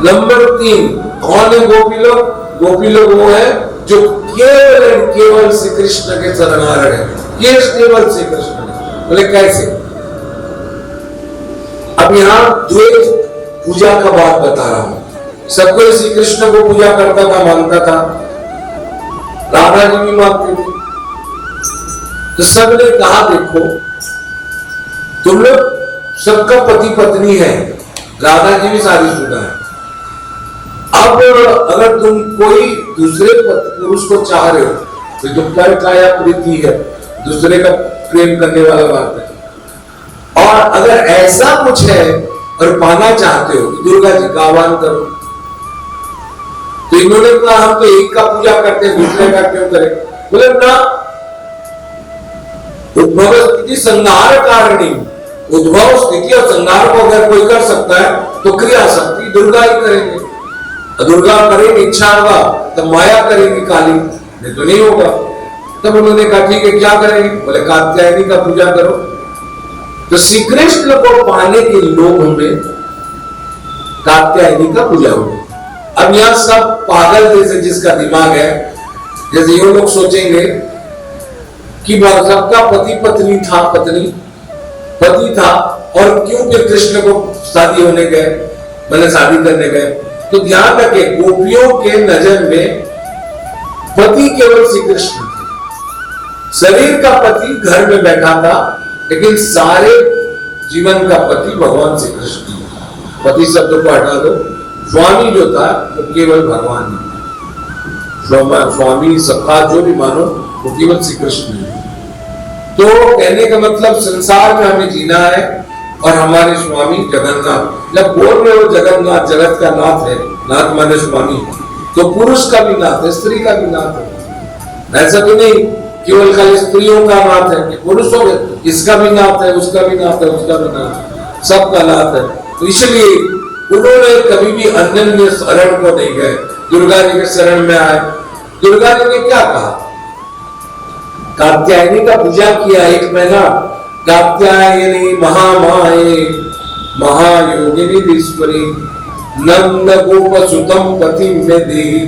नंबर 3, कौन है गोपी लोग? गोपी लोग वो है जो केवल श्री कृष्ण के शरणागत है, केवल श्री कृष्ण। बोले कैसे? अब यहाँ द्वैत पूजा का बात बता रहा हूं। सब कोई श्री कृष्ण को पूजा करता था, मानता था, राधा जी भी मानते थे। तो सबने कहा देखो तुम लोग सबका पति पत्नी है, राधा जी भी शादीशुदा है। अब अगर तुम कोई दूसरे पुरुष को चाह रहे हो तो जो पर काया प्रीति है, दूसरे का प्रेम करने वाला बात है। और अगर ऐसा कुछ है और पाना चाहते हो तो दुर्गा जी का आह्वान करो। तो इन्होंने कहा हम तो एक का पूजा करते हैं, दूसरे का क्यों करें? बोले ना, उद्भव स्थिति संहार कारणी, उद्भव स्थिति और संहार को अगर कोई कर सकता है तो क्रिया शक्ति दुर्गा ही करेंगे। दुर्गा करेंगे, इच्छा होगा तो माया करेंगी काली, नहीं तो नहीं होगा। तब उन्होंने कहा ठीक है क्या करेंगे? बोले कात्यायनी का पूजा करो। तो श्री कृष्ण को पाने के लोभ में कात्यायनी का पूजा हो। अब यहां सब पागल जैसे जिसका दिमाग है, जैसे ये लोग सोचेंगे कि सबका पति पत्नी था, पति था और क्यों फिर कृष्ण को शादी होने गए, मैंने शादी करने गए। तो ध्यान रखे गोपियों के नजर में पति केवल श्री कृष्ण थे। शरीर का पति घर में बैठा था, लेकिन सारे जीवन का पति भगवान श्री कृष्ण। पति शब्द को हटा दो, स्वामी जो था वो केवल भगवान ही, स्वामी सखा जो भी मानो वो केवल श्री कृष्ण है। तो कहने का मतलब संसार में हमें जीना है और हमारे स्वामी जगन्नाथ। जब बोल रहे हो जगन्नाथ जगत का नाथ है, नाथ माने स्वामी, तो पुरुष का भी नाथ है, स्त्री का भी नाथ है। ऐसा तो नहीं केवल खाली स्त्रियों का नाथ है कि पुरुषों के, इसका भी नाथ है, उसका भी नाथ है, उसका भी नाथ है, सबका नाथ है। तो इसलिए उन्होंने कभी भी अन्य शरण को नहीं गए, दुर्गा जी के शरण में आए। दुर्गा जी ने क्या कहा? कात्यायनी का पूजा किया 1 महीना, कात्यायनी महामाये महायोगिनी ईश्वरी नंद गोप सुतम पति में देही।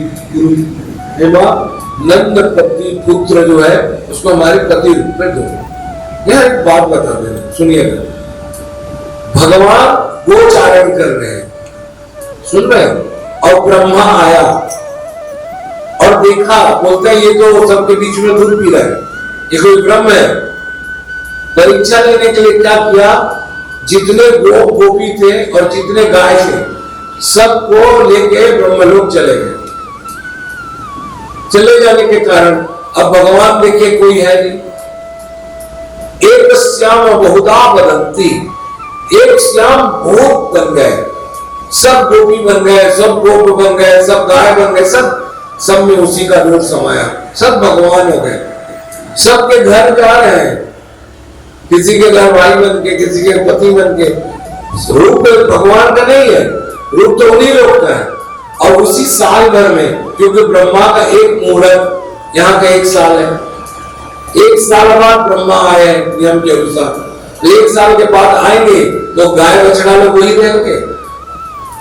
नंद पति पुत्र जो है उसको हमारे पति रूप में दो। यह एक बात बता देना, सुनिएगा। भगवान गोचारण कर रहे हैं, सुन रहे हैं, और ब्रह्मा आया और देखा, बोलते हैं ये तो सबके बीच में दूध पी रहा है, ये कोई ब्रह्म है। परीक्षा लेने के लिए क्या किया? जितने गोप गोपी थे और जितने गाय थे सबको लेके ब्रह्मलोक चले गए। चले जाने के कारण अब भगवान देखे कोई है नहीं। एक श्याम बहुधा बदंती, एक श्याम बहुत बन गए, सब गोपी बन गए, सब गोप बन गए, सब गाय बन गए, सब में उसी का रूप समाया, सब भगवान हो गए। सबके घर जा रहे हैं, किसी के घर भाई बन के, किसी के पति बन के। रूप भगवान का नहीं है, रूप तो उन्हीं लोग का है। और उसी साल भर में, क्योंकि ब्रह्मा का एक मुहूर्त, यहाँ का 1 साल है, 1 साल बाद ब्रह्मा आए नियम के अनुसार। 1 साल के बाद आएंगे तो गाय बछड़ा लोग वही रहेंगे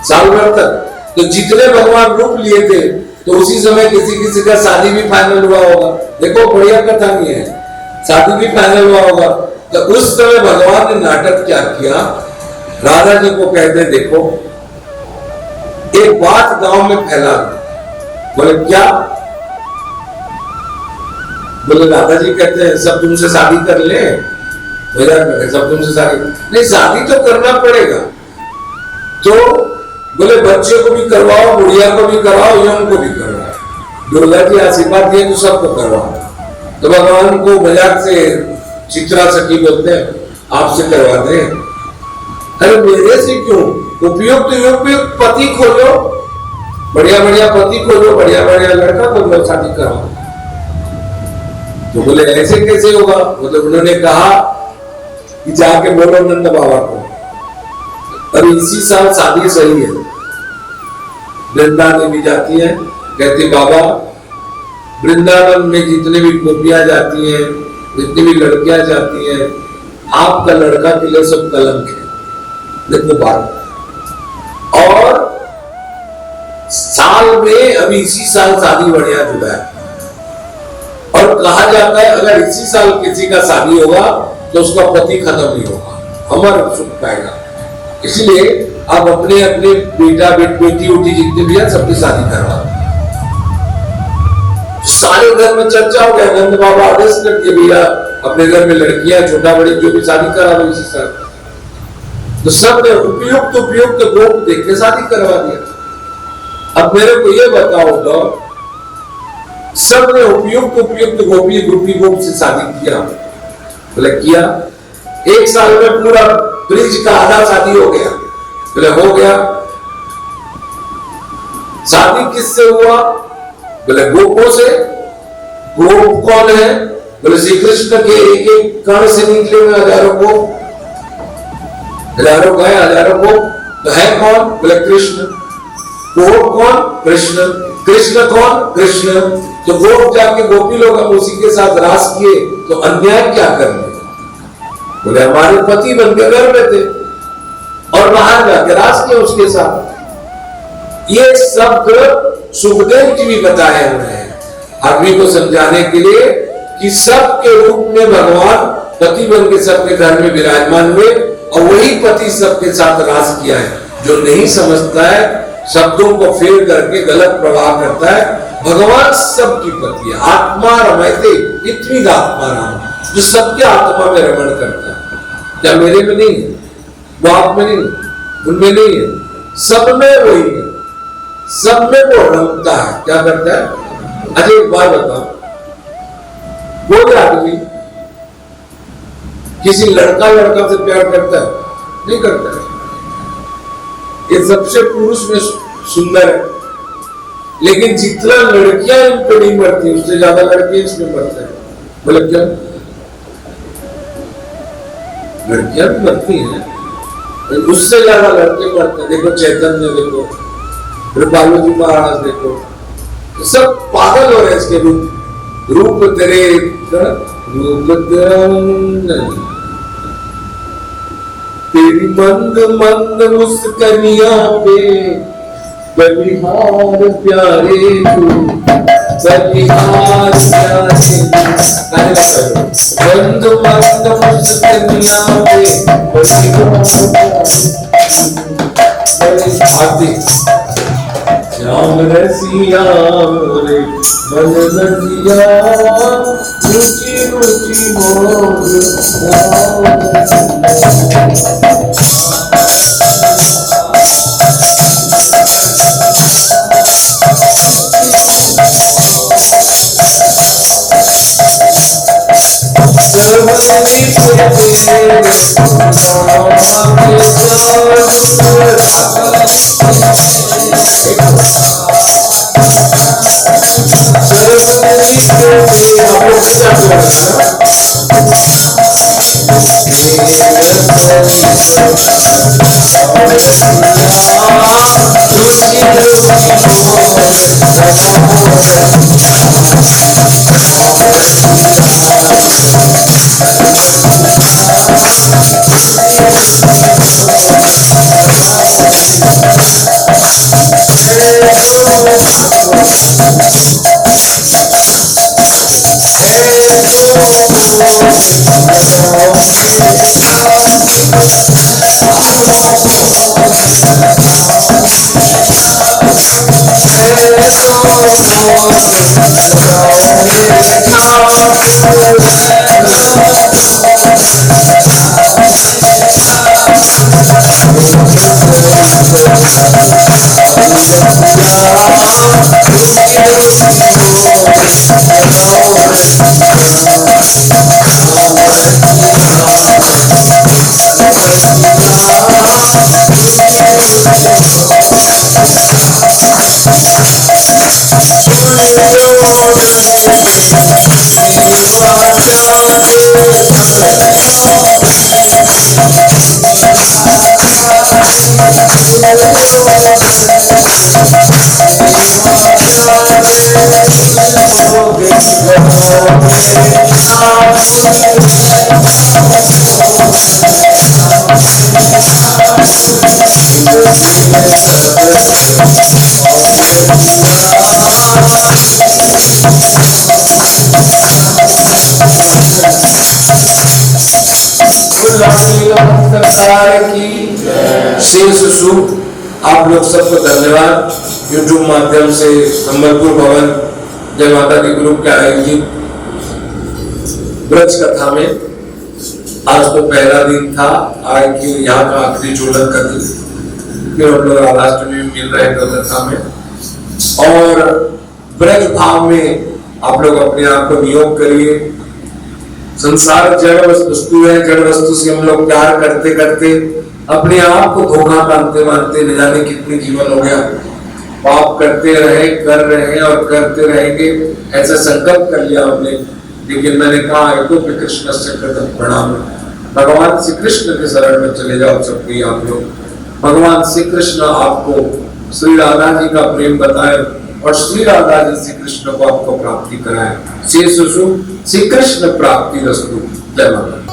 साल भर तक। तो जितने भगवान रूप लिए थे तो उसी समय किसी किसी का शादी भी फाइनल हुआ होगा। देखो बढ़िया कथा नहीं है, शादी भी फाइनल हुआ होगा। तो उस समय भगवान ने नाटक क्या किया? राधा जी को कहते देखो एक बात गांव में फैला। बोले क्या? बोले राधा जी कहते हैं सब तुमसे शादी कर ले। सब तुमसे शादी नहीं, शादी तो करना पड़ेगा। तो बोले बच्चे को भी करवाओ, बुढ़िया को भी करवाओ, यम को भी करवाओ। दुर्गा जी आशीर्वाद दिए तो सबको करवाओ। तो भगवान को मजाक से चित्रा सखी बोलते हैं आपसे करवा दे। अरे मेरे से क्यों? उपयुक्त पति खोजो, बढ़िया बढ़िया पति खोजो, बढ़िया बढ़िया लड़का खोजो, शादी कराओ। तो बोले ऐसे कैसे होगा? मतलब उन्होंने कहा कि जाके बोलो नंद बाबा को, और इसी साल शादी सही है। वृंदावन भी जाती है, कहती बाबा वृंदावन में जितने भी गोपियां जाती हैं, जितनी भी लड़कियां जाती हैं, आपका लड़का के लिए सब कलंक है। देखो बात। और साल में अभी इसी साल शादी बढ़िया जुड़ा है, और कहा जाता है अगर इसी साल किसी का शादी होगा तो उसका पति खत्म नहीं होगा, अमर सुख पाएगा। इसलिए आप अपने अपने बेटा बेटी उठी जितने भी है सबकी शादी करवा। सारे घर में चर्चा हो गया, नंद बाबा आदेश करके भैया अपने घर में लड़कियां छोटा बड़ी जो भी शादी करा दो इसी साल। तो सब ने उपयुक्त गोप देख के शादी करवा दिया। अब मेरे को ये बताओ तो सब ने उपयुक्त गोपी गोप से शादी किया। बोले किया, 1 साल में पूरा ब्रिज का आधा शादी हो गया। बोले हो गया। शादी किससे हुआ? बोले गोपों से। गोप कौन है? बोले श्री कृष्ण के एक एक कण से निकले हुए हजारों गोप, हजारों गाय, हजारों गोप। तो है कौन? बोले कृष्ण। गोप कौन? कृष्ण। कृष्ण कौन? कृष्ण। तो गोप जाके गोपी लोग हम उसी के साथ रास किए तो अन्याय क्या करने? बोले हमारे पति बन के घर में थे और बाहर जाके रास किया उसके साथ। ये शब्द सुखदेव जी भी बताए हुए हैं आदमी को समझाने के लिए कि सबके रूप में भगवान पति बन के सबके घर में विराजमान हुए, और वही पति सबके साथ रास किया है। जो नहीं समझता है शब्दों को फेर करके गलत प्रभाव करता है। भगवान सबकी पति है। आत्मा रमयते इतनी आत्मा राम, जो सबके आत्मा में रमण करता है। क्या मेरे में नहीं है? वो आप में नहीं, उनमें नहीं है, सब में वही है। सब में वो रमता है। क्या करता है? अजय एक बात बताओ, कोई आदमी किसी लड़का से प्यार करता है? नहीं करता है। ये सबसे पुरुष में सुंदर है, लेकिन जितना लड़कियां इन पे नहीं मरती उससे ज्यादा लड़के इसमें मरते हैं। बोले क्या? लड़कियां भी मरती हैं, उससे ज्यादा लड़के मरते हैं। देखो चैतन्य, देखो कृपालु जी महाराज, देखो सब पागल हो रहे हैं इसके रूप तेरे, रूप तेरी मंद मंद मुस्कनिया पे बलिहार प्यारे तू, बलिहार प्यारे मंद मंद मुस्कनिया पे बलिहार श्याम रसिया रे मन नदिया रुचि रुचि मोर शेष सूप। आप लोग सबको धन्यवाद। यूट्यूब माध्यम से संबलपुर भवन जय माता दी ग्रुप के आयोजित ब्रज कथा में आज तो पहला दिन था, आज की यहाँ का आखिरी चोलन का दिन, फिर हम लोग राधाष्टमी में मिल रहे हैं कथा में। और ब्रज भाव में आप लोग अपने आप को नियोग करिए। संसार जड़ वस्तु है, जड़ वस्तु से हम लोग प्यार करते करते अपने आप को धोखा मानते मानते न जाने कितने जीवन हो गया। पाप करते रहे, कर रहे हैं और करते रहेंगे, ऐसा संकल्प कर लिया हमने। लेकिन मैंने कहा है तो कृष्ण से प्रणाम, भगवान श्री कृष्ण के शरण में चले जाओ सबकी आप लोग। भगवान श्री कृष्ण आपको श्री राधा जी का प्रेम बताए और श्री राधा जी श्री कृष्ण को आपको प्राप्ति कराए। श्री कृष्ण प्राप्ति रस्तु। जय माता।